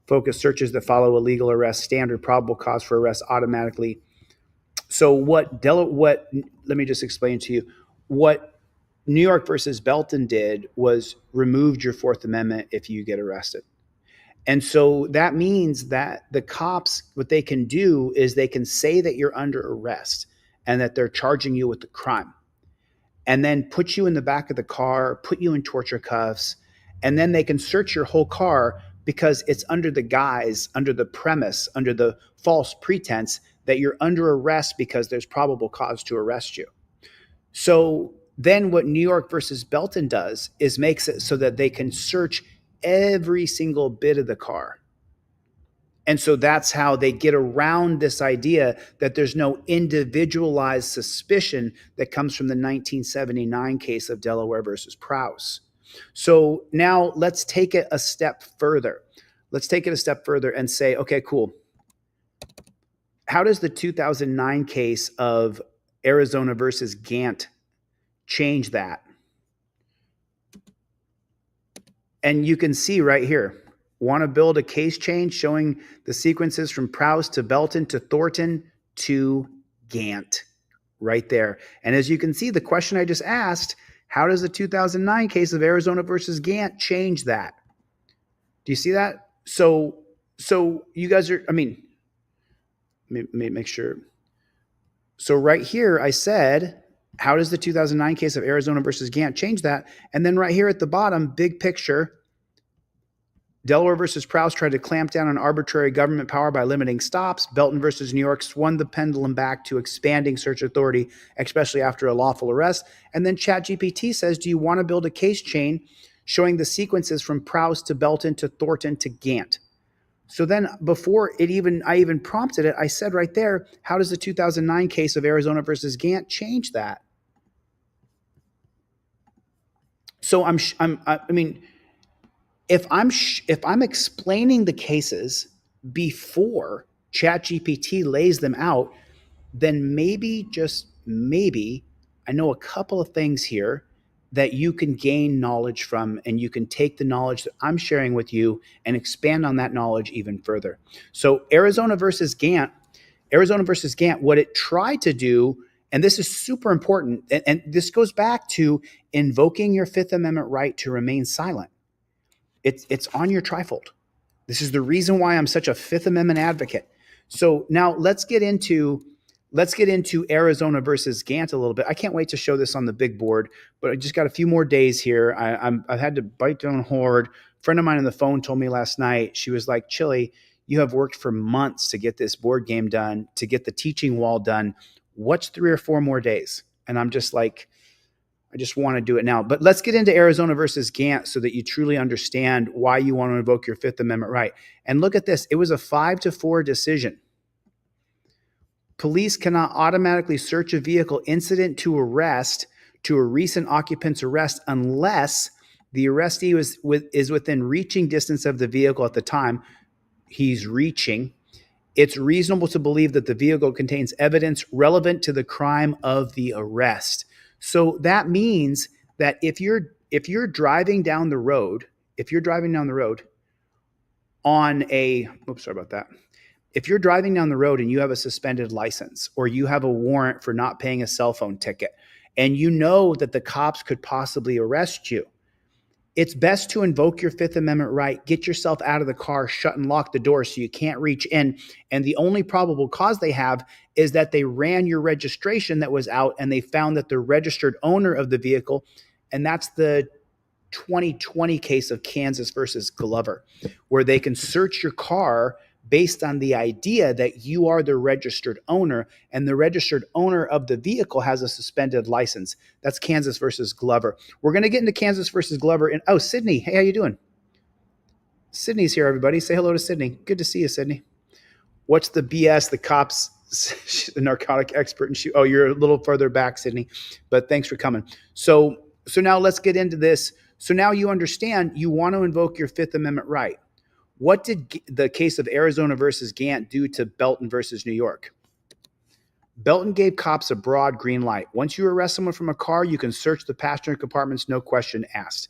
Focus searches that follow a legal arrest, standard probable cause for arrest automatically. So let me just explain to you what New York versus Belton did was removed your Fourth Amendment if you get arrested. And so that means that the cops, what they can do is they can say that you're under arrest and that they're charging you with the crime, and then put you in the back of the car, put you in torture cuffs, and then they can search your whole car because it's under the guise, under the premise, under the false pretense that you're under arrest because there's probable cause to arrest you. So then what New York versus Belton does is makes it so that they can search every single bit of the car. And so that's how they get around this idea that there's no individualized suspicion that comes from the 1979 case of Delaware versus Prowse. So now let's take it a step further. Let's take it a step further and say, okay, cool. How does the 2009 case of Arizona versus Gant change that? And you can see right here, want to build a case change showing the sequences from Prowse to Belton to Thornton to Gant right there. And as you can see, the question I just asked, how does the 2009 case of Arizona versus Gant change that? Do you see that? So you guys are, let me make sure. So right here, I said How does the 2009 case of Arizona versus Gant change that? And then right here at the bottom, big picture, Delaware versus Prowse tried to clamp down on arbitrary government power by limiting stops. Belton versus New York swung the pendulum back to expanding search authority, especially after a lawful arrest. And then ChatGPT says, do you want to build a case chain showing the sequences from Prowse to Belton to Thornton to Gant? So then before I even prompted it, I said right there, how does the 2009 case of Arizona versus Gant change that? So I mean, if I'm explaining the cases before ChatGPT lays them out, then maybe, just maybe, I know a couple of things here that you can gain knowledge from, and you can take the knowledge that I'm sharing with you and expand on that knowledge even further. So Arizona versus Gant, what it tried to do, and this is super important, and this goes back to invoking your Fifth Amendment right to remain silent. It's on your trifold. This is the reason why I'm such a Fifth Amendment advocate. So now let's get into Arizona versus Gant a little bit. I can't wait to show this on the big board, but I just got a few more days here. I've had to bite down hard. A friend of mine on the phone told me last night, she was like, Chili, you have worked for months to get this board game done, to get the teaching wall done. What's 3 or 4 more days? And I'm just like, I just want to do it now. But let's get into Arizona versus Gant so that you truly understand why you want to invoke your Fifth Amendment right. And look at this. It was a 5-4 decision. Police cannot automatically search a vehicle incident to arrest to a recent occupant's arrest unless the arrestee is within reaching distance of the vehicle at the time he's reaching. It's reasonable to believe that the vehicle contains evidence relevant to the crime of the arrest. So that means that if you're driving down the road, on a, oops, sorry about that. If you're driving down the road and you have a suspended license, or you have a warrant for not paying a cell phone ticket, and you know that the cops could possibly arrest you, it's best to invoke your Fifth Amendment right, get yourself out of the car, shut and lock the door so you can't reach in. And the only probable cause they have is that they ran your registration that was out, and they found that the registered owner of the vehicle, and that's the 2020 case of Kansas versus Glover, where they can search your car based on the idea that you are the registered owner, and the registered owner of the vehicle has a suspended license. That's Kansas versus Glover. We're going to get into Kansas versus Glover. And oh, Sydney, hey, how you doing? Sydney's here, everybody. Say hello to Sydney. Good to see you, Sydney. What's the BS? The cops, she's a narcotic expert, and oh, you're a little further back, Sydney, but thanks for coming. So now let's get into this. So now you understand you want to invoke your Fifth Amendment right. What did the case of Arizona versus Gant do to Belton versus New York? Belton gave cops a broad green light. Once you arrest someone from a car, you can search the passenger compartments, no question asked.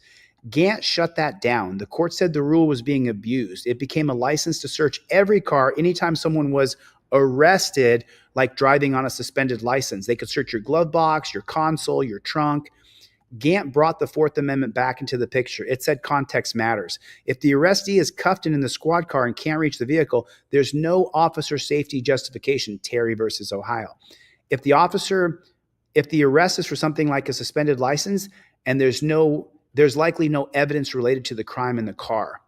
Gant shut that down. The court said the rule was being abused. It became a license to search every car anytime someone was arrested, like driving on a suspended license. They could search your glove box, your console, your trunk. Gant brought the Fourth Amendment back into the picture. It said context matters. If the arrestee is cuffed and in the squad car and can't reach the vehicle, there's no officer safety justification, Terry versus Ohio. If the arrest is for something like a suspended license, and there's likely no evidence related to the crime in the car.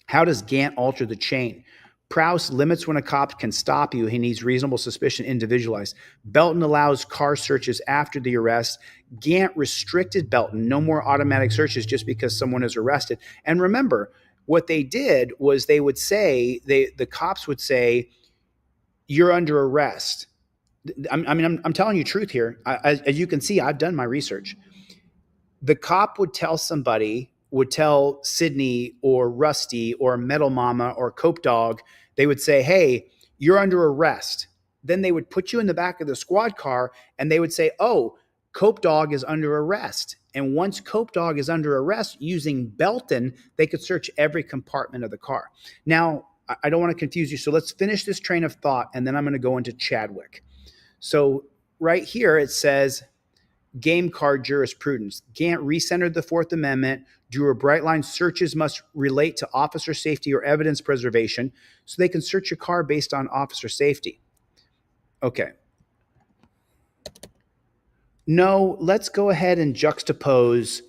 How does Gant alter the chain? Prowse limits when a cop can stop you. He needs reasonable suspicion individualized. Belton allows car searches after the arrest. Gant restricted Belton. No more automatic searches just because someone is arrested. And remember, what they did was they would say, the cops would say, you're under arrest. I'm telling you truth here. As you can see, I've done my research. The cop would tell Sydney or Rusty or Metal Mama or Cope Dog, they would say, hey, you're under arrest. Then they would put you in the back of the squad car and they would say, oh, Cope Dog is under arrest. And once Cope Dog is under arrest, using Belton, they could search every compartment of the car. Now, I don't want to confuse you, so let's finish this train of thought, and then I'm going to go into Chadwick. So right here it says, game card jurisprudence. Gant recentered the Fourth Amendment, drew a bright line. Searches must relate to officer safety or evidence preservation, so they can search your car based on officer safety. Okay. No, let's go ahead and juxtapose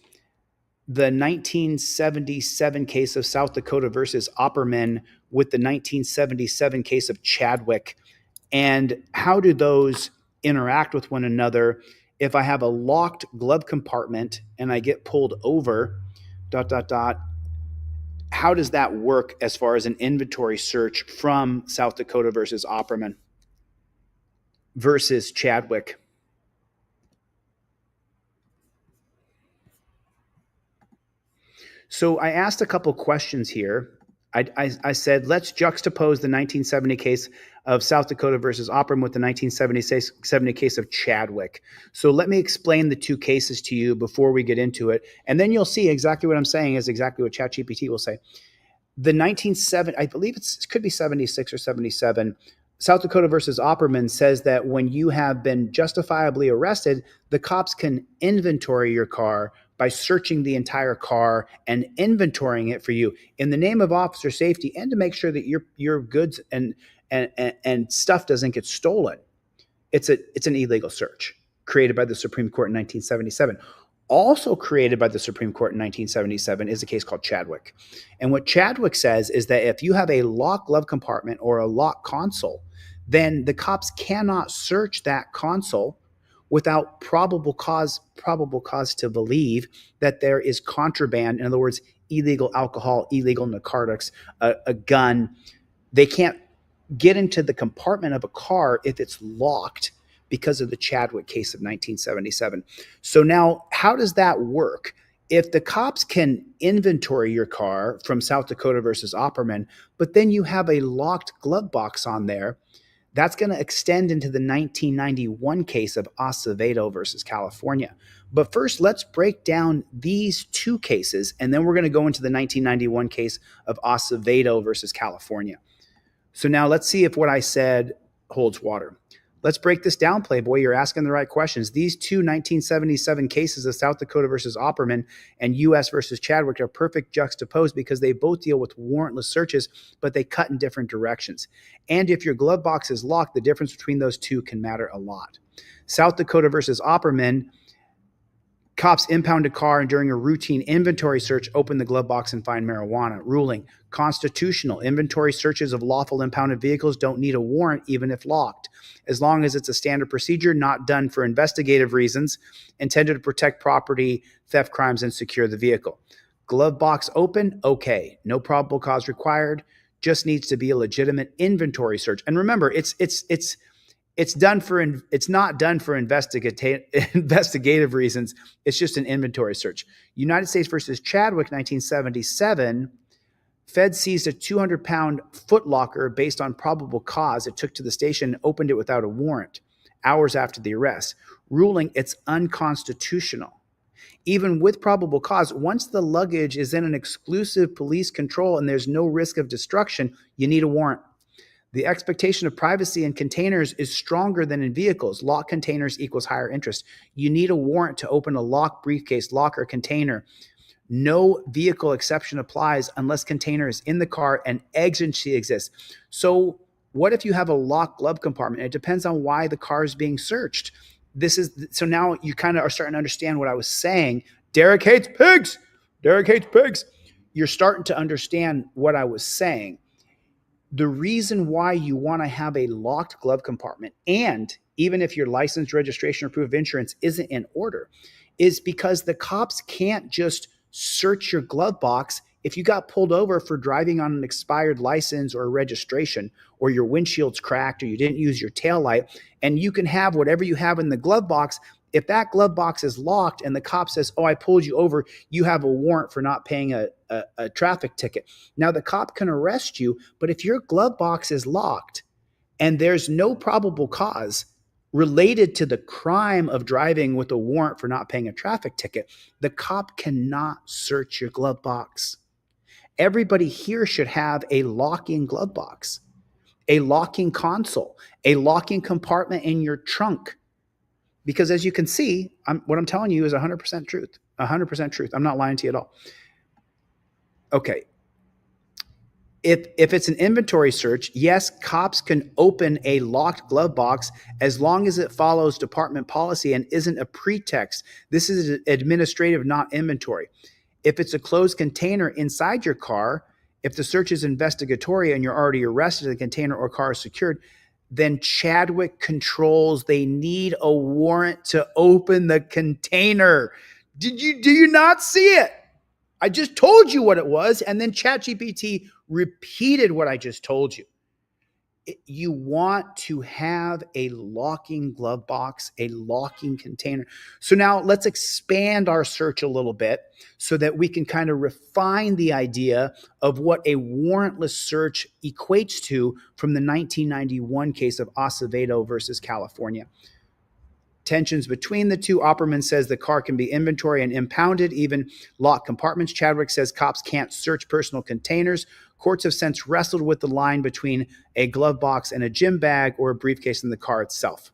the 1977 case of South Dakota versus Opperman with the 1977 case of Chadwick. And how do those interact with one another? If I have a locked glove compartment and I get pulled over, ... how does that work as far as an inventory search from South Dakota versus Opperman versus Chadwick? So I asked a couple questions here. I said, let's juxtapose the 1970 case of South Dakota versus Opperman with the 1970 case of Chadwick. So let me explain the two cases to you before we get into it. And then you'll see exactly what I'm saying is exactly what ChatGPT will say. The 1970, I believe it could be 76 or 77, South Dakota versus Opperman says that when you have been justifiably arrested, the cops can inventory your car by searching the entire car and inventorying it for you in the name of officer safety and to make sure that your goods and stuff doesn't get stolen. It's an illegal search created by the Supreme Court in 1977. Also created by the Supreme Court in 1977 is a case called Chadwick. And what Chadwick says is that if you have a locked glove compartment or a locked console, then the cops cannot search that console without probable cause to believe that there is contraband. In other words, illegal alcohol, illegal narcotics, a gun. They can't get into the compartment of a car if it's locked because of the Chadwick case of 1977. So now, how does that work? If the cops can inventory your car from South Dakota versus Opperman, but then you have a locked glove box on there, that's going to extend into the 1991 case of Acevedo versus California. But first, let's break down these two cases, and then we're going to go into the 1991 case of Acevedo versus California. So now let's see if what I said holds water. Let's break this down, Playboy. You're asking the right questions. These two 1977 cases of South Dakota versus Opperman and U.S. versus Chadwick are perfect juxtaposed because they both deal with warrantless searches, but they cut in different directions. And if your glove box is locked, the difference between those two can matter a lot. South Dakota versus Opperman, cops impound a car and during a routine inventory search, open the glove box and find marijuana. Ruling, constitutional. Inventory searches of lawful impounded vehicles don't need a warrant even if locked, as long as it's a standard procedure not done for investigative reasons, intended to protect property, theft crimes, and secure the vehicle. Glove box open, okay. No probable cause required. Just needs to be a legitimate inventory search. And remember, it's not done for investigative reasons. It's just an inventory search. United States versus Chadwick, 1977, Fed seized a 200-pound footlocker based on probable cause. It took to the station and opened it without a warrant hours after the arrest, ruling it's unconstitutional. Even with probable cause, once the luggage is in an exclusive police control and there's no risk of destruction, you need a warrant. The expectation of privacy in containers is stronger than in vehicles. Locked containers equals higher interest. You need a warrant to open a locked briefcase, locker, container. No vehicle exception applies unless container is in the car and exigency exists. So what if you have a locked glove compartment? It depends on why the car is being searched. So now you kind of are starting to understand what I was saying. Derek hates pigs. Derek hates pigs. You're starting to understand what I was saying. The reason why you want to have a locked glove compartment, and even if your license, registration, or proof of insurance isn't in order, is because the cops can't just search your glove box if you got pulled over for driving on an expired license or registration, or your windshield's cracked, or you didn't use your taillight, and you can have whatever you have in the glove box. If that glove box is locked and the cop says, oh, I pulled you over, you have a warrant for not paying a traffic ticket. Now the cop can arrest you, but if your glove box is locked and there's no probable cause related to the crime of driving with a warrant for not paying a traffic ticket, the cop cannot search your glove box. Everybody here should have a locking glove box, a locking console, a locking compartment in your trunk. Because as you can see, what I'm telling you is 100% truth, 100% truth. I'm not lying to you at all. Okay. If it's an inventory search, yes, cops can open a locked glove box as long as it follows department policy and isn't a pretext. This is administrative, not inventory. If it's a closed container inside your car, if the search is investigatory and you're already arrested, the container or car is secured, then Chadwick controls. They need a warrant to open the container. Do you not see it? I just told you what it was, and then ChatGPT repeated what I just told you. You want to have a locking glove box, a locking container. So now let's expand our search a little bit so that we can kind of refine the idea of what a warrantless search equates to from the 1991 case of Acevedo versus California. Tensions between the two. Opperman says the car can be inventory and impounded, even locked compartments. Chadwick says cops can't search personal containers. Courts have since wrestled with the line between a glove box and a gym bag or a briefcase in the car itself.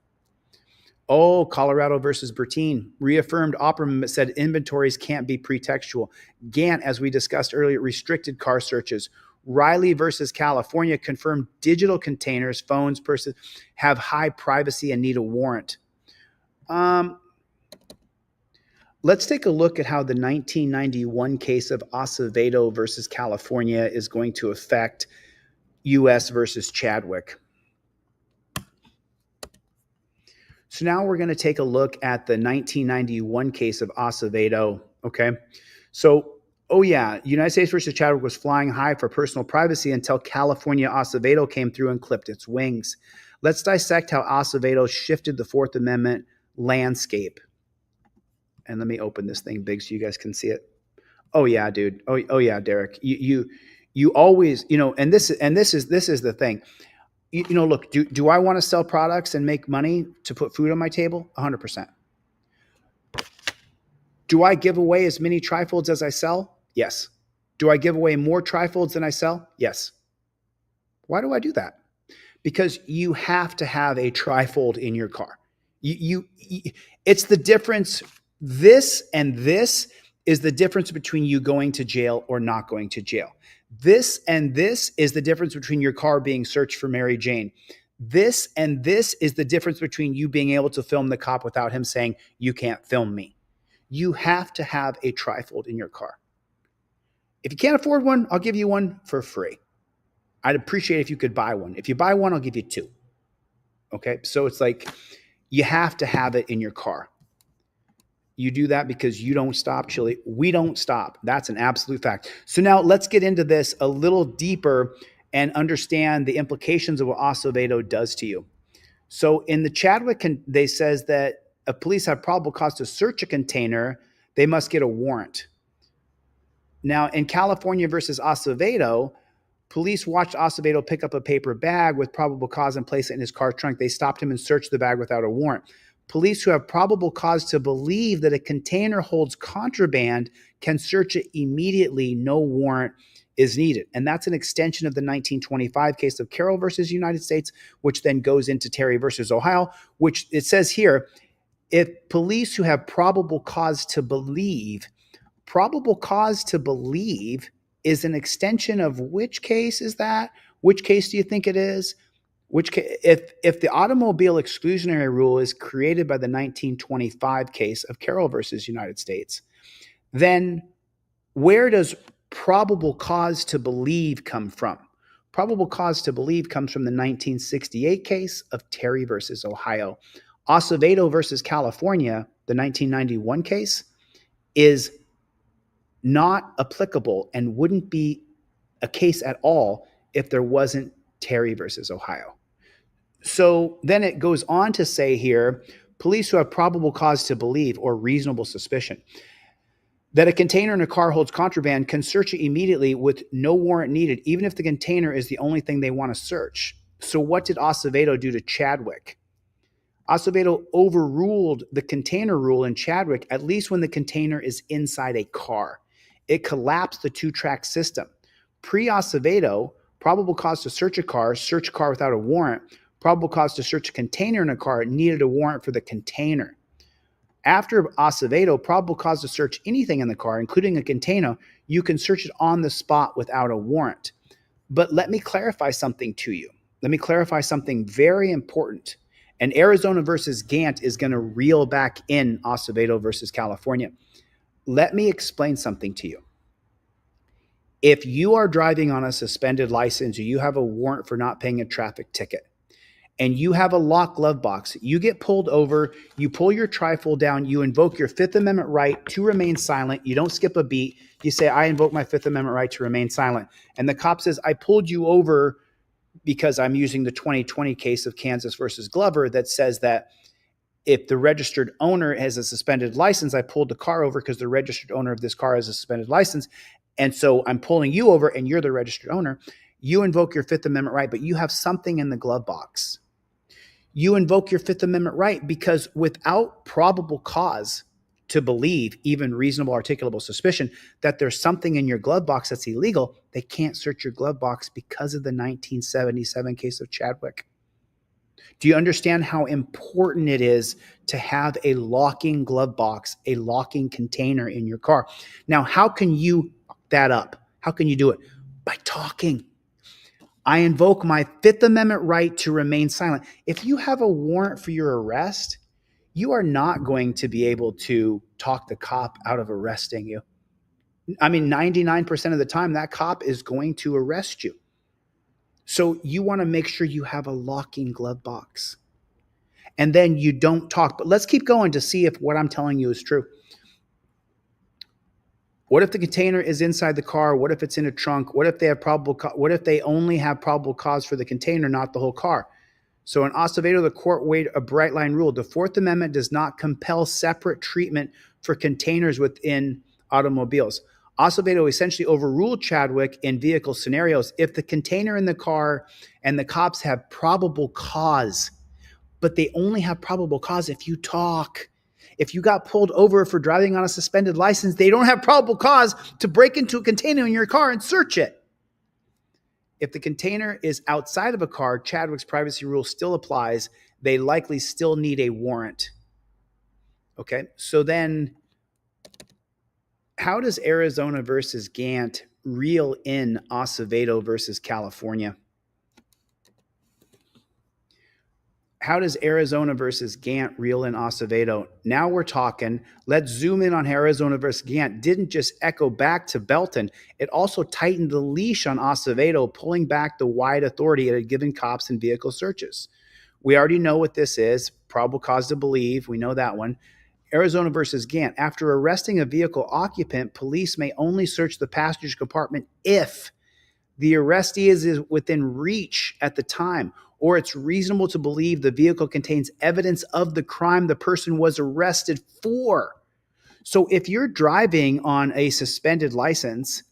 Oh, Colorado versus Bertine reaffirmed Opperman, but said inventories can't be pretextual. Gant, as we discussed earlier, restricted car searches. Riley versus California confirmed digital containers, phones, purses have high privacy and need a warrant. Let's take a look at how the 1991 case of Acevedo versus California is going to affect U.S. versus Chadwick. So now we're going to take a look at the 1991 case of Acevedo, okay? So, oh yeah, United States versus Chadwick was flying high for personal privacy until California Acevedo came through and clipped its wings. Let's dissect how Acevedo shifted the Fourth Amendment landscape. And let me open this thing big so you guys can see it. Oh yeah, dude. Oh yeah, Derek. You always, and this is the thing. Look, do I want to sell products and make money to put food on my table? 100%. Do I give away as many trifolds as I sell? Yes. Do I give away more trifolds than I sell? Yes. Why do I do that? Because you have to have a trifold in your car. It's the difference. This and this is the difference between you going to jail or not going to jail. This and this is the difference between your car being searched for Mary Jane. This and this is the difference between you being able to film the cop without him saying, you can't film me. You have to have a trifold in your car. If you can't afford one, I'll give you one for free. I'd appreciate if you could buy one. If you buy one, I'll give you two. Okay, so it's like you have to have it in your car. You do that because you don't stop, Chili. We don't stop. That's an absolute fact. So now let's get into this a little deeper and understand the implications of what Acevedo does to you. So in the Chadwick, they says that if police have probable cause to search a container, they must get a warrant. Now in California versus Acevedo, police watched Acevedo pick up a paper bag with probable cause and place it in his car trunk. They stopped him and searched the bag without a warrant. Police who have probable cause to believe that a container holds contraband can search it immediately. No warrant is needed. And that's an extension of the 1925 case of Carroll versus United States, which then goes into Terry versus Ohio, which it says here, if police who have probable cause to believe is an extension of which case is that? Which case do you think it is? If the automobile exclusionary rule is created by the 1925 case of Carroll versus United States, then where does probable cause to believe come from? Probable cause to believe comes from the 1968 case of Terry versus Ohio. Acevedo versus California, the 1991 case, is not applicable and wouldn't be a case at all if there wasn't Terry versus Ohio. So then it goes on to say here, police who have probable cause to believe or reasonable suspicion that a container in a car holds contraband can search it immediately with no warrant needed, even if the container is the only thing they want to search. So what did Acevedo do to Chadwick? Acevedo overruled the container rule in Chadwick, at least when the container is inside a car. It collapsed the two-track system. Pre-Acevedo, probable cause to search a car without a warrant. Probable cause to search a container in a car needed a warrant for the container. After Acevedo, probable cause to search anything in the car, including a container, you can search it on the spot without a warrant. But let me clarify something to you. Let me clarify something very important. And Arizona versus Gant is going to reel back in Acevedo versus California. Let me explain something to you. If you are driving on a suspended license or you have a warrant for not paying a traffic ticket and you have a locked glove box, you get pulled over, you pull your trifle down, you invoke your Fifth Amendment right to remain silent. You don't skip a beat. You say, I invoke my Fifth Amendment right to remain silent. And the cop says, I pulled you over because I'm using the 2020 case of Kansas versus Glover that says that if the registered owner has a suspended license, I pulled the car over because the registered owner of this car has a suspended license. And so I'm pulling you over and you're the registered owner. You invoke your Fifth Amendment right, but you have something in the glove box. You invoke your Fifth Amendment right because without probable cause to believe, even reasonable articulable suspicion, that there's something in your glove box that's illegal, they can't search your glove box because of the 1977 case of Chadwick. Do you understand how important it is to have a locking glove box, a locking container in your car? Now, how can you lock that up? How can you do it? By talking. I invoke my Fifth Amendment right to remain silent. If you have a warrant for your arrest, you are not going to be able to talk the cop out of arresting you. I mean, 99% of the time, that cop is going to arrest you. So you want to make sure you have a locking glove box. And then you don't talk. But let's keep going to see if what I'm telling you is true. What if the container is inside the car? What if it's in a trunk? What if they have what if they only have probable cause for the container, not the whole car? So in Acevedo, the court weighed a bright line rule. The Fourth Amendment does not compel separate treatment for containers within automobiles. Acevedo essentially overruled Chadwick in vehicle scenarios if the container in the car and the cops have probable cause, but they only have probable cause if you talk. If you got pulled over for driving on a suspended license, they don't have probable cause to break into a container in your car and search it. If the container is outside of a car, Chadwick's privacy rule still applies. They likely still need a warrant. Okay, so then how does Arizona versus Gant reel in Acevedo versus California? How does Arizona versus Gant reel in Acevedo? Now we're talking. Let's zoom in on Arizona versus Gant. Didn't just echo back to Belton. It also tightened the leash on Acevedo, pulling back the wide authority it had given cops in vehicle searches. We already know what this is. Probable cause to believe. We know that one. Arizona versus Gant. After arresting a vehicle occupant, police may only search the passenger compartment if the arrestee is within reach at the time, or it's reasonable to believe the vehicle contains evidence of the crime the person was arrested for. So if you're driving on a suspended license,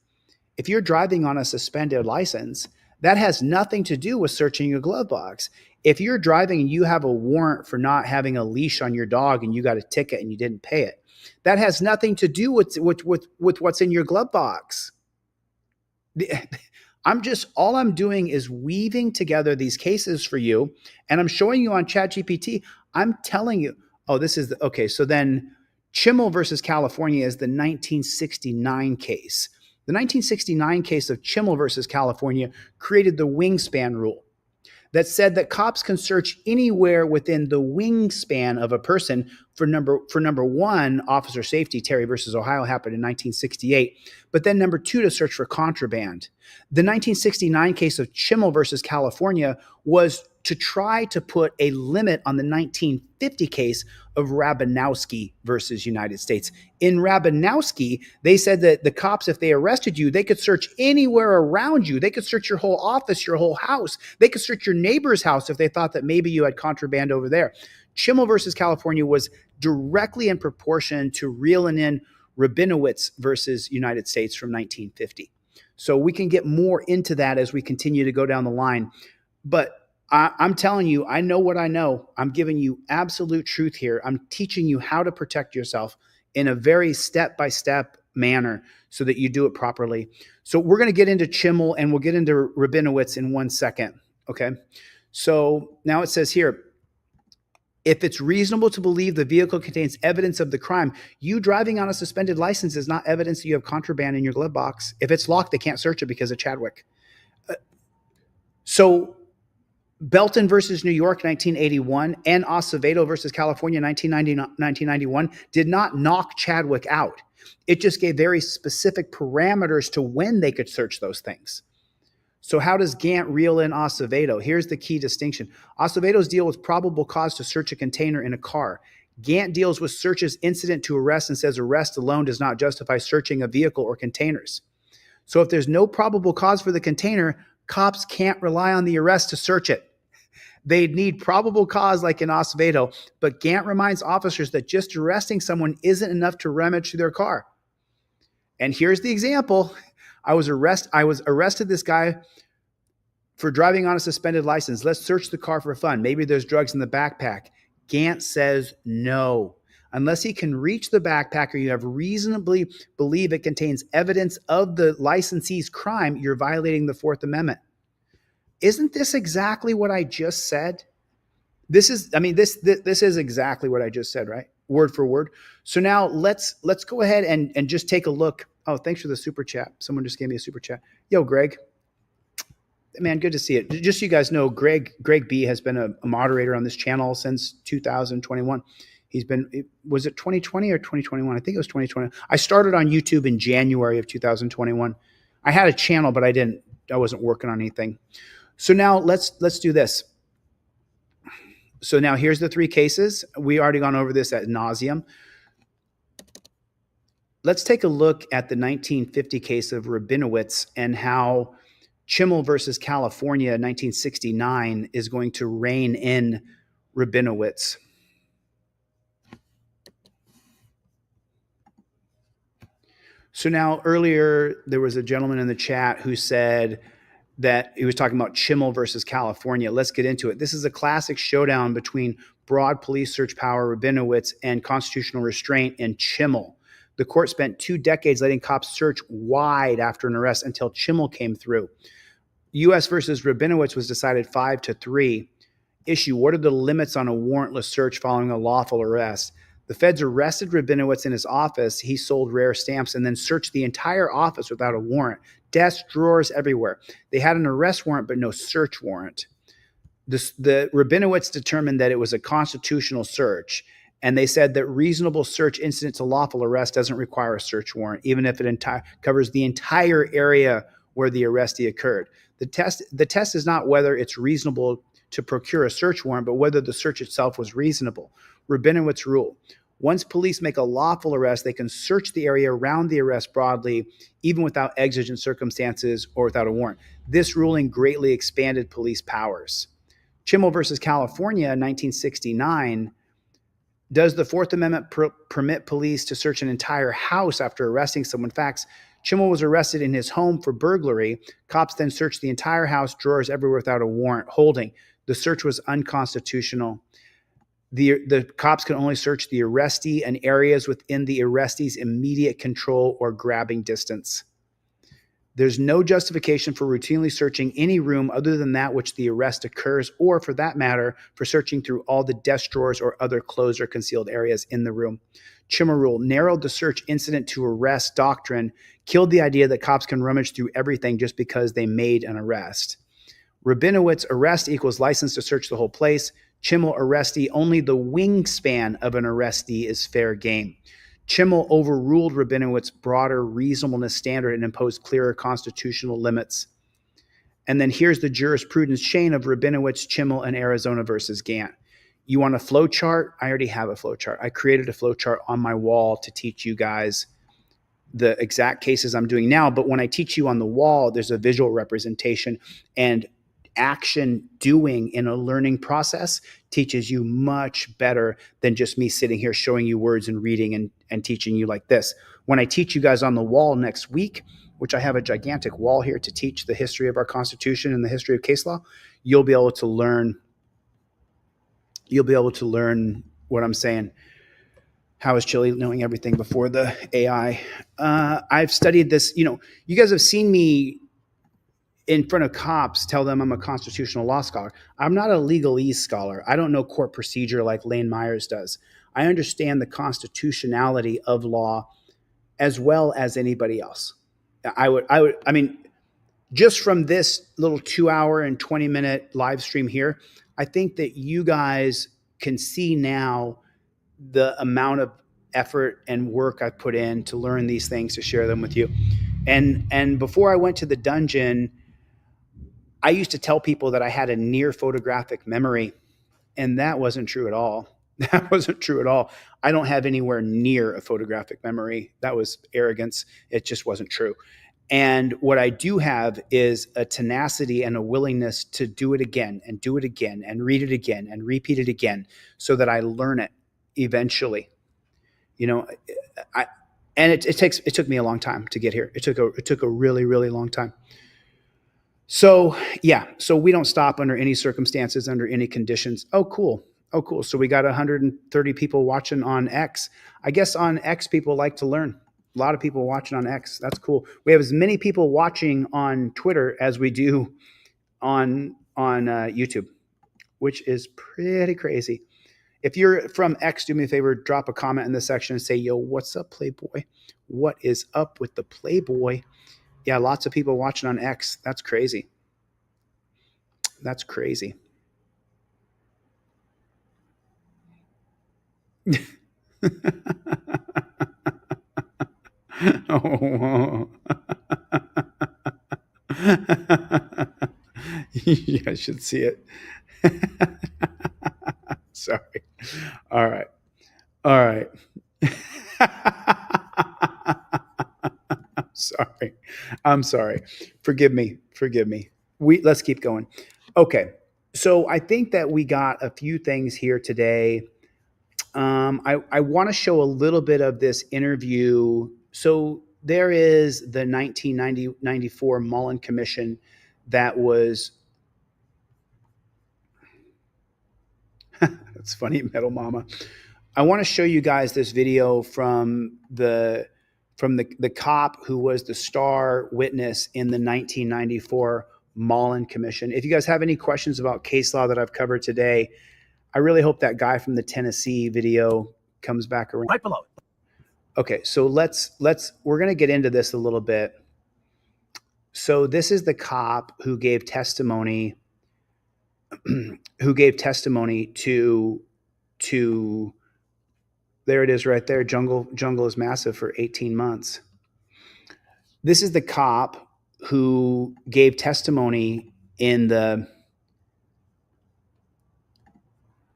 that has nothing to do with searching your glove box. If you're driving and you have a warrant for not having a leash on your dog and you got a ticket and you didn't pay it, that has nothing to do with what's in your glove box. All I'm doing is weaving together these cases for you, and I'm showing you on ChatGPT. I'm telling you, okay. So then Chimmel versus California is the 1969 case. The 1969 case of Chimmel versus California created the wingspan rule that said that cops can search anywhere within the wingspan of a person for number one, officer safety. Terry versus Ohio happened in 1968. But then number two, to search for contraband. The 1969 case of Chimmel versus California was to try to put a limit on the 1950 case of Rabinowski versus United States. In Rabinowski, they said that the cops, if they arrested you, they could search anywhere around you. They could search your whole office, your whole house. They could search your neighbor's house if they thought that maybe you had contraband over there. Chimmel versus California was directly in proportion to reeling in Rabinowitz versus United States from 1950. So we can get more into that as we continue to go down the line. But I'm telling you, I know what I know. I'm giving you absolute truth here. I'm teaching you how to protect yourself in a very step-by-step manner so that you do it properly. So we're going to get into Chimmel and we'll get into Rabinowitz in 1 second. Okay. So now it says here, if it's reasonable to believe the vehicle contains evidence of the crime, you driving on a suspended license is not evidence that you have contraband in your glove box. If it's locked, they can't search it because of Chadwick. So Belton versus New York, 1981, and Acevedo versus California, 1991, did not knock Chadwick out. It just gave very specific parameters to when they could search those things. So how does Gantt reel in Acevedo? Here's the key distinction. Acevedo's deal with probable cause to search a container in a car. Gantt deals with searches incident to arrest and says arrest alone does not justify searching a vehicle or containers. So if there's no probable cause for the container, cops can't rely on the arrest to search it. They'd need probable cause like in Acevedo, but Gantt reminds officers that just arresting someone isn't enough to rummage through their car. And here's the example. I was arrested this guy for driving on a suspended license. Let's search the car for fun. Maybe there's drugs in the backpack. Gantt says no. Unless he can reach the backpack or you have reasonably believe it contains evidence of the licensee's crime, you're violating the Fourth Amendment. Isn't this exactly what I just said? This is exactly what I just said, right? Word for word. So now let's go ahead and just take a look. Oh, thanks for the super chat. Someone just gave me a super chat. Yo, Greg. Man, good to see it. Just so you guys know, Greg B has been a moderator on this channel since 2021. He's been, was it 2020 or 2021? I think it was 2020. I started on YouTube in January of 2021. I had a channel, but I wasn't working on anything. So now let's do this. So now here's the three cases. We already gone over this ad nauseum. Let's take a look at the 1950 case of Rabinowitz and how Chimmel versus California, 1969, is going to rein in Rabinowitz. So now earlier, there was a gentleman in the chat who said that he was talking about Chimmel versus California. Let's get into it. This is a classic showdown between broad police search power, Rabinowitz, and constitutional restraint in Chimmel. The court spent 2 decades letting cops search wide after an arrest until Chimmel came through. U.S. versus Rabinowitz was decided 5-3. Issue: what are the limits on a warrantless search following a lawful arrest? The feds arrested Rabinowitz in his office. He sold rare stamps and then searched the entire office without a warrant. Desks, drawers, everywhere. They had an arrest warrant, but no search warrant. The Rabinowitz determined that it was a constitutional search, and they said that reasonable search incident to lawful arrest doesn't require a search warrant, even if it covers the entire area where the arrestee occurred. The test is not whether it's reasonable to procure a search warrant, but whether the search itself was reasonable. Rabinowitz rule: once police make a lawful arrest, they can search the area around the arrest broadly, even without exigent circumstances or without a warrant. This ruling greatly expanded police powers. Chimmel versus California, 1969. Does the Fourth Amendment permit police to search an entire house after arresting someone? Facts: Chimmel was arrested in his home for burglary. Cops then searched the entire house, drawers everywhere without a warrant. Holding: the search was unconstitutional. The cops can only search the arrestee and areas within the arrestee's immediate control or grabbing distance. There's no justification for routinely searching any room other than that which the arrest occurs, or for that matter, for searching through all the desk drawers or other closed or concealed areas in the room. Chimmel rule narrowed the search incident to arrest doctrine, killed the idea that cops can rummage through everything just because they made an arrest. Rabinowitz: arrest equals license to search the whole place. Chimmel: arrestee, only the wingspan of an arrestee is fair game. Chimmel overruled Rabinowitz's broader reasonableness standard and imposed clearer constitutional limits. And then here's the jurisprudence chain of Rabinowitz, Chimmel, and Arizona versus Gantt. You want a flow chart? I already have a flow chart. I created a flow chart on my wall to teach you guys the exact cases I'm doing now. But when I teach you on the wall, there's a visual representation, and action doing in a learning process teaches you much better than just me sitting here showing you words and reading and teaching you like this. When I teach you guys on the wall next week, which I have a gigantic wall here to teach the history of our Constitution and the history of case law, you'll be able to learn what I'm saying. How is Chile knowing everything before the AI? I've studied this. You guys have seen me in front of cops tell them I'm a constitutional law scholar. I'm not a legalese scholar. I don't know court procedure like Lane Myers does. I understand the constitutionality of law as well as anybody else. I mean, just from this little 2-hour and 20-minute live stream here, I think that you guys can see now the amount of effort and work I've put in to learn these things, to share them with you. And before I went to the dungeon, I used to tell people that I had a near photographic memory, and that wasn't true at all. That wasn't true at all. I don't have anywhere near a photographic memory. That was arrogance. It just wasn't true. And what I do have is a tenacity and a willingness to do it again and do it again and read it again and repeat it again so that I learn it eventually. You know, it took me a long time to get here. It took a really, really long time. So yeah, so we don't stop under any circumstances, under any conditions. Oh, cool. So we got 130 people watching on X. I guess on X, people like to learn. A lot of people watching on X. That's cool. We have as many people watching on Twitter as we do on YouTube, which is pretty crazy. If you're from X, do me a favor, drop a comment in the section and say, yo, what's up, Playboy? What is up with the Playboy? Yeah, lots of people watching on X. That's crazy. That's crazy. Oh. You guys should see it. Sorry. All right. I'm sorry. Forgive me. Let's keep going. Okay. So I think that we got a few things here today. I want to show a little bit of this interview. So there is the 1994 Mullen Commission that was, it's funny, Metal Mama. I want to show you guys this video from the cop who was the star witness in the 1994 Mullen Commission. If you guys have any questions about case law that I've covered today, I really hope that guy from the Tennessee video comes back around. Right below it. Okay, so we're going to get into this a little bit. So this is the cop who gave testimony to there it is right there. Jungle is massive for 18 months. This is the cop who gave testimony in the,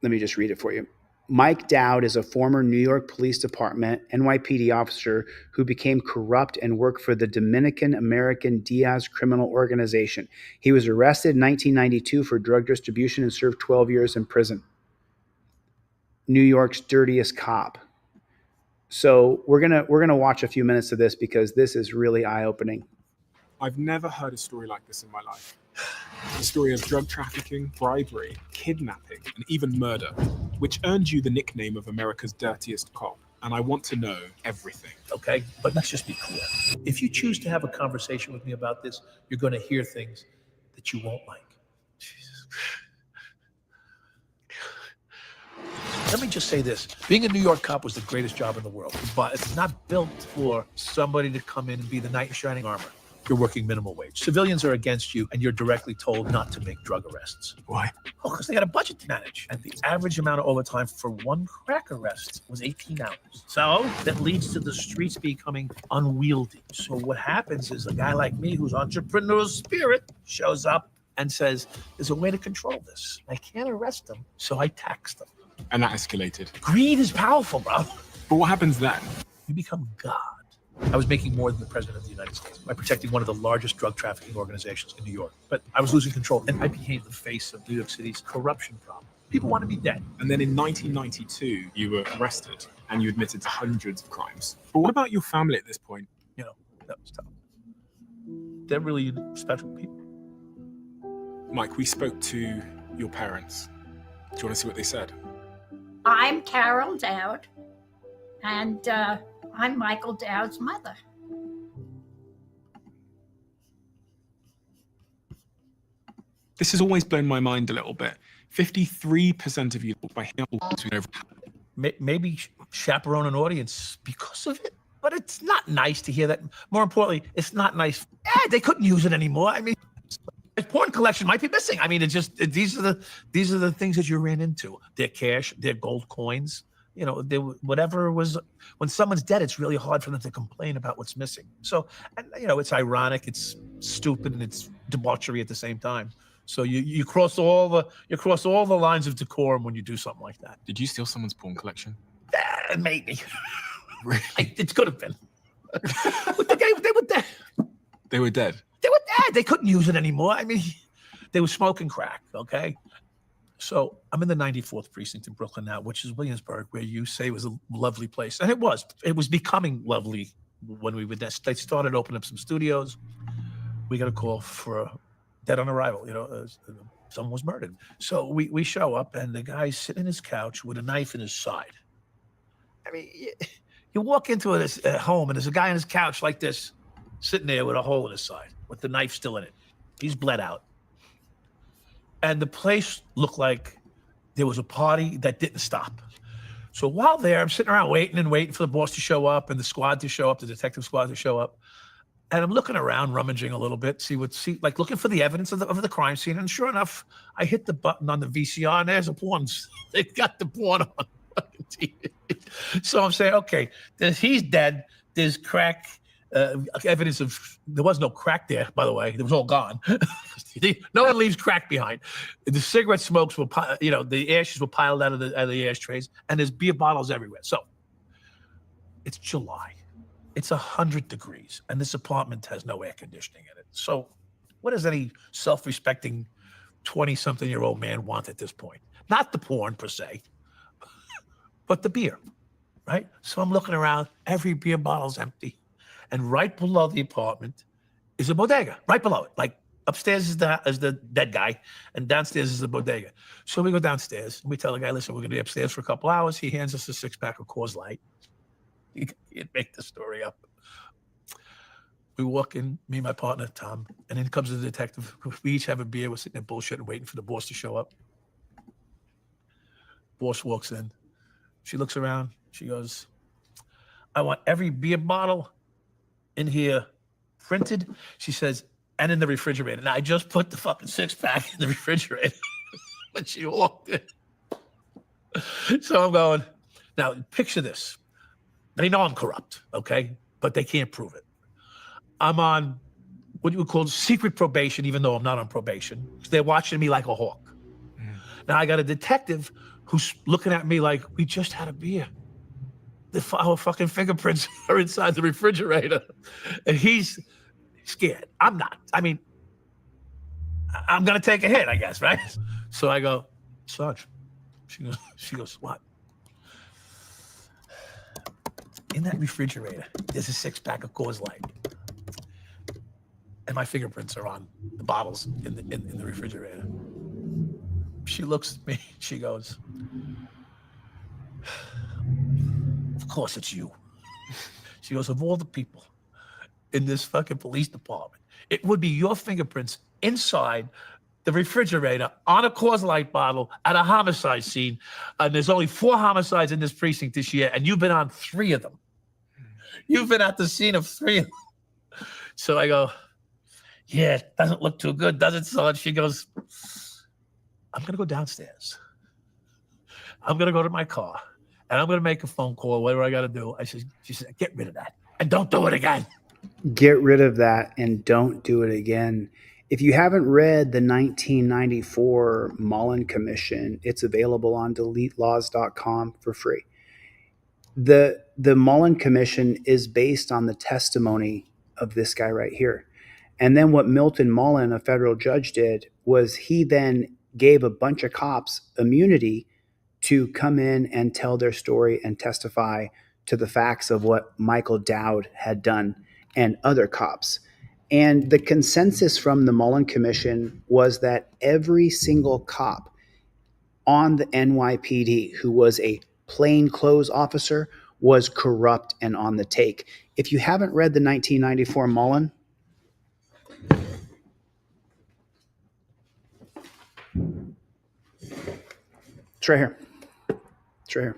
let me just read it for you. Mike Dowd is a former New York Police Department NYPD officer who became corrupt and worked for the Dominican American Diaz criminal organization. He was arrested in 1992 for drug distribution and served 12 years in prison. New York's dirtiest cop. So we're gonna watch a few minutes of this because this is really eye-opening. I've never heard a story like this in my life. The story of drug trafficking, bribery, kidnapping, and even murder, which earned you the nickname of America's dirtiest cop. And I want to know everything. Okay, but let's just be clear. If you choose to have a conversation with me about this, you're going to hear things that you won't like. Jesus. Let me just say this. Being a New York cop was the greatest job in the world, but it's not built for somebody to come in and be the knight in shining armor. You're working minimum wage. Civilians are against you, and you're directly told not to make drug arrests. Why? Oh, because they got a budget to manage. And the average amount of overtime for one crack arrest was 18 hours. So that leads to the streets becoming unwieldy. So what happens is a guy like me who's entrepreneurial spirit shows up and says, there's a way to control this. I can't arrest them, so I tax them. And that escalated. Greed is powerful, bro. But what happens then? You become God. I was making more than the president of the United States by protecting one of the largest drug trafficking organizations in New York. But I was losing control, and I became the face of New York City's corruption problem. People want to be dead. And then in 1992, you were arrested, and you admitted to hundreds of crimes. But what about your family at this point? You know, that was tough. They're really special people. Mike, we spoke to your parents. Do you want to see what they said? I'm Carol Dowd, and I'm Michael Dowd's mother. This has always blown my mind a little bit. 53% of you by Maybe chaperone an audience because of it. But it's not nice to hear that. More importantly, it's not nice. They couldn't use it anymore. I mean, porn collection might be missing. I mean, it's just these are the things that you ran into. Their cash, their gold coins. You know, whatever was. When someone's dead, it's really hard for them to complain about what's missing. So, and you know, it's ironic, it's stupid, and it's debauchery at the same time. So you cross all the lines of decorum when you do something like that. Did you steal someone's porn collection? Maybe. It could have been. But they were dead. They were dead. They were dead. They couldn't use it anymore. I mean, they were smoking crack. Okay. So I'm in the 94th precinct in Brooklyn now, which is Williamsburg, where you say was a lovely place, and it was. It was becoming lovely when we were there. They started opening up some studios. We got a call for dead on arrival. You know, someone was murdered. So we show up, and the guy's sitting in his couch with a knife in his side. I mean, you walk into a home, and there's a guy on his couch like this, sitting there with a hole in his side, with the knife still in it. He's bled out. And the place looked like there was a party that didn't stop. So while there, I'm sitting around waiting for the boss to show up and the squad to show up, the detective squad to show up. And I'm looking around, rummaging a little bit, like looking for the evidence of the crime scene. And sure enough, I hit the button on the VCR, and there's a porn. They got the porn on fucking TV. So I'm saying, okay, he's dead. There's crack. Evidence of there was no crack there, by the way. It was all gone. No one leaves crack behind. The cigarette smokes were, the ashes were piled out of the ashtrays, and there's beer bottles everywhere. So it's July. It's 100 degrees, and this apartment has no air conditioning in it. So what does any self-respecting 20-something-year-old man want at this point? Not the porn per se, but the beer, right? So I'm looking around. Every beer bottle's empty. And right below the apartment is a bodega, right below it. Like upstairs is the dead guy, and downstairs is the bodega. So we go downstairs, and we tell the guy, listen, we're going to be upstairs for a couple hours. He hands us a 6-pack of Coors Light. You can't make the story up. We walk in, me and my partner, Tom, and in comes the detective. We each have a beer. We're sitting there bullshitting, waiting for the boss to show up. Boss walks in. She looks around. She goes, I want every beer bottle in here printed. She says, and in the refrigerator. Now, I just put the fucking 6-pack in the refrigerator when she walked in. So I'm going, now picture this. They know I'm corrupt, okay? But they can't prove it. I'm on what you would call secret probation, even though I'm not on probation. They're watching me like a hawk. Now I got a detective who's looking at me like, we just had a beer. Our fucking fingerprints are inside the refrigerator. And he's scared. I'm not. I mean, I'm going to take a hit, I guess, right? So I go, Sarge. She goes, what? In that refrigerator, there's a 6-pack of Coors Light. And my fingerprints are on the bottles in the refrigerator. She looks at me. She goes, of course it's you. She goes, of all the people in this fucking police department, it would be your fingerprints inside the refrigerator on a Coors Light bottle at a homicide scene. And there's only 4 homicides in this precinct this year, and you've been on 3 of them. You've been at the scene of 3 of them. So I go, yeah, it doesn't look too good, does it, son? She goes, I'm going to go downstairs. I'm going to go to my car, and I'm going to make a phone call, whatever I got to do. She said, get rid of that, and don't do it again. Get rid of that, and don't do it again. If you haven't read the 1994 Mullen Commission, it's available on deletelaws.com for free. The Mullen Commission is based on the testimony of this guy right here. And then what Milton Mullen, a federal judge, did was he then gave a bunch of cops immunity to come in and tell their story and testify to the facts of what Michael Dowd had done and other cops. And the consensus from the Mullen Commission was that every single cop on the NYPD who was a plainclothes officer was corrupt and on the take. If you haven't read the 1994 Mullen, it's right here. It's right here.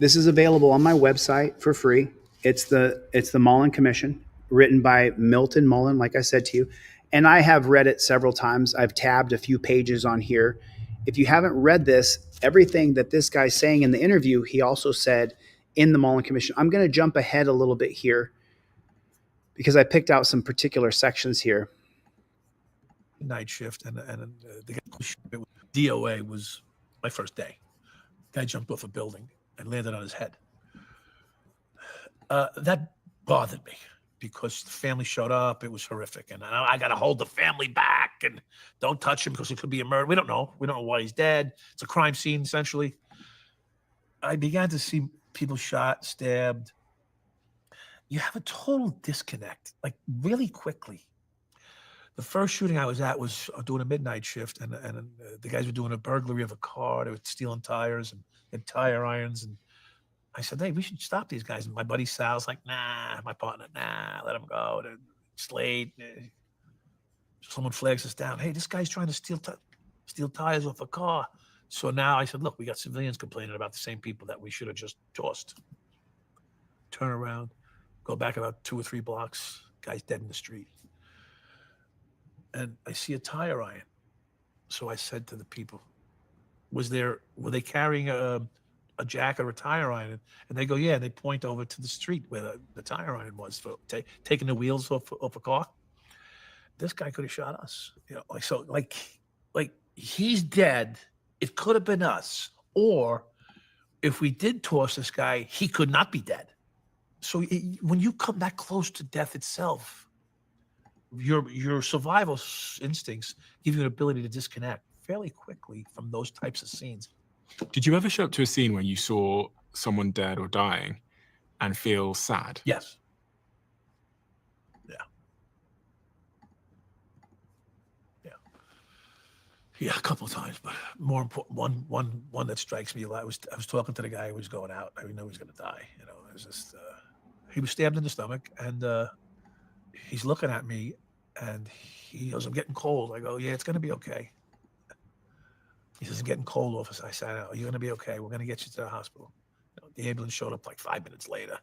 This is available on my website for free. It's the Mullen Commission, written by Milton Mullen, like I said to you. And I have read it several times. I've tabbed a few pages on here. If you haven't read this, everything that this guy's saying in the interview, he also said in the Mullen Commission. I'm going to jump ahead a little bit here because I picked out some particular sections here. Night shift, and the guy, DOA was my first day. Guy jumped off a building and landed on his head. That bothered me because the family showed up. It was horrific, and I got to hold the family back and don't touch him because it could be a murder. We don't know. We don't know why he's dead. It's a crime scene essentially. I began to see people shot, stabbed. You have a total disconnect, like really quickly. The first shooting I was at was doing a midnight shift, and the guys were doing a burglary of a car. They were stealing tires and tire irons. And I said, hey, we should stop these guys. And my buddy Sal's like, nah, my partner, nah, let them go. It's late. Someone flags us down. Hey, this guy's trying to steal tires off a car. So now I said, look, we got civilians complaining about the same people that we should have just tossed. Turn around, go back about 2 or 3 blocks. Guy's dead in the street. And I see a tire iron. So I said to the people, were they carrying a jack or a tire iron? And they go, yeah. And they point over to the street where the tire iron was for taking the wheels off a car. This guy could have shot us. You know, like he's dead. It could have been us. Or if we did toss this guy, he could not be dead. So when you come that close to death itself, your survival instincts give you an ability to disconnect fairly quickly from those types of scenes. Did you ever show up to a scene where you saw someone dead or dying and feel sad? Yes. Yeah, a couple of times, but more important, one that strikes me a lot. I was talking to the guy who was going out. I knew he was going to die. You know, it was just he was stabbed in the stomach, and he's looking at me, and he goes, "I'm getting cold." I go, "Yeah, it's going to be okay." He says, "I'm getting cold, officer." I said, "Oh, you're going to be okay. We're going to get you to the hospital." You know, the ambulance showed up like 5 minutes later.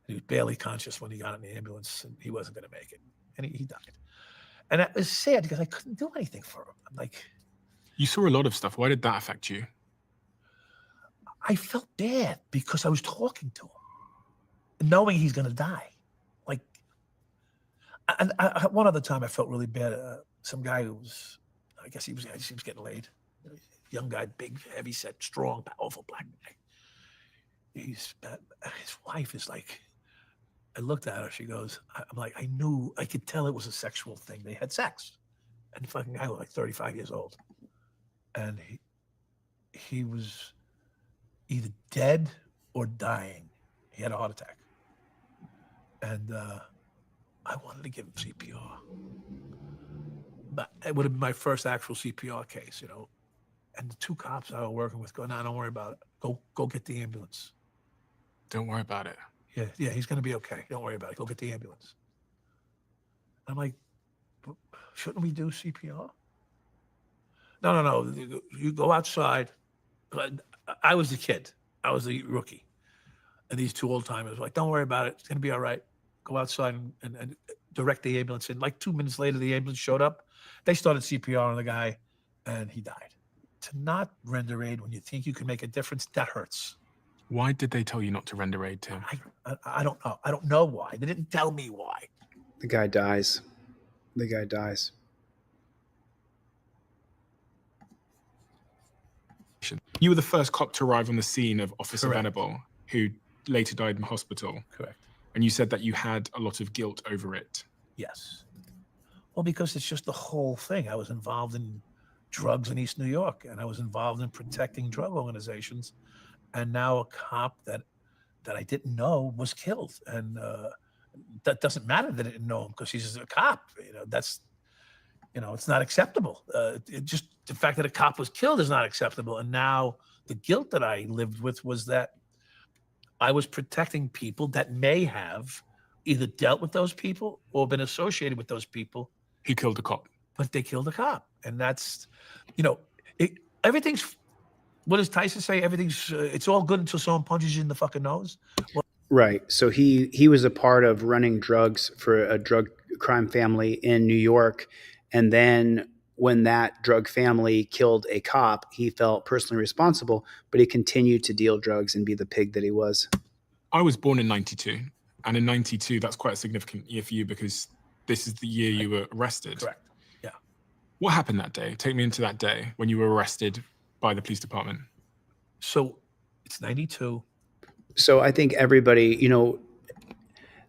He was barely conscious when he got in the ambulance, and he wasn't going to make it, and he died. And that was sad because I couldn't do anything for him. I'm like. You saw a lot of stuff. Why did that affect you? I felt bad because I was talking to him, knowing he's going to die. Like, and one other time I felt really bad. Some guy who was, I guess he was getting laid. Young guy, big, heavy set, strong, powerful black guy. His wife is like, I looked at her. She goes, I'm like, I could tell it was a sexual thing. They had sex, and the fucking guy was like 35 years old. And he was either dead or dying. He had a heart attack. And I wanted to give him CPR. But it would have been my first actual CPR case, you know. And the 2 cops I was working with go, "No, don't worry about it. Go get the ambulance." Don't worry about it. Yeah, he's going to be okay. Don't worry about it. Go get the ambulance. I'm like, shouldn't we do CPR? No. You go outside. I was the kid. I was the rookie. And these 2 old timers were like, "Don't worry about it. It's going to be all right. Go outside and direct the ambulance." And like 2 minutes later, the ambulance showed up. They started CPR on the guy, and he died. To not render aid when you think you can make a difference, that hurts. Why did they tell you not to render aid to him? I don't know. I don't know why. They didn't tell me why. The guy dies. You were the first cop to arrive on the scene of Officer Correct. Venable, who later died in hospital. Correct. And you said that you had a lot of guilt over it. Yes. Well, because it's just the whole thing. I was involved in drugs in East New York, and I was involved in protecting drug organizations. And now a cop that I didn't know was killed. And that doesn't matter that I didn't know him because he's a cop. You know, that's, you know, it's not acceptable. Just the fact that a cop was killed is not acceptable. And now the guilt that I lived with was that I was protecting people that may have either dealt with those people or been associated with those people. Who killed the cop. But they killed a cop. And that's, you know, everything's, what does Tyson say? Everything's, it's all good until someone punches you in the fucking nose. Well, Right. So he was a part of running drugs for a drug crime family in New York, and then when that drug family killed a cop, he felt personally responsible, but he continued to deal drugs and be the pig that he was. I was born in 92, and in 92, that's quite a significant year for you because this is the year you were arrested. Correct. Yeah. What happened that day? Take me into that day when you were arrested by the police department. So it's 92. So I think everybody,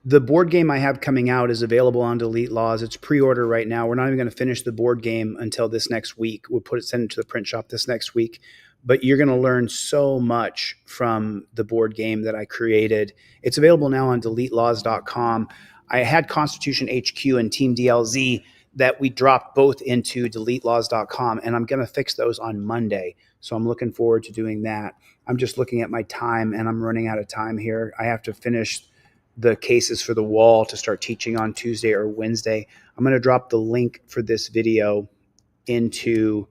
the board game I have coming out is available on Delete Laws. It's pre-order right now. We're not even going to finish the board game until this next week. We'll send it to the print shop this next week. But you're going to learn so much from the board game that I created. It's available now on deletelaws.com. I had Constitution HQ and Team DLZ that we dropped both into deletelaws.com, and I'm going to fix those on Monday. So I'm looking forward to doing that. I'm just looking at my time, and I'm running out of time here. I have to finish the cases for the wall to start teaching on Tuesday or Wednesday. I'm going to drop the link for this video into,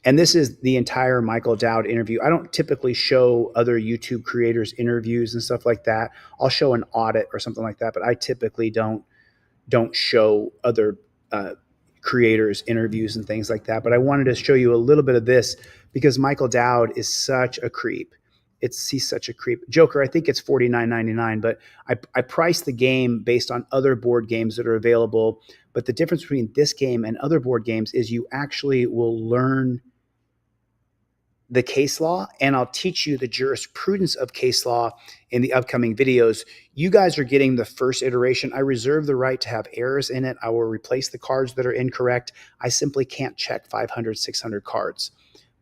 and this is the entire Michael Dowd interview. I don't typically show other YouTube creators interviews and stuff like that. I'll show an audit or something like that, but I typically don't show other creators interviews and things like that. But I wanted to show you a little bit of this because Michael Dowd is such a creep. He's such a creep. Joker, I think it's $49.99, but I priced the game based on other board games that are available. But the difference between this game and other board games is you actually will learn the case law, and I'll teach you the jurisprudence of case law in the upcoming videos. You guys are getting the first iteration. I reserve the right to have errors in it. I will replace the cards that are incorrect. I simply can't check 500, 600 cards.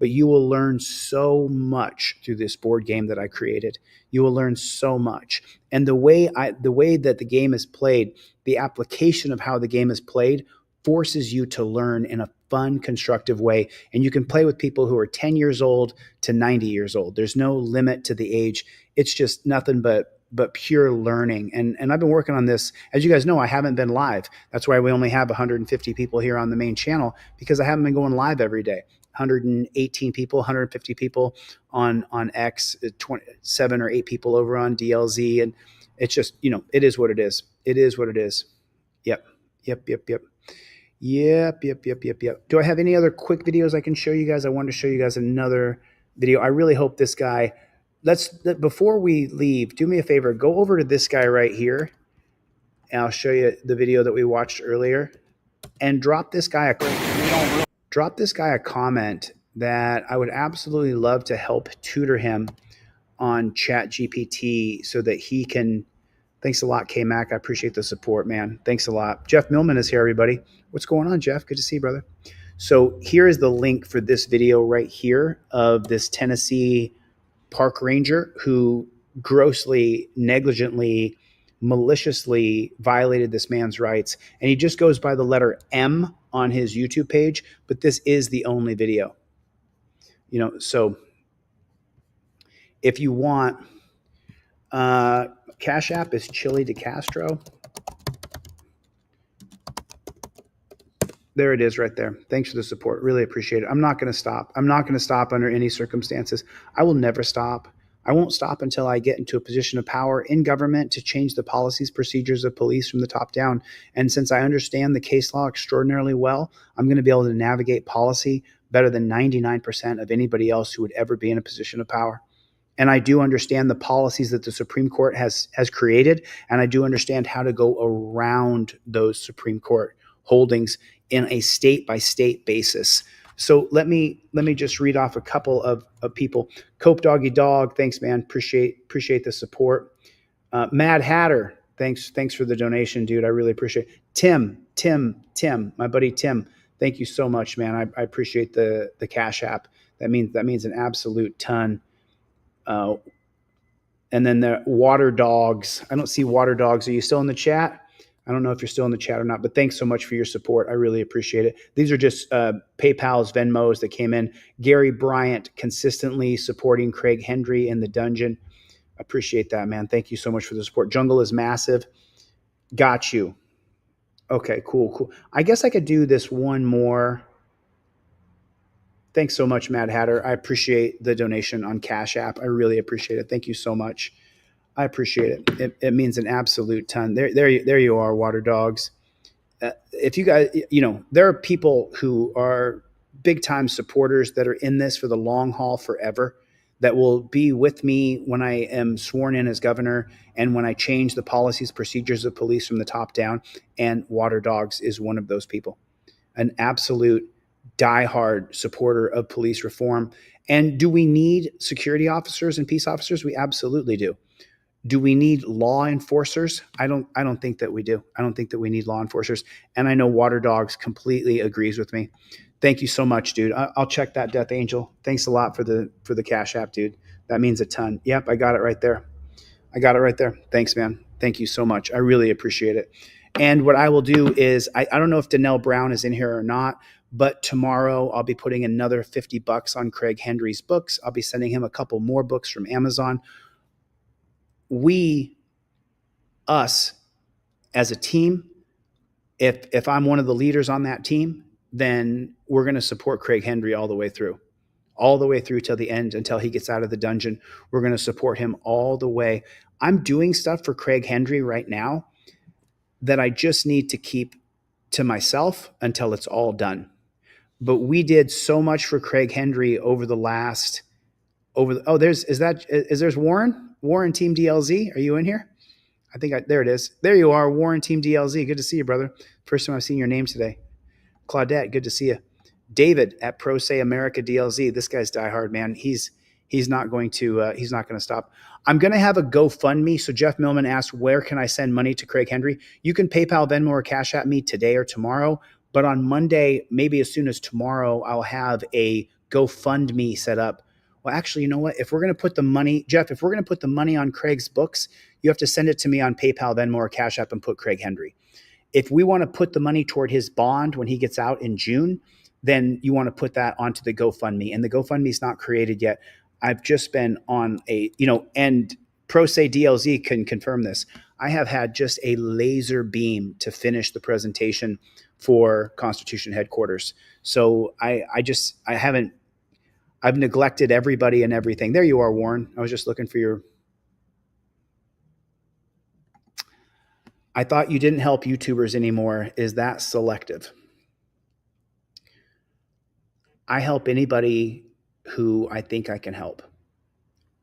But you will learn so much through this board game that I created. You will learn so much. And the way that the game is played, the application of how the game is played forces you to learn in a fun, constructive way. And you can play with people who are 10 years old to 90 years old. There's no limit to the age. It's just nothing but pure learning. And I've been working on this. As you guys know, I haven't been live. That's why we only have 150 people here on the main channel, because I haven't been going live every day. 118 people, 150 people on X, 27 or 8 people over on DLZ. And it's just, it is what it is. It is what it is. Yep. Do I have any other quick videos I can show you guys? I wanted to show you guys another video. I really hope this guy, before we leave, do me a favor, go over to this guy right here, and I'll show you the video that we watched earlier, and drop this guy a comment that I would absolutely love to help tutor him on ChatGPT so that he can. Thanks a lot, K-Mac. I appreciate the support, man. Thanks a lot. Jeff Millman is here, everybody. What's going on, Jeff? Good to see you, brother. So here is the link for this video right here of this Tennessee park ranger who grossly, negligently, maliciously violated this man's rights. And he just goes by the letter M on his YouTube page, but this is the only video. So if you want, Cash App is Chili De Castro. There it is right there. Thanks for the support. Really appreciate it. I'm not going to stop. I'm not going to stop under any circumstances. I will never stop. I won't stop until I get into a position of power in government to change the policies, procedures of police from the top down. And since I understand the case law extraordinarily well, I'm going to be able to navigate policy better than 99% of anybody else who would ever be in a position of power. And I do understand the policies that the Supreme Court has created, and I do understand how to go around those Supreme Court holdings in a state-by-state basis. So let me just read off a couple of people. Cope Doggy Dog, thanks, man. Appreciate the support. Mad Hatter, thanks for the donation, dude. I really appreciate it. Tim, my buddy Tim, thank you so much, man. I appreciate the Cash App. That means an absolute ton. And then the Water Dogs. I don't see Water Dogs. Are you still in the chat? I don't know if you're still in the chat or not, but thanks so much for your support. I really appreciate it. These are just PayPal's, Venmos that came in. Gary Bryant consistently supporting Craig Hendry in the dungeon. Appreciate that, man. Thank you so much for the support. Jungle is massive. Got you. Okay, cool. I guess I could do this one more. Thanks so much, Mad Hatter. I appreciate the donation on Cash App. I really appreciate it. Thank you so much. I appreciate it. It means an absolute ton. There you are, water dogs. If you guys, there are people who are big time supporters that are in this for the long haul forever, that will be with me when I am sworn in as governor and when I change the policies, procedures of police from the top down. And Water Dogs is one of those people, an absolute diehard supporter of police reform. And do we need security officers and peace officers? We absolutely do. Do we need law enforcers? I don't think that we do. I don't think that we need law enforcers. And I know Water Dogs completely agrees with me. Thank you so much, dude. I'll check that, Death Angel. Thanks a lot for the Cash App, dude. That means a ton. Yep, I got it right there. Thanks, man. Thank you so much. I really appreciate it. And what I will do is, I don't know if Danelle Brown is in here or not, but tomorrow I'll be putting another $50 on Craig Henry's books. I'll be sending him a couple more books from Amazon. Us as a team, if I'm one of the leaders on that team, then we're going to support Craig Henry all the way through till the end, until he gets out of the dungeon. We're going to support him all the way. I'm doing stuff for Craig Henry right now that I just need to keep to myself until it's all done. But we did so much for Craig Henry over the last, there's Warren Team DLZ. Are you in here? There it is. There you are, Warren Team DLZ. Good to see you, brother. First time I've seen your name today. Claudette, good to see you. David at Pro Say America DLZ. This guy's diehard, man. He's not going to stop. I'm going to have a GoFundMe. So Jeff Millman asked, where can I send money to Craig Henry? You can PayPal, Venmo, or Cash App me today or tomorrow. But on Monday, maybe as soon as tomorrow, I'll have a GoFundMe set up. Well, actually, you know what? If we're going to put the money, Jeff, if we're going to put the money on Craig's books, you have to send it to me on PayPal, Venmo, or Cash App and put Craig Henry. If we want to put the money toward his bond when he gets out in June, then you want to put that onto the GoFundMe. And the GoFundMe is not created yet. I've just been on and Pro Say DLZ can confirm this. I have had just a laser beam to finish the presentation for Constitution headquarters. So I've neglected everybody and everything. There you are, Warren. I was just looking for your. I thought you didn't help YouTubers anymore. Is that selective? I help anybody who I think I can help.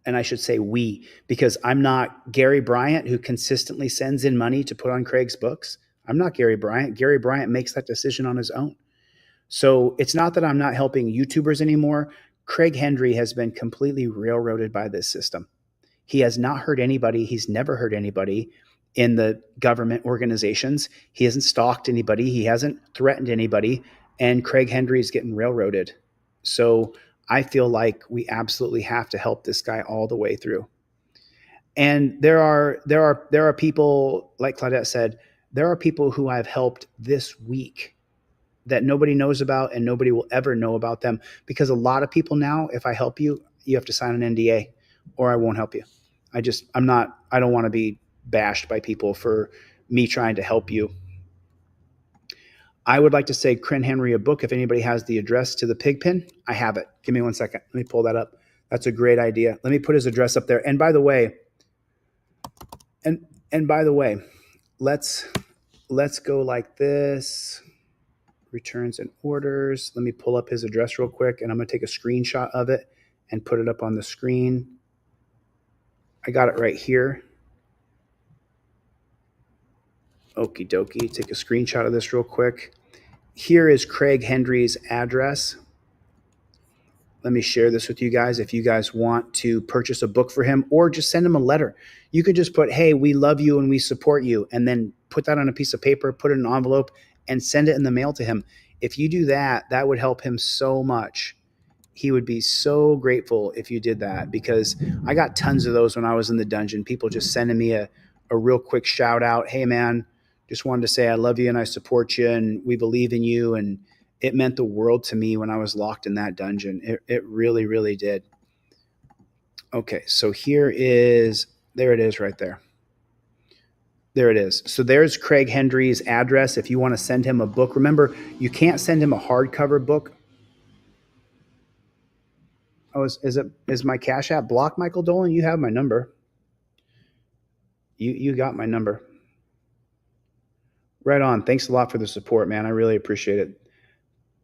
And I should say we, because I'm not Gary Bryant, who consistently sends in money to put on Craig's books. I'm not Gary Bryant. Gary Bryant makes that decision on his own. So it's not that I'm not helping YouTubers anymore. Craig Henry has been completely railroaded by this system. He has not hurt anybody. He's never hurt anybody in the government organizations. He hasn't stalked anybody. He hasn't threatened anybody. And Craig Henry is getting railroaded. So I feel like we absolutely have to help this guy all the way through. And there are people, like Claudette said, there are people who I've helped this week that nobody knows about, and nobody will ever know about them, because a lot of people now, if I help you, you have to sign an NDA or I won't help you. I don't want to be bashed by people for me trying to help you. I would like to say Craig Henry a book. If anybody has the address to the Pigpen, I have it. Give me 1 second. Let me pull that up. That's a great idea. Let me put his address up there. And by the way, let's go like this. Returns and orders. Let me pull up his address real quick, and I'm going to take a screenshot of it and put it up on the screen. I got it right here. Okie dokie. Take a screenshot of this real quick. Here is Craig Henry's address. Let me share this with you guys. If you guys want to purchase a book for him, or just send him a letter, you could just put, hey, we love you and we support you, and then put that on a piece of paper, put it in an envelope, and send it in the mail to him. If you do that, that would help him so much. He would be so grateful if you did that, because I got tons of those when I was in the dungeon. People just sending me a real quick shout out. Hey, man, just wanted to say I love you and I support you and we believe in you. And it meant the world to me when I was locked in that dungeon. It really, really did. Okay, so there it is right there. There it is. So there's Craig Henry's address if you want to send him a book. Remember, you can't send him a hardcover book. Oh, is my Cash App blocked, Michael Dolan? You have my number. You got my number. Right on. Thanks a lot for the support, man. I really appreciate it.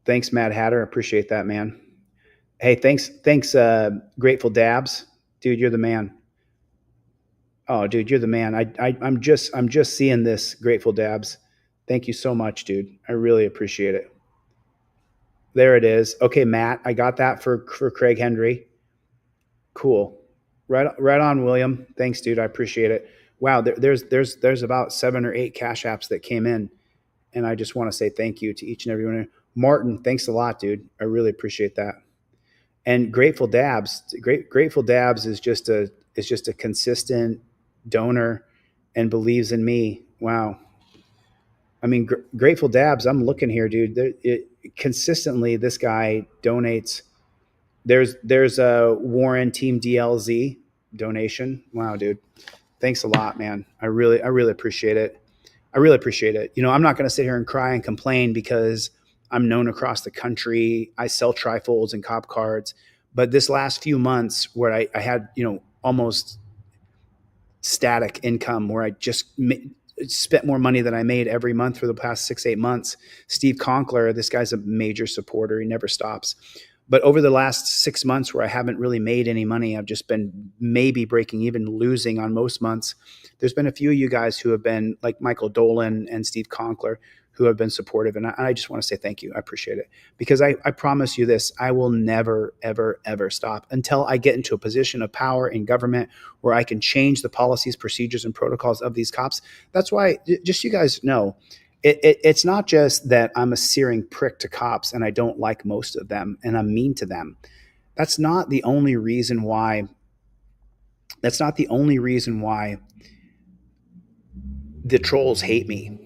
Thanks, Mad Hatter. I appreciate that, man. Hey, thanks, Grateful Dabs, dude. You're the man. Oh, dude, you're the man. I'm just seeing this, Grateful Dabs. Thank you so much, dude. I really appreciate it. There it is. Okay, Matt, I got that for Craig Henry. Cool. Right on, William. Thanks, dude. I appreciate it. Wow, there's about 7 or 8 Cash Apps that came in, and I just want to say thank you to each and every one. Martin, thanks a lot, dude. I really appreciate that. And Grateful Dabs is just a consistent donor and believes in me. Wow. I mean, Grateful Dabs, I'm looking here, dude. Consistently, this guy donates. There's a Warren Team DLZ donation. Wow, dude. Thanks a lot, man. I really appreciate it. I really appreciate it. You know, I'm not going to sit here and cry and complain because I'm known across the country. I sell trifolds and cop cards. But this last few months where I had, almost static income where I just spent more money than I made every month for the past 6-8 months. Steve Conkler, this guy's a major supporter. He never stops. But over the last 6 months where I haven't really made any money, I've just been maybe breaking even, losing on most months. There's been a few of you guys who have been, like Michael Dolan and Steve Conkler, who have been supportive. And I just want to say thank you. I appreciate it. Because I promise you this, I will never, ever, ever stop until I get into a position of power in government where I can change the policies, procedures, and protocols of these cops. That's why, just so you guys know, it's not just that I'm a searing prick to cops and I don't like most of them and I'm mean to them. That's not the only reason why. That's not the only reason why the trolls hate me.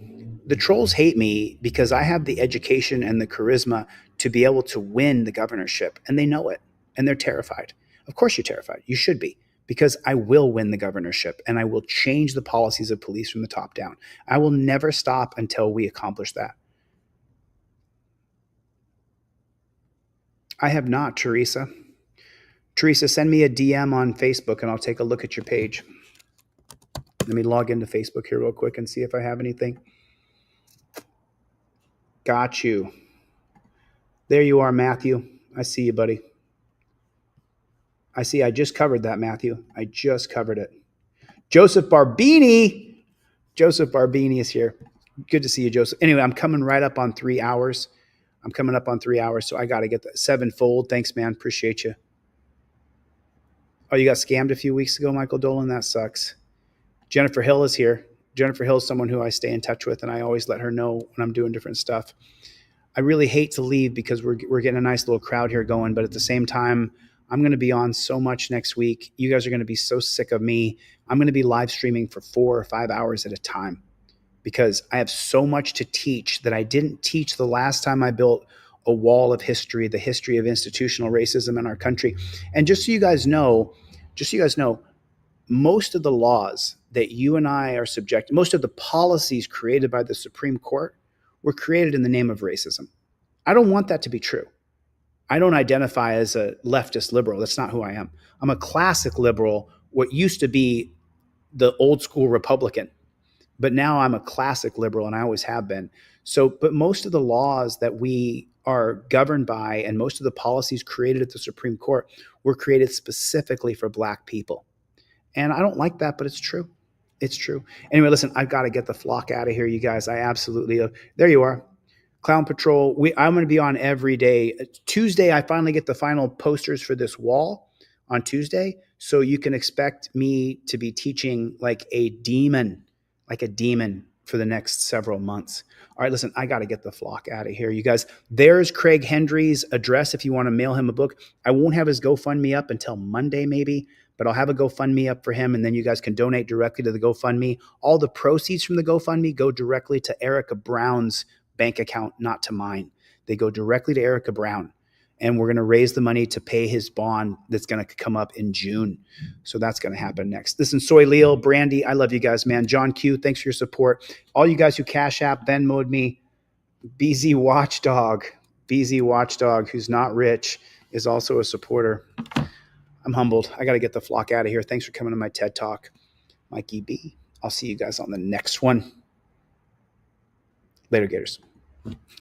The trolls hate me because I have the education and the charisma to be able to win the governorship, and they know it, and they're terrified. Of course you're terrified. You should be, because I will win the governorship, and I will change the policies of police from the top down. I will never stop until we accomplish that. I have not, Teresa. Teresa, send me a DM on Facebook, and I'll take a look at your page. Let me log into Facebook here real quick and see if I have anything. Got you. There you are, Matthew. I see you, buddy. I see. I just covered that, Matthew. I just covered it. Joseph Barbini. Joseph Barbini is here. Good to see you, Joseph. Anyway, I'm coming right up on 3 hours. I'm coming up on 3 hours, so I got to get that 7-fold. Thanks, man. Appreciate you. Oh, you got scammed a few weeks ago, Michael Dolan? That sucks. Jennifer Hill is here. Jennifer Hill is someone who I stay in touch with, and I always let her know when I'm doing different stuff. I really hate to leave because we're getting a nice little crowd here going, but at the same time, I'm going to be on so much next week. You guys are going to be so sick of me. I'm going to be live streaming for 4 or 5 hours at a time because I have so much to teach that I didn't teach the last time I built a wall of history, the history of institutional racism in our country. And just so you guys know, most of the laws that you and I are subject, most of the policies created by the Supreme Court were created in the name of racism. I don't want that to be true. I don't identify as a leftist liberal. That's not who I am. I'm a classic liberal, what used to be the old school Republican. But now I'm a classic liberal, and I always have been. So, but most of the laws that we are governed by and most of the policies created at the Supreme Court were created specifically for Black people. And I don't like that, but it's true. It's true. Anyway, listen, I've got to get the flock out of here, you guys. I absolutely, there you are. Clown Patrol. I'm going to be on every day. Tuesday, I finally get the final posters for this wall on Tuesday. So you can expect me to be teaching like a demon for the next several months. All right, listen, I got to get the flock out of here, you guys. There's Craig Hendry's address if you want to mail him a book. I won't have his GoFundMe up until Monday maybe, but I'll have a GoFundMe up for him, and then you guys can donate directly to the GoFundMe. All the proceeds from the GoFundMe go directly to Erica Brown's bank account, not to mine. They go directly to Erica Brown, and we're going to raise the money to pay his bond that's going to come up in June. So that's going to happen next. Listen, Soy Leo, Brandy, I love you guys, man. John Q, thanks for your support. All you guys who Cash App, Venmo'd me. BZ Watchdog, who's not rich, is also a supporter. I'm humbled. I got to get the flock out of here. Thanks for coming to my TED Talk. Mikey B. I'll see you guys on the next one. Later, Gators.